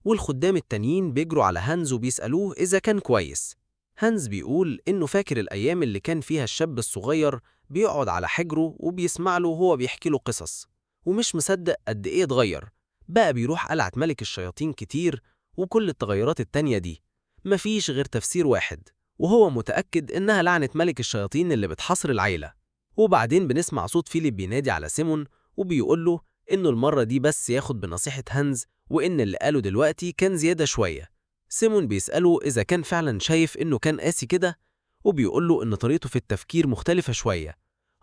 والخدام التانيين بيجروا على هانز وبيسألوه إذا كان كويس. هانز بيقول إنه فاكر الأيام اللي كان فيها الشاب الصغير بيقعد على حجره وبيسمع له وهو بيحكي له قصص، ومش مصدق قد إيه اتغير. بقى بيروح قلعة ملك الشياطين كتير، وكل التغيرات التانية دي مفيش غير تفسير واحد، وهو متأكد إنها لعنة ملك الشياطين اللي بتحاصر العيلة. وبعدين بنسمع صوت فيليب بينادي على سيمون وبيقول له إنه المرة دي بس ياخد بنصيحة هانز، وإن اللي قاله دلوقتي كان زيادة شوية. سيمون بيسأله إذا كان فعلا شايف إنه كان قاسي كده، وبيقوله إن طريقته في التفكير مختلفة شوية.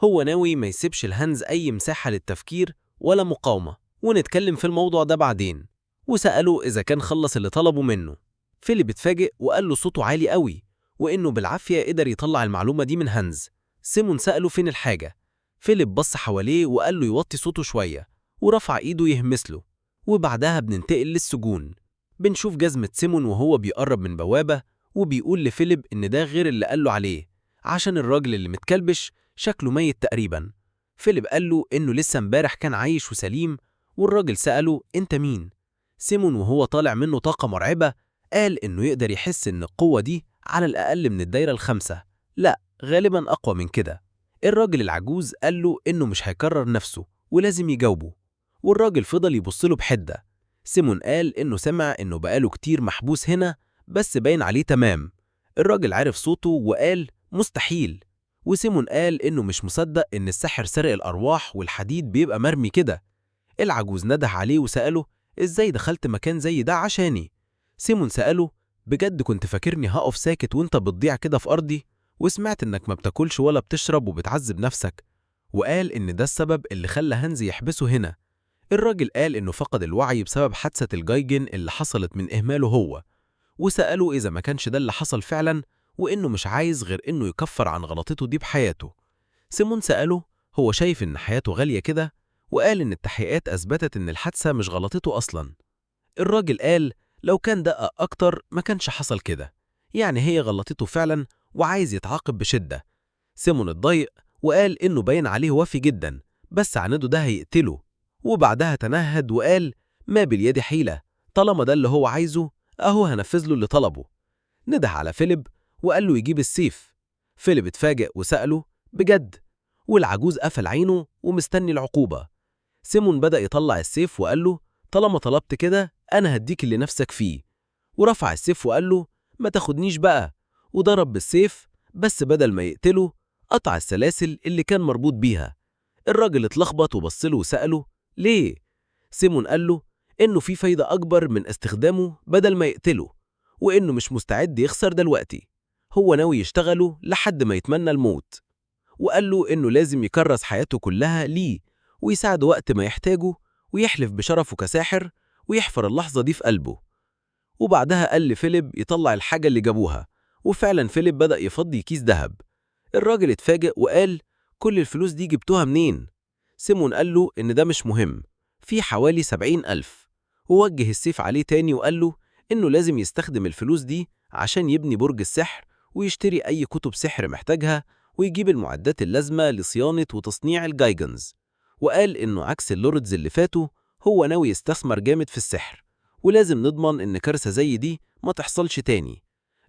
هو ناوي ما يسيبش لهانز أي مساحة للتفكير ولا مقاومة، ونتكلم في الموضوع ده بعدين. وسأله إذا كان خلص اللي طلبه منه. فيليب اتفاجئ وقال له صوته عالي قوي، وإنه بالعافية قدر يطلع المعلومة دي من هانز. سيمون سأله فين الحاجة. فيليب بص حواليه وقال له يوطي صوته شوية، ورفع إيده يهمس له. وبعدها بننتقل للسجون. بنشوف جزمة سيمون وهو بيقرب من بوابة، وبيقول لفيليب إن ده غير اللي قاله عليه، عشان الراجل اللي متكلبش شكله ميت تقريبا. فيليب قال له إنه لسه امبارح كان عايش وسليم، والراجل سأله أنت مين؟ سيمون وهو طالع منه طاقة مرعبة قال إنه يقدر يحس إن القوة دي على الأقل من الدايرة الخامسة، لا غالبا أقوى من كده. الراجل العجوز قال له إنه مش هيكرر نفسه ولازم يجاوبه، والراجل فضل يبصله بحدة. سيمون قال إنه سمع إنه بقاله كتير محبوس هنا، بس باين عليه تمام. الراجل عرف صوته وقال مستحيل، وسيمون قال إنه مش مصدق إن السحر سرق الأرواح والحديد بيبقى مرمي كده. العجوز نده عليه وسأله إزاي دخلت مكان زي ده عشاني؟ سيمون سأله بجد كنت فاكرني هقف ساكت وانت بتضيع كده في أرضي، وسمعت إنك ما بتاكلش ولا بتشرب وبتعذب نفسك. وقال إن ده السبب اللي خلى هانز يحبسه هنا. الراجل قال إنه فقد الوعي بسبب حادثة الجايجن اللي حصلت من إهماله هو، وسأله إذا ما كانش ده اللي حصل فعلا، وإنه مش عايز غير إنه يكفر عن غلطته دي بحياته. سيمون سأله هو شايف إن حياته غالية كده، وقال إن التحقيقات أثبتت إن الحادثة مش غلطته أصلا. الراجل قال لو كان دقق أكتر ما كانش حصل كده، يعني هي غلطته فعلا وعايز يتعاقب بشدة. سيمون اتضايق وقال إنه باين عليه وافي جدا، بس عنده ده هيقتله. وبعدها تنهد وقال ما باليد حيلة، طالما ده اللي هو عايزه أهو هنفذ له اللي طلبه. نده على فيليب وقال له يجيب السيف. فيليب اتفاجئ وسأله بجد، والعجوز قفل عينه ومستني العقوبة. سيمون بدأ يطلع السيف وقال له طالما طلبت كده أنا هديك اللي نفسك فيه، ورفع السيف وقال له ما تاخدنيش بقى، وضرب بالسيف، بس بدل ما يقتله قطع السلاسل اللي كان مربوط بيها. الراجل اتلخبط وبصله وسأله ليه؟ سيمون قال له إنه في فايدة أكبر من استخدامه بدل ما يقتله، وإنه مش مستعد يخسر دلوقتي، هو ناوي يشتغله لحد ما يتمنى الموت. وقال له إنه لازم يكرس حياته كلها ليه ويساعده وقت ما يحتاجه، ويحلف بشرفه كساحر ويحفر اللحظة دي في قلبه. وبعدها قال لفيليب يطلع الحاجة اللي جابوها، وفعلا فيليب بدأ يفضي كيس ذهب. الراجل اتفاجئ وقال كل الفلوس دي جبتوها منين؟ سيمون قال له إن ده مش مهم، في حوالي 70,000، ووجه السيف عليه تاني وقال له إنه لازم يستخدم الفلوس دي عشان يبني برج السحر ويشتري أي كتب سحر محتاجها، ويجيب المعدات اللازمة لصيانة وتصنيع الجايجنز. وقال إنه عكس اللوردز اللي فاتوا هو ناوي يستثمر جامد في السحر، ولازم نضمن إن كارثة زي دي ما تحصلش تاني.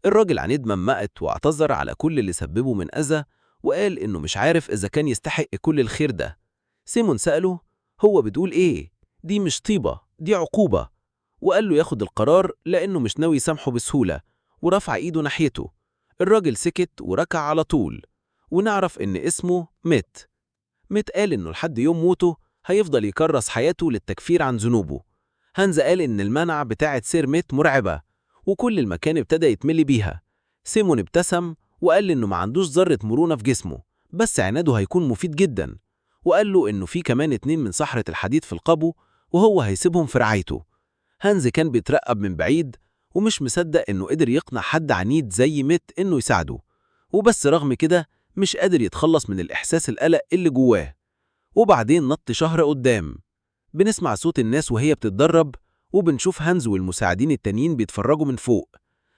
الراجل عنيد ممقت واعتذر على كل اللي سببه من أذى، وقال إنه مش عارف إذا كان يستحق كل الخير ده. سيمون سأله هو بتقول إيه؟ دي مش طيبة، دي عقوبة. وقال له ياخد القرار لأنه مش ناوي يسامحه بسهولة، ورفع إيده ناحيته. الراجل سكت وركع على طول. ونعرف إن اسمه ميت قال إنه لحد يوم موته هيفضل يكرس حياته للتكفير عن ذنوبه. هانز قال إن المنع بتاعة سير ميت مرعبة، وكل المكان ابتدى يتملي بيها. سيمون ابتسم وقال إنه ما عندوش ذرة مرونة في جسمه، بس عناده هيكون مفيد جدا. وقال له إنه في كمان 2 من سحرة الحديد في القبو، وهو هيسيبهم في رعايته. هانز كان بيترقب من بعيد ومش مصدق إنه قدر يقنع حد عنيد زي ميت إنه يساعده، وبس رغم كده مش قادر يتخلص من الإحساس القلق اللي جواه. وبعدين نط شهر قدام، بنسمع صوت الناس وهي بتتدرب، وبنشوف هانز والمساعدين التانيين بيتفرجوا من فوق.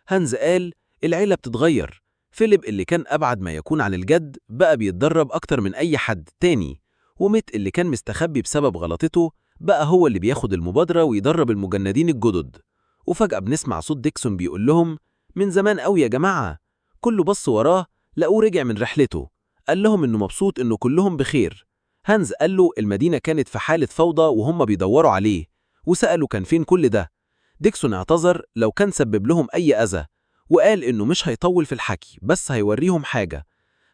هانز قال العيلة بتتغير. فيليب اللي كان أبعد ما يكون عن الجد بقى بيتدرب أكتر من أي حد تاني، وميت اللي كان مستخبي بسبب غلطته بقى هو اللي بياخد المبادرة ويدرب المجندين الجدد. وفجأة بنسمع صوت ديكسون بيقول لهم من زمان قوي يا جماعة. كله بص وراه لقوه رجع من رحلته، قال لهم إنه مبسوط إنه كلهم بخير. هانز قال له المدينة كانت في حالة فوضى وهم بيدوروا عليه، وسألوا كان فين كل ده. ديكسون اعتذر لو كان سبب لهم أي أذى، وقال إنه مش هيطول في الحكي بس هيوريهم حاجة.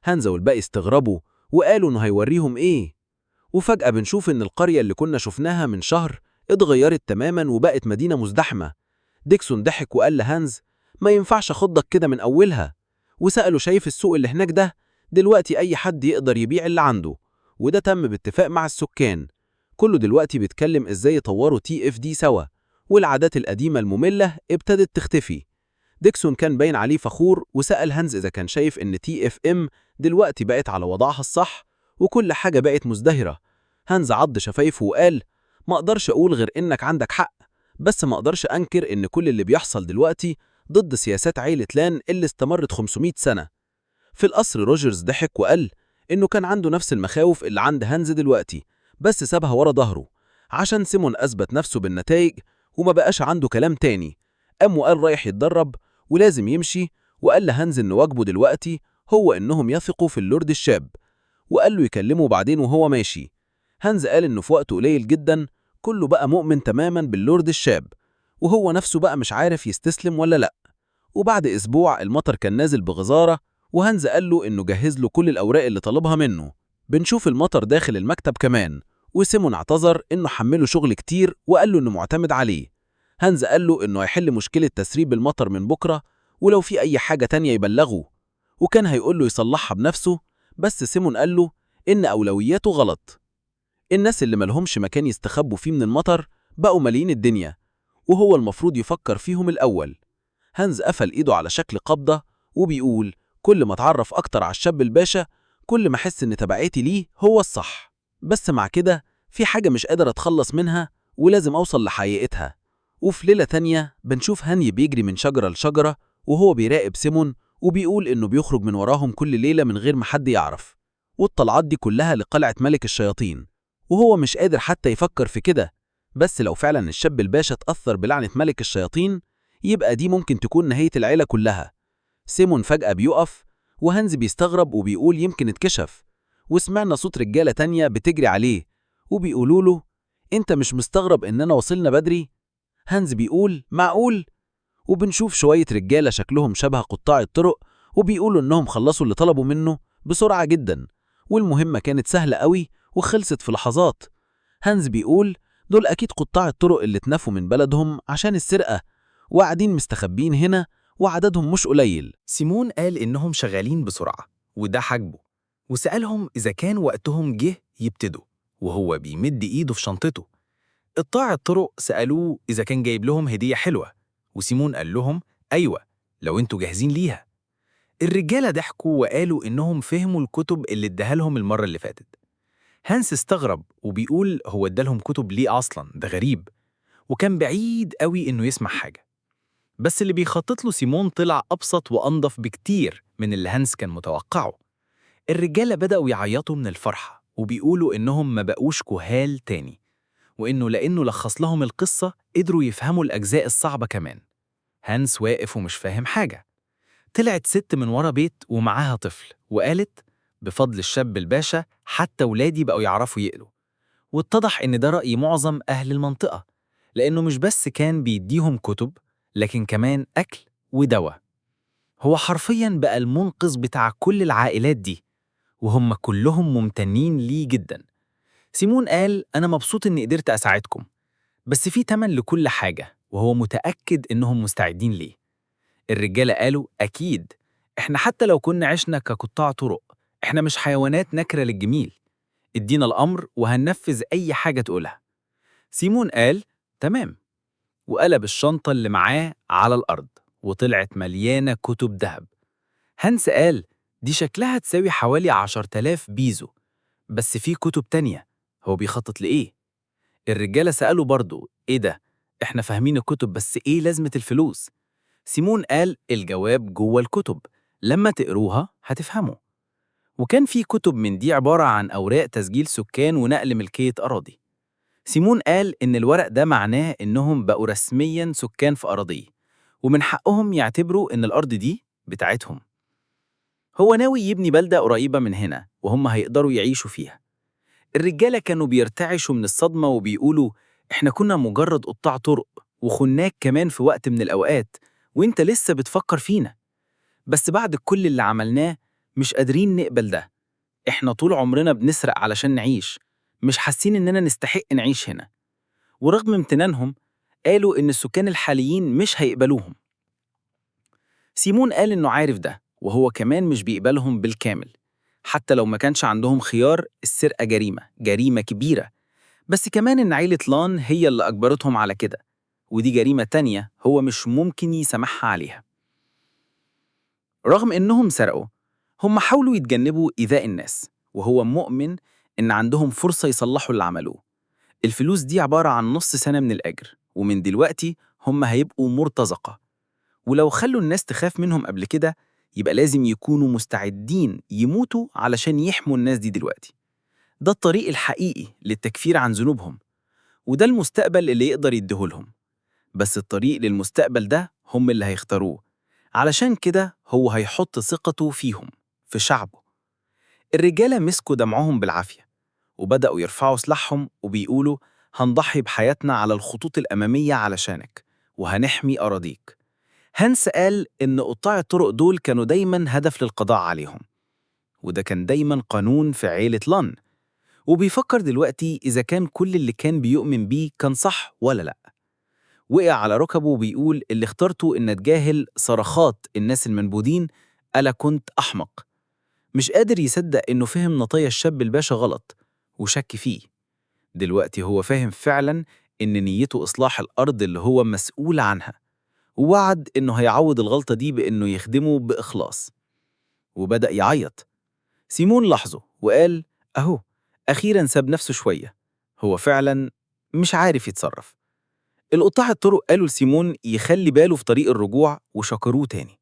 هانز والباقي استغربوا وقالوا إنه هيوريهم إيه. وفجأة بنشوف إن القرية اللي كنا شفناها من شهر اتغيرت تماما وبقت مدينة مزدحمة. ديكسون ضحك وقال لهانز: ما ينفعش أخضك كده من أولها. وسأله: شايف السوق اللي هناك ده؟ دلوقتي أي حد يقدر يبيع اللي عنده، وده تم باتفاق مع السكان. كله دلوقتي بيتكلم إزاي يطوروا TFD سوا، والعادات القديمة المملة ابتدت تختفي. ديكسون كان باين عليه فخور وسأل هانز إذا كان شايف إن TFM دلوقتي بقت على وضعها الصح وكل حاجة بقت مزدهرة. هانز عض شفايفه وقال: ما أقدرش أقول غير إنك عندك حق، بس ما أقدرش أنكر إن كل اللي بيحصل دلوقتي ضد سياسات عيلة لان اللي استمرت 500 سنة. في القصر روجرز ضحك وقال إنه كان عنده نفس المخاوف اللي عند هانز دلوقتي، بس سابها ورا ظهره عشان سيمون أثبت نفسه بالنتائج وما بقاش عنده كلام تاني. قام وقال رايح يتدرب ولازم يمشي، وقال لهانز إن واجبه دلوقتي هو إنهم يثقوا في اللورد الشاب، وقال له يكلمه بعدين وهو ماشي. هانز قال إنه في وقت قليل جدا كله بقى مؤمن تماما باللورد الشاب، وهو نفسه بقى مش عارف يستسلم ولا لأ. وبعد أسبوع المطر كان نازل بغزارة، وهانز قال له إنه جهز له كل الأوراق اللي طلبها منه. بنشوف المطر داخل المكتب كمان، وسيمون اعتذر إنه حمله شغل كتير وقال له إنه معتمد عليه. هانز قال له إنه هيحل مشكلة تسريب المطر من بكرة، ولو في أي حاجة تانية يبلغه، وكان هيقول له يصلحها بنفسه، بس سيمون قال له إن أولوياته غلط. الناس اللي ملهمش مكان يستخبوا فيه من المطر بقوا مالين الدنيا، وهو المفروض يفكر فيهم الأول. هانز قفل إيده على شكل قبضة وبيقول: كل ما اتعرف أكتر على الشاب الباشا كل ما أحس إن تبعيتي ليه هو الصح، بس مع كده في حاجة مش قادر أتخلص منها ولازم أوصل لحقيقتها. وفي ليلة تانية بنشوف هاني بيجري من شجرة لشجرة وهو بيراقب سيمون، وبيقول إنه بيخرج من وراهم كل ليلة من غير ما حد يعرف، والطلعات دي كلها لقلعة ملك الشياطين، وهو مش قادر حتى يفكر في كده. بس لو فعلا الشاب الباشا اتأثر بلعنة ملك الشياطين يبقى دي ممكن تكون نهاية العيلة كلها. سيمون فجأة بيقف وهانز بيستغرب وبيقول يمكن اتكشف، وسمعنا صوت رجالة تانية بتجري عليه وبيقولوا له: انت مش مستغرب اننا وصلنا بدري؟ هانز بيقول: معقول؟ وبنشوف شوية رجالة شكلهم شبه قطاع الطرق وبيقولوا انهم خلصوا اللي طلبوا منه بسرعة جدا، والمهمة كانت سهلة قوي وخلصت في لحظات. هانز بيقول: دول أكيد قطاع الطرق اللي اتنفوا من بلدهم عشان السرقة وقاعدين مستخبين هنا وعددهم مش قليل. سيمون قال إنهم شغالين بسرعة وده حجبه، وسألهم إذا كان وقتهم جه يبتدوا، وهو بيمد إيده في شنطته. قطاع الطرق سألوه إذا كان جايب لهم هدية حلوة، وسيمون قال لهم أيوة لو انتوا جاهزين ليها. الرجالة ضحكوا وقالوا إنهم فهموا الكتب اللي اداها لهم المرة اللي فاتت. هانس استغرب وبيقول هو ادالهم كتب ليه أصلاً؟ ده غريب، وكان بعيد قوي إنه يسمع حاجة. بس اللي بيخطط له سيمون طلع أبسط وأنضف بكتير من اللي هانس كان متوقعه. الرجالة بدأوا يعيطوا من الفرحة وبيقولوا إنهم ما بقوش كهال تاني، وإنه لأنه لخص لهم القصة قدروا يفهموا الأجزاء الصعبة كمان. هانس واقف ومش فاهم حاجة. طلعت ست من ورا بيت ومعاها طفل وقالت: بفضل الشاب الباشا حتى ولادي بقوا يعرفوا يقلوا. واتضح إن ده رأي معظم أهل المنطقة، لأنه مش بس كان بيديهم كتب لكن كمان أكل ودواء. هو حرفياً بقى المنقذ بتاع كل العائلات دي، وهم كلهم ممتنين ليه جداً. سيمون قال: أنا مبسوط إني قدرت أساعدكم، بس في تمن لكل حاجة وهو متأكد إنهم مستعدين ليه. الرجالة قالوا: أكيد، إحنا حتى لو كنا عشنا كقطاع طرق إحنا مش حيوانات نكرة للجميل. ادينا الأمر وهننفذ أي حاجة تقولها. سيمون قال: تمام، وقلب الشنطة اللي معاه على الأرض وطلعت مليانة كتب ذهب. هانس قال: دي شكلها تساوي حوالي 10,000 بيزو، بس في كتب تانية، هو بيخطط لإيه؟ الرجالة سألوا برضو: إيه ده؟ إحنا فاهمين الكتب بس إيه لازمة الفلوس؟ سيمون قال: الجواب جوه الكتب، لما تقروها هتفهموا. وكان في كتب من دي عبارة عن أوراق تسجيل سكان ونقل ملكية أراضي. سيمون قال إن الورق ده معناه إنهم بقوا رسمياً سكان في أراضي، ومن حقهم يعتبروا إن الأرض دي بتاعتهم. هو ناوي يبني بلدة قريبة من هنا وهم هيقدروا يعيشوا فيها. الرجالة كانوا بيرتعشوا من الصدمة وبيقولوا: إحنا كنا مجرد قطاع طرق وخناك كمان في وقت من الأوقات، وإنت لسه بتفكر فينا. بس بعد كل اللي عملناه مش قادرين نقبل ده. إحنا طول عمرنا بنسرق علشان نعيش، مش حاسين إننا نستحق نعيش هنا. ورغم امتنانهم قالوا إن السكان الحاليين مش هيقبلوهم. سيمون قال إنه عارف ده، وهو كمان مش بيقبلهم بالكامل. حتى لو ما كانش عندهم خيار، السرقة جريمة كبيرة. بس كمان إن عيلة لان هي اللي أجبرتهم على كده، ودي جريمة تانية هو مش ممكن يسامحها عليها. رغم إنهم سرقوا، هم حاولوا يتجنبوا إيذاء الناس، وهو مؤمن إن عندهم فرصة يصلحوا اللي عملوه. الفلوس دي عبارة عن نص سنة من الأجر، ومن دلوقتي هم هيبقوا مرتزقة. ولو خلوا الناس تخاف منهم قبل كده، يبقى لازم يكونوا مستعدين يموتوا علشان يحموا الناس دي دلوقتي. ده الطريق الحقيقي للتكفير عن ذنوبهم، وده المستقبل اللي يقدر يديهولهم. بس الطريق للمستقبل ده هم اللي هيختاروه، علشان كده هو هيحط ثقته فيهم، في شعبه. الرجالة مسكوا دمعهم بالعافية، وبدأوا يرفعوا سلاحهم وبيقولوا هنضحي بحياتنا على الخطوط الأمامية علشانك، وهنحمي أراضيك. هانس قال إن قطاع الطرق دول كانوا دايماً هدف للقضاء عليهم، وده كان دايماً قانون في عيلة لان. وبيفكر دلوقتي إذا كان كل اللي كان بيؤمن بيه كان صح ولا لأ. وقع على ركبه وبيقول اللي اخترته إن أتجاهل صرخات الناس المنبودين، ألا كنت أحمق. مش قادر يصدق إنه فهم نطايا الشاب الباشا غلط، وشك فيه. دلوقتي هو فاهم فعلاً إن نيته إصلاح الأرض اللي هو مسؤول عنها، ووعد إنه هيعوض الغلطة دي بإنه يخدمه بإخلاص. وبدأ يعيط. سيمون لاحظه وقال أهو، أخيراً ساب نفسه شوية. هو فعلاً مش عارف يتصرف. القطاع الطرق قالوا لسيمون يخلي باله في طريق الرجوع، وشكروه تاني.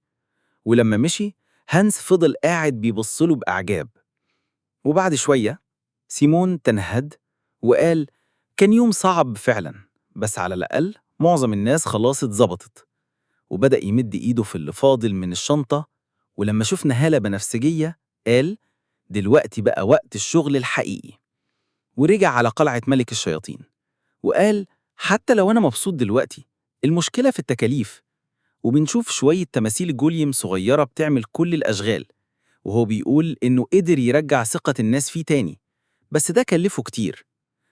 ولما مشي، هانس فضل قاعد بيبصله بإعجاب. وبعد شوية سيمون تنهد وقال كان يوم صعب فعلا، بس على الأقل معظم الناس خلاص اتظبطت. وبدأ يمد إيده في اللي فاضل من الشنطة، ولما شفنا هالة بنفسجية قال دلوقتي بقى وقت الشغل الحقيقي. ورجع على قلعة ملك الشياطين وقال حتى لو أنا مبسوط دلوقتي، المشكلة في التكاليف. وبنشوف شوية تماثيل جوليم صغيرة بتعمل كل الأشغال، وهو بيقول إنه قدر يرجع ثقة الناس فيه تاني، بس ده كلفه كتير.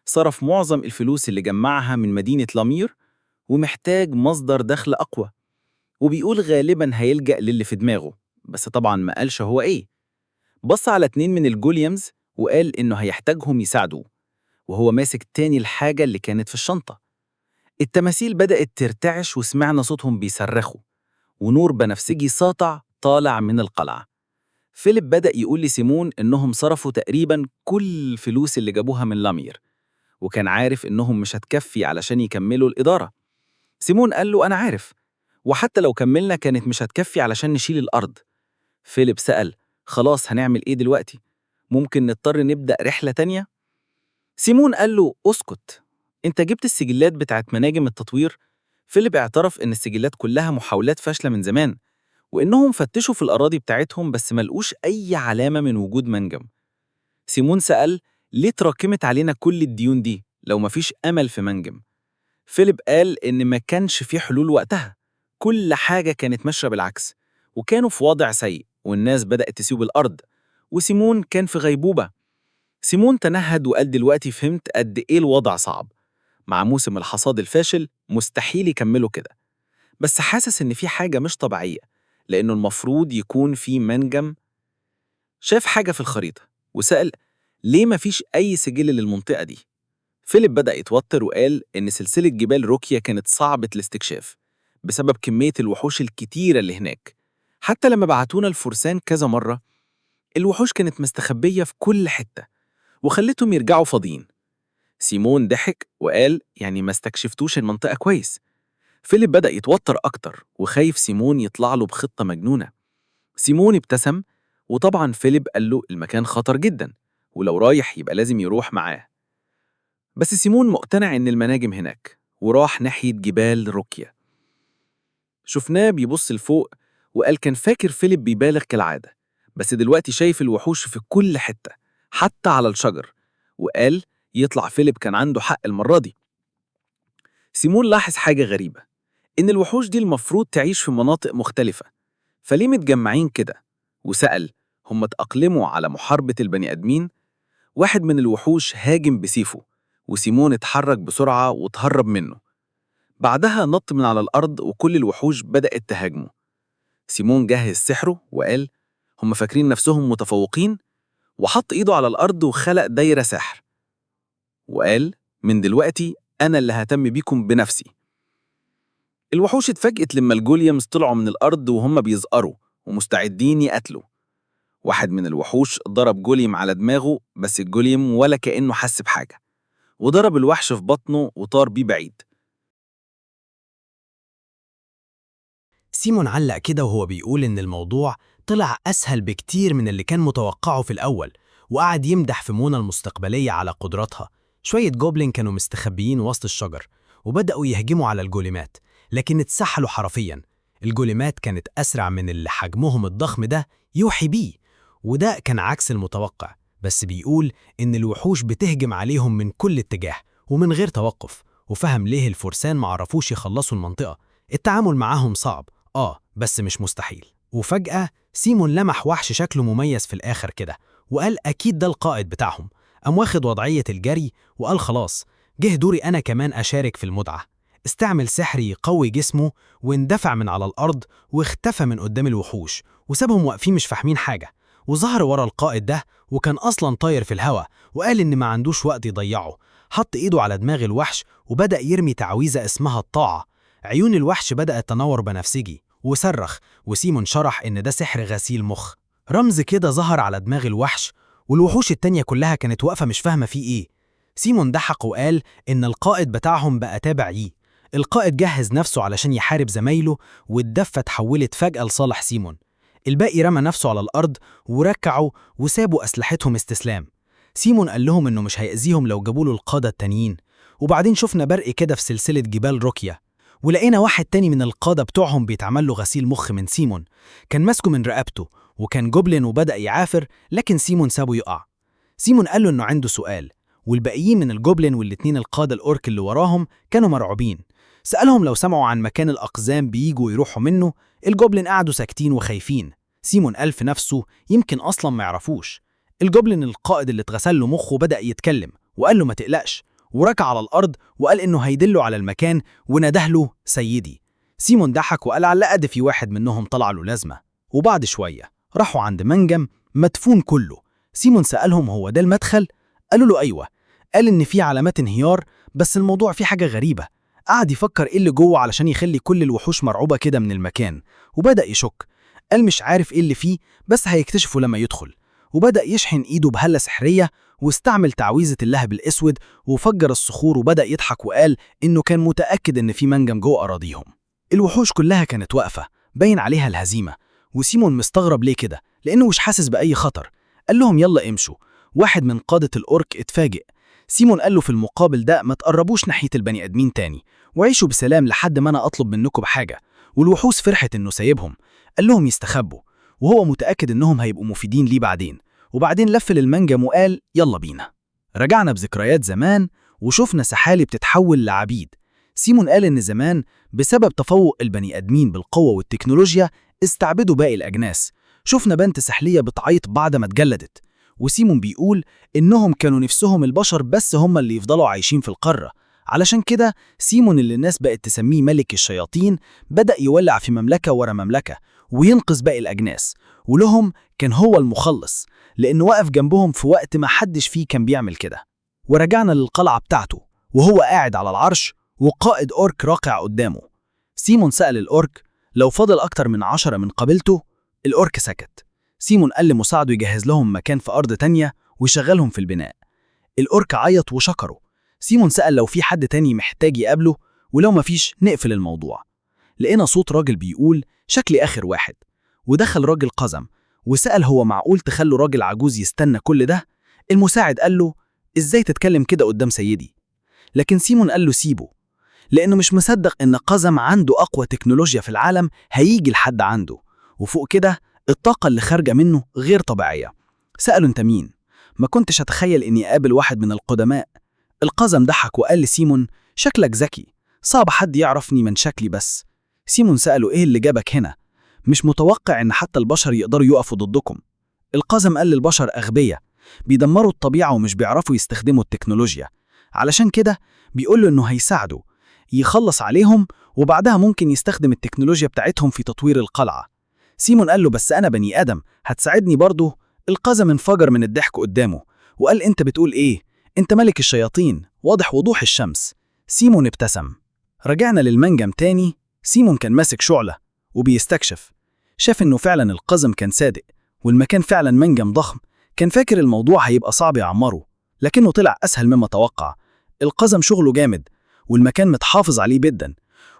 صرف معظم الفلوس اللي جمعها من مدينة لامير، ومحتاج مصدر دخل أقوى. وبيقول غالباً هيلجأ للي في دماغه، بس طبعاً ما قالش هو إيه. بص على 2 من الجوليمز وقال إنه هيحتاجهم يساعدوه، وهو ماسك تاني الحاجة اللي كانت في الشنطة. التماثيل بدأت ترتعش وسمعنا صوتهم بيصرخوا، ونور بنفسجي ساطع طالع من القلعة. فيليب بدأ يقول لسيمون إنهم صرفوا تقريباً كل الفلوس اللي جابوها من لامير، وكان عارف إنهم مش هتكفي علشان يكملوا الإدارة. سيمون قال له أنا عارف، وحتى لو كملنا كانت مش هتكفي علشان نشيل الأرض. فيليب سأل خلاص هنعمل إيه دلوقتي؟ ممكن نضطر نبدأ رحلة تانية؟ سيمون قال له اسكت، انت جبت السجلات بتاعت مناجم التطوير؟ فيليب اعترف ان السجلات كلها محاولات فاشلة من زمان، وانهم فتشوا في الأراضي بتاعتهم بس ملقوش أي علامة من وجود منجم. سيمون سأل ليه تراكمت علينا كل الديون دي لو مفيش أمل في منجم؟ فيليب قال إن ما كانش في حلول وقتها، كل حاجة كانت ماشية بالعكس، وكانوا في وضع سيء، والناس بدأت تسيب الأرض، وسيمون كان في غيبوبة. سيمون تنهد وقال دلوقتي فهمت قد إيه الوضع صعب. مع موسم الحصاد الفاشل مستحيل يكملوا كده، بس حاسس إن في حاجة مش طبيعية، لأنه المفروض يكون في منجم. شاف حاجة في الخريطة وسأل ليه مفيش أي سجل للمنطقة دي؟ فيليب بدأ يتوتر وقال إن سلسلة جبال روكيا كانت صعبة الاستكشاف بسبب كمية الوحوش الكتيرة اللي هناك. حتى لما بعتونا الفرسان كذا مرة، الوحوش كانت مستخبية في كل حتة، وخلتهم يرجعوا فاضيين. سيمون ضحك وقال يعني ما استكشفتوش المنطقة كويس. فيليب بدأ يتوتر أكتر وخايف سيمون يطلع له بخطة مجنونة. سيمون ابتسم، وطبعا فيليب قال له المكان خطر جدا، ولو رايح يبقى لازم يروح معاه. بس سيمون مقتنع إن المناجم هناك، وراح ناحية جبال روكيا. شفناه بيبص لفوق وقال كان فاكر فيليب بيبالغ كالعادة، بس دلوقتي شايف الوحوش في كل حتة حتى على الشجر، وقال يطلع فيليب كان عنده حق المرة دي. سيمون لاحظ حاجة غريبة، إن الوحوش دي المفروض تعيش في مناطق مختلفة، فليه متجمعين كده؟ وسأل هم اتأقلموا على محاربة البني آدمين؟ واحد من الوحوش هاجم بسيفه، وسيمون اتحرك بسرعة وتهرب منه. بعدها نط من على الأرض وكل الوحوش بدأت تهاجمه. سيمون جهز سحره وقال هم فاكرين نفسهم متفوقين، وحط إيده على الأرض وخلق دايرة سحر وقال من دلوقتي أنا اللي ههتم بيكم بنفسي. الوحوش اتفاجئت لما الجوليمز طلعوا من الأرض وهم بيزقروا ومستعدين يقتلوا. واحد من الوحوش ضرب جوليم على دماغه، بس الجوليم ولا كأنه حس بحاجة، وضرب الوحش في بطنه وطار بيه بعيد. سيمون علق كده وهو بيقول إن الموضوع طلع أسهل بكتير من اللي كان متوقعه في الأول، وقعد يمدح في منى المستقبلية على قدراتها. شوية جوبلين كانوا مستخبيين وسط الشجر وبدأوا يهجموا على الجوليمات، لكن اتسحلوا حرفياً. الجوليمات كانت أسرع من اللي حجمهم الضخم ده يوحي بيه، وده كان عكس المتوقع. بس بيقول إن الوحوش بتهجم عليهم من كل اتجاه ومن غير توقف، وفهم ليه الفرسان معرفوش يخلصوا المنطقة. التعامل معاهم صعب بس مش مستحيل. وفجأة سيمون لمح وحش شكله مميز في الآخر كده، وقال أكيد ده القائد بتاعهم. قام واخد وضعية الجري وقال خلاص جه دوري أنا كمان أشارك في المتعة. استعمل سحري يقوي جسمه واندفع من على الأرض واختفى من قدام الوحوش، وسابهم واقفين مش فاهمين حاجة. وظهر ورا القائد ده وكان أصلا طاير في الهوا، وقال إن ما عندوش وقت يضيعه. حط إيده على دماغ الوحش وبدأ يرمي تعويذة اسمها الطاعة. عيون الوحش بدأت تنور بنفسجي وصرخ، وسيمون شرح إن ده سحر غسيل مخ. رمز كده ظهر على دماغ الوحش، والوحوش التانية كلها كانت واقفة مش فاهمة فيه إيه. سيمون ضحك وقال إن القائد بتاعهم بقى تابع ليه. القائد جهز نفسه علشان يحارب زمايله، والدفة اتحولت فجأة لصالح سيمون. الباقي رمى نفسه على الأرض وركعوا وسابوا أسلحتهم استسلام. سيمون قال لهم إنه مش هيأذيهم لو جابوا له القادة التانيين. وبعدين شفنا برق كده في سلسلة جبال روكيا، ولقينا واحد تاني من القادة بتوعهم بيتعمل له غسيل مخ من سيمون. كان ماسكه من رقبته وكان جوبلين وبدأ يعافر، لكن سيمون سابه يقع. سيمون قال له إنه عنده سؤال، والباقيين من الجوبلين والاتنين القادة الأورك اللي وراهم كانوا مرعوبين. سألهم لو سمعوا عن مكان الأقزام بييجوا يروحوا منه. الجوبلين قعدوا ساكتين وخايفين. سيمون قال في نفسه يمكن أصلا ما يعرفوش. الجوبلين القائد اللي اتغسل له مخه بدأ يتكلم وقال له ما تقلقش، وركع على الأرض وقال إنه هيدله على المكان ونده له سيدي. سيمون ضحك وقال على قد في واحد منهم طلع له لازمة. وبعد شوية راحوا عند منجم مدفون كله. سيمون سألهم هو ده المدخل؟ قالوا له أيوة. قال إن في علامات انهيار، بس الموضوع فيه حاجة غريبة. قعد يفكر إيه اللي جوه علشان يخلي كل الوحوش مرعوبة كده من المكان، وبدأ يشك. قال مش عارف إيه اللي فيه، بس هيكتشفه لما يدخل. وبدأ يشحن إيده بهلة سحرية واستعمل تعويذة اللهب الأسود وفجر الصخور، وبدأ يضحك وقال إنه كان متأكد إن في منجم جوه أراضيهم. الوحوش كلها كانت واقفة باين عليها الهزيمة، وسيمون مستغرب ليه كده لأنه مش حاسس بأي خطر. قال لهم يلا امشوا. واحد من قادة الأورك اتفاجئ. سيمون قال له في المقابل ده ما تقربوش ناحية البني آدمين تاني، وعيشوا بسلام لحد ما أنا أطلب منكم بحاجة. والوحوش فرحت إنه سايبهم. قال لهم يستخبوا، وهو متأكد إنهم هيبقوا مفيدين ليه بعدين. وبعدين لف للمنجم وقال يلا بينا. رجعنا بذكريات زمان وشفنا سحالي بتتحول لعبيد. سيمون قال إن زمان بسبب تفوق البني آدمين بالقوة والتكنولوجيا استعبدوا باقي الأجناس. شفنا بنت سحلية بتعيط بعد ما اتجلدت. وسيمون بيقول إنهم كانوا نفسهم البشر بس هم اللي يفضلوا عايشين في القارة. علشان كده سيمون اللي الناس بقت تسميه ملك الشياطين بدأ يولع في مملكة ورا مملكة وينقذ باقي الأجناس، ولهم كان هو المخلص لأنه وقف جنبهم في وقت ما حدش فيه كان بيعمل كده. ورجعنا للقلعة بتاعته وهو قاعد على العرش وقائد أورك راقع قدامه. سيمون سأل الأورك لو فضل أكتر من 10 من قبيلته. الأورك سكت. سيمون قال لمساعده يجهز لهم مكان في أرض تانية ويشغلهم في البناء. الأورك عيط وشكره. سيمون سأل لو في حد تاني محتاج يقابله، ولو مفيش نقفل الموضوع. لقينا صوت راجل بيقول شكلي آخر واحد. ودخل راجل قزم وسأل هو معقول تخلوا راجل عجوز يستنى كل ده؟ المساعد قال له إزاي تتكلم كده قدام سيدي؟ لكن سيمون قال له سيبه، لأنه مش مصدق إن قزم عنده أقوى تكنولوجيا في العالم هيجي لحد عنده، وفوق كده الطاقة اللي خارجة منه غير طبيعية. سأله أنت مين؟ ما كنتش أتخيل إني أقابل واحد من القدماء. القزم ضحك وقال لسيمون شكلك ذكي، صعب حد يعرفني من شكلي بس. سيمون سأله إيه اللي جابك هنا؟ مش متوقع إن حتى البشر يقدروا يقفوا ضدكم. القزم قال للبشر أغبياء بيدمروا الطبيعة ومش بيعرفوا يستخدموا التكنولوجيا، علشان كده بيقول له إنه هيساعده. يخلص عليهم وبعدها ممكن يستخدم التكنولوجيا بتاعتهم في تطوير القلعة. سيمون قال له بس أنا بني آدم، هتساعدني برضه؟ القزم انفجر من الضحك قدامه وقال أنت بتقول إيه؟ أنت ملك الشياطين، واضح وضوح الشمس. سيمون ابتسم. رجعنا للمنجم تاني. سيمون كان ماسك شعلة وبيستكشف. شاف إنه فعلا القزم كان صادق والمكان فعلا منجم ضخم. كان فاكر الموضوع هيبقى صعب يعمره، لكنه طلع أسهل مما توقع. القزم شغله جامد والمكان متحافظ عليه جدا،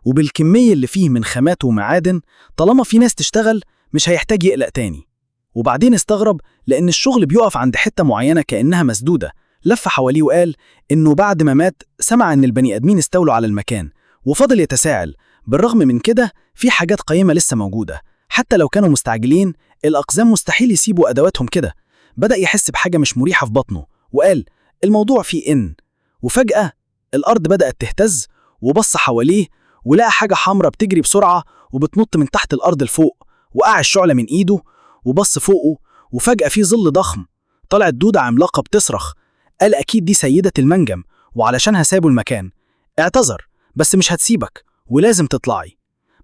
وبالكمية اللي فيه من خامات ومعادن طالما في ناس تشتغل مش هيحتاج يقلق تاني. وبعدين استغرب لأن الشغل بيقف عند حتة معينة كأنها مسدودة. لف حواليه وقال إنه بعد ما مات سمع إن البني آدمين استولوا على المكان، وفضل يتساءل. بالرغم من كده في حاجات قيمة لسه موجودة، حتى لو كانوا مستعجلين الأقزام مستحيل يسيبوا أدواتهم كده. بدأ يحس بحاجة مش مريحة في بطنه وقال الموضوع فيه إن. وفجأة الأرض بدأت تهتز، وبص حواليه ولقى حاجة حمراء بتجري بسرعة وبتنط من تحت الأرض لفوق. وقع الشعلة من إيده وبص فوقه، وفجأة في ظل ضخم طلعت دودة عملاقة بتصرخ. قال أكيد دي سيدة المنجم وعلشانها سابوا المكان. اعتذر بس مش هتسيبك ولازم تطلعي.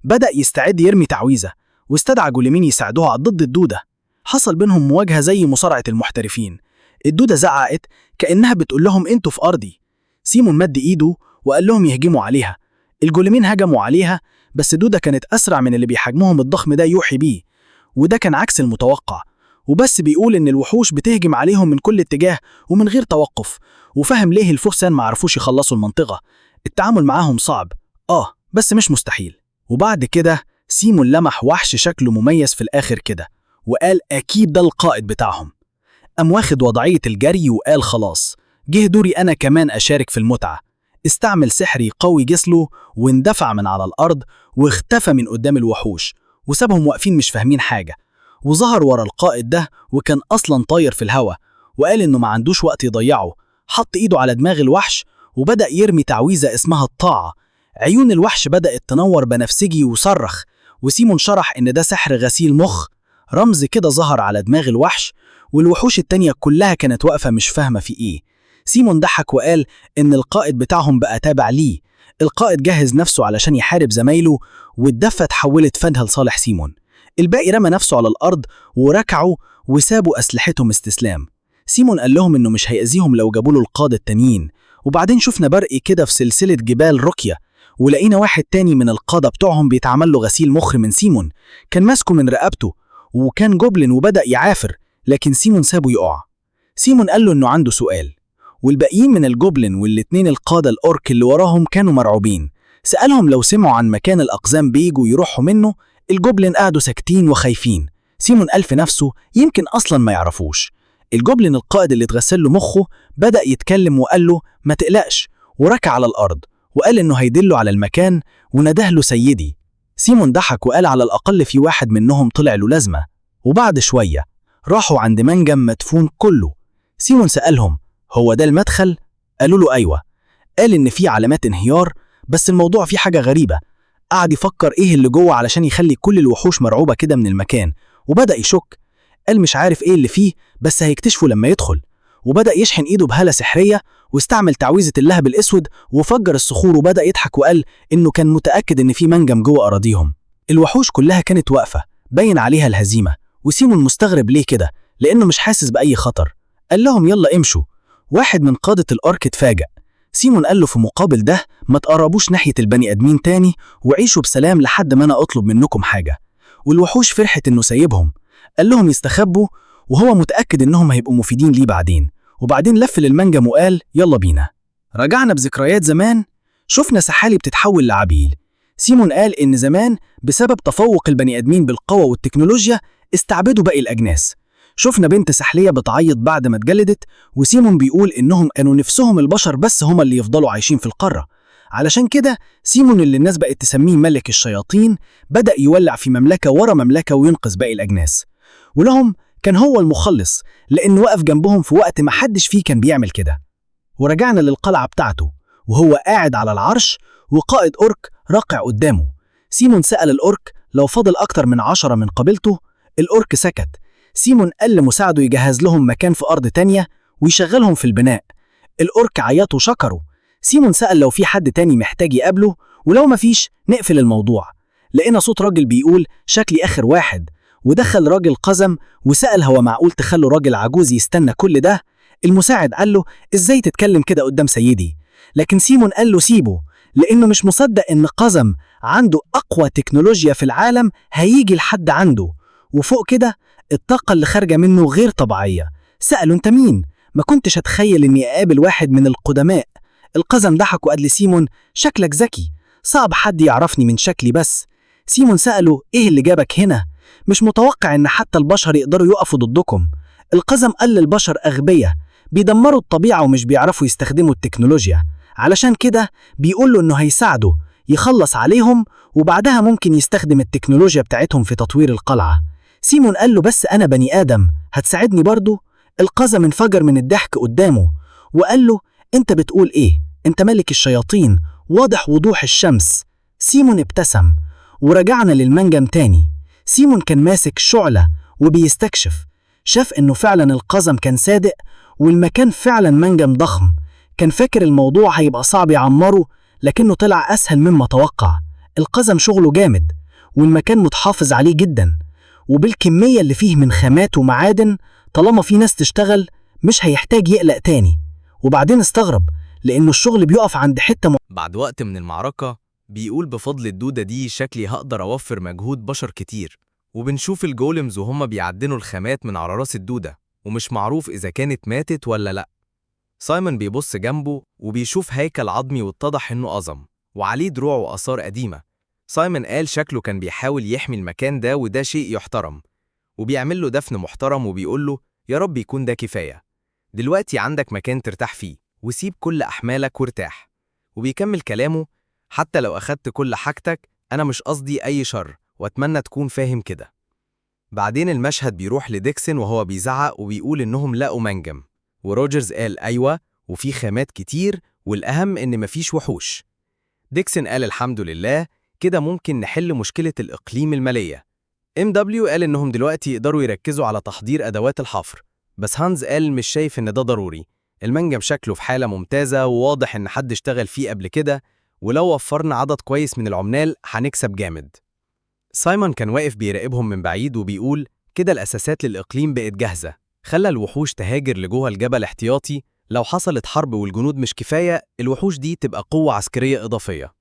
بدأ يستعد يرمي تعويذة واستدعى جوليمين يساعدوها ضد الدودة. حصل بينهم مواجهة زي مصارعة المحترفين. الدودة زعقت كأنها بتقول لهم انتوا في أرضي. سيمون مد إيده وقال لهم يهجموا عليها. الجوليمين هجموا عليها، بس دودة كانت أسرع من اللي بيحجمهم الضخم ده يوحي بيه، وده كان عكس المتوقع. وبس بيقول إن الوحوش بتهجم عليهم من كل اتجاه ومن غير توقف، وفهم ليه الفرسان معرفوش يخلصوا المنطقة. التعامل معاهم صعب بس مش مستحيل. وبعد كده سيمون لمح وحش شكله مميز في الآخر كده وقال أكيد ده القائد بتاعهم. قام واخد وضعية الجري وقال خلاص جه دوري أنا كمان أشارك في المتعة. استعمل سحر يقوي جسله واندفع من على الأرض واختفى من قدام الوحوش وسابهم واقفين مش فاهمين حاجة. وظهر ورا القائد ده وكان أصلا طاير في الهوا، وقال إنه ما عندوش وقت يضيعه. حط إيده على دماغ الوحش وبدأ يرمي تعويذة اسمها الطاعة. عيون الوحش بدأت تنور بنفسجي وصرخ، وسيمون شرح إن ده سحر غسيل مخ. رمز كده ظهر على دماغ الوحش، والوحوش التانية كلها كانت واقفة مش فاهمة في إيه. سيمون ضحك وقال إن القائد بتاعهم بقى تابع ليه. القائد جهز نفسه علشان يحارب زمايله، والدفة اتحولت فدها لصالح سيمون. الباقي رمى نفسه على الأرض وركعوا وسابوا أسلحتهم استسلام. سيمون قال لهم إنه مش هيأذيهم لو جابوا له القادة التانيين. وبعدين شفنا برق كده في سلسلة جبال روكيا، ولقينا واحد تاني من القادة بتوعهم بيتعمل له غسيل مخ من سيمون. كان ماسكه من رقبته وكان جوبلين وبدأ يعافر، لكن سيمون سابه يقع. سيمون قال له إنه عنده سؤال، والباقيين من الجوبلين والاتنين القادة الأورك اللي وراهم كانوا مرعوبين. سألهم لو سمعوا عن مكان الأقزام بيجوا يروحوا منه. الجوبلين قعدوا ساكتين وخايفين. سيمون قال في نفسه يمكن أصلا ما يعرفوش. الجوبلين القائد اللي اتغسل له مخه بدأ يتكلم وقال له ما تقلقش، وركع على الأرض وقال إنه هيدله على المكان ونده له سيدي. سيمون ضحك وقال على الأقل في واحد منهم طلع له لازمة. وبعد شوية راحوا عند منجم مدفون كله. سيمون سألهم هو ده المدخل؟ قالوا له أيوة. قال إن في علامات انهيار، بس الموضوع فيه حاجة غريبة. قعد يفكر إيه اللي جوه علشان يخلي كل الوحوش مرعوبة كده من المكان، وبدأ يشك. قال مش عارف إيه اللي فيه، بس هيكتشفه لما يدخل. وبدأ يشحن إيده بهالة سحرية واستعمل تعويذة اللهب الأسود وفجر الصخور، وبدأ يضحك وقال إنه كان متأكد إن في منجم جوه أراضيهم. الوحوش كلها كانت واقفة باين عليها الهزيمة، وسيمون مستغرب ليه كده لأنه مش حاسس بأي خطر. قال لهم يلا امشوا. واحد من قادة الأرك اتفاجأ. سيمون قال له في مقابل ده ما تقربوش ناحية البني آدمين تاني وعيشوا بسلام لحد ما أنا أطلب منكم حاجة. والوحوش فرحت إنه سايبهم. قال لهم يستخبوا وهو متأكد إنهم هيبقوا مفيدين ليه بعدين. وبعدين لف للمنجم وقال يلا بينا. رجعنا بذكريات زمان. شفنا سحالي بتتحول لعبيل. سيمون قال إن زمان بسبب تفوق البني آدمين بالقوة والتكنولوجيا استعبدوا باقي الأجناس. شفنا بنت سحلية بتعيط بعد ما اتجلدت، وسيمون بيقول إنهم كانوا نفسهم البشر بس هم اللي يفضلوا عايشين في القارة. علشان كده سيمون اللي الناس بقت تسميه ملك الشياطين بدأ يولع في مملكة ورا مملكة وينقذ باقي الأجناس، ولهم كان هو المخلص لأنه وقف جنبهم في وقت ما حدش فيه كان بيعمل كده. ورجعنا للقلعة بتاعته وهو قاعد على العرش وقائد أورك راقع قدامه. سيمون سأل الأورك لو فضل أكتر من 10 من قبيلته. الأورك سكت. سيمون قال لمساعده يجهز لهم مكان في أرض تانية ويشغلهم في البناء. الأورك عيطوا شكروا. سيمون سأل لو في حد تاني محتاج يقابله، ولو مفيش نقفل الموضوع. لقينا صوت راجل بيقول شكلي آخر واحد، ودخل راجل قزم وسأل هو معقول تخلوا راجل عجوز يستنى كل ده؟ المساعد قال له إزاي تتكلم كده قدام سيدي؟ لكن سيمون قال له سيبه، لأنه مش مصدق إن قزم عنده أقوى تكنولوجيا في العالم هيجي لحد عنده، وفوق كده الطاقة اللي خارجة منه غير طبيعية. سأله أنت مين؟ ما كنتش أتخيل إني أقابل واحد من القدماء. القزم ضحك وقال لسيمون شكلك ذكي، صعب حد يعرفني من شكلي بس. سيمون سأله إيه اللي جابك هنا؟ مش متوقع إن حتى البشر يقدروا يقفوا ضدكم. القزم قال للبشر أغبياء بيدمروا الطبيعة ومش بيعرفوا يستخدموا التكنولوجيا، علشان كده بيقول له إنه هيساعده يخلص عليهم، وبعدها ممكن يستخدم التكنولوجيا بتاعتهم في تطوير القلعة. سيمون قال له بس أنا بني آدم، هتساعدني برضو؟ القزم انفجر من الضحك قدامه وقال له أنت بتقول إيه؟ أنت ملك الشياطين، واضح وضوح الشمس. سيمون ابتسم ورجعنا للمنجم تاني. سيمون كان ماسك شعلة وبيستكشف، شاف إنه فعلا القزم كان صادق والمكان فعلا منجم ضخم. كان فاكر الموضوع هيبقى صعب يعمره، لكنه طلع أسهل مما توقع. القزم شغله جامد والمكان متحافظ عليه جدا، وبالكمية اللي فيه من خامات ومعادن طالما في ناس تشتغل مش هيحتاج يقلق تاني. وبعدين استغرب لأنه الشغل بيقف عند حتة بعد وقت من المعركة بيقول بفضل الدودة دي شكلي هقدر أوفر مجهود بشر كتير. وبنشوف الجولمز وهم بيعدنوا الخامات من على راس الدودة، ومش معروف إذا كانت ماتت ولا لأ. سايمون بيبص جنبه وبيشوف هيكل عظمي واتضح إنه عظم وعليه دروع وآثار قديمة. سايمون قال شكله كان بيحاول يحمي المكان ده، وده شيء يحترم، وبيعمل له دفن محترم وبيقول له يا رب يكون ده كفاية. دلوقتي عندك مكان ترتاح فيه، وسيب كل أحمالك وارتاح. وبيكمل كلامه حتى لو أخدت كل حاجتك أنا مش قصدي أي شر، وأتمنى تكون فاهم كده. بعدين المشهد بيروح لديكسون وهو بيزعق وبيقول إنهم لقوا منجم، وروجرز قال أيوة وفي خامات كتير، والأهم إن مفيش وحوش. ديكسون قال الحمد لله كده ممكن نحل مشكلة الإقليم المالية. MW قال إنهم دلوقتي يقدروا يركزوا على تحضير أدوات الحفر، بس هانز قال مش شايف إن ده ضروري. المنجم شكله في حالة ممتازة وواضح إن حد اشتغل فيه قبل كده، ولو وفرنا عدد كويس من العمال هنكسب جامد. سايمون كان واقف بيراقبهم من بعيد وبيقول كده الأساسات للإقليم بقت جاهزة، خلى الوحوش تهاجر لجوه الجبل احتياطي. لو حصلت حرب والجنود مش كفاية الوحوش دي تبقى قوة عسكرية إضافية.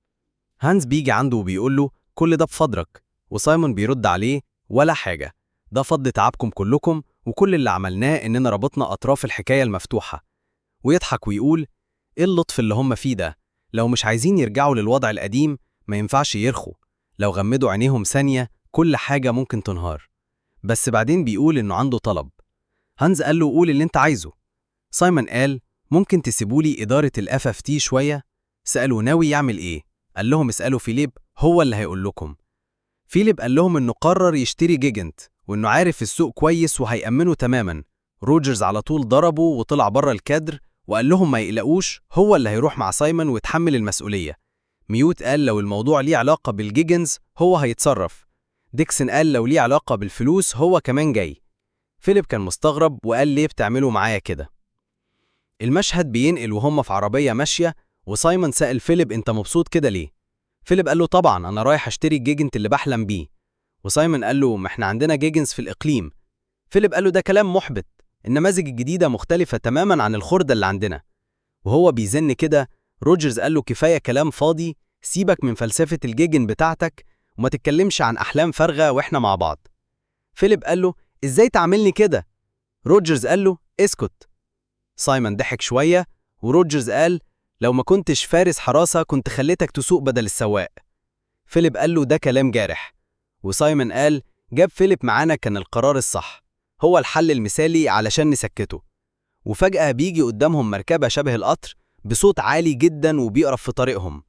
هانز بيجي عنده وبيقول له كل ده بفضلك، وسايمون بيرد عليه ولا حاجة، ده فضل تعبكم كلكم، وكل اللي عملناه إننا ربطنا أطراف الحكاية المفتوحة. ويضحك ويقول إيه اللطف اللي هم فيه ده؟ لو مش عايزين يرجعوا للوضع القديم ما ينفعش يرخوا، لو غمدوا عينيهم ثانية كل حاجة ممكن تنهار. بس بعدين بيقول إنه عنده طلب. هانز قال له قول اللي انت عايزه. سايمون قال ممكن تسيبولي إدارة الFFT شوية؟ سألوا ناوي يعمل إيه؟ قال لهم اسألوا فيليب، هو اللي هيقول لكم. فيليب قال لهم إنه قرر يشتري جيجنت، وإنه عارف السوق كويس وهيأمنه تماماً. روجرز على طول ضربه وطلع بره الكادر وقال لهم ما يقلقوش، هو اللي هيروح مع سايمون ويتحمل المسؤولية. ميوت قال لو الموضوع ليه علاقة بالجيجنز هو هيتصرف. ديكسون قال لو ليه علاقة بالفلوس هو كمان جاي. فيليب كان مستغرب وقال ليه بتعملوا معايا كده؟ المشهد بينقل وهم في عربية ماشية، وسايمون سأل فيليب انت مبسوط كده ليه؟ فيليب قال له طبعا انا رايح اشتري الجيجنت اللي بحلم بيه. وسايمون قال له ما احنا عندنا جيجنز في الإقليم. فيليب قال له ده كلام محبط، النماذج الجديدة مختلفة تماما عن الخردة اللي عندنا. وهو بيزن كده روجرز قال له كفاية كلام فاضي، سيبك من فلسفة الجيجن بتاعتك وما تتكلمش عن أحلام فارغة وإحنا مع بعض. فيليب قال له إزاي تعملني كده؟ روجرز قال له اسكت. سايمون ضحك شوية وروجرز قال لو ما كنتش فارس حراسة كنت خليتك تسوق بدل السواق. فيليب قال له ده كلام جارح. وسايمون قال جاب فيليب معانا كان القرار الصح، هو الحل المثالي علشان نسكته. وفجأة بيجي قدامهم مركبة شبه القطر بصوت عالي جدا وبيقرب في طريقهم.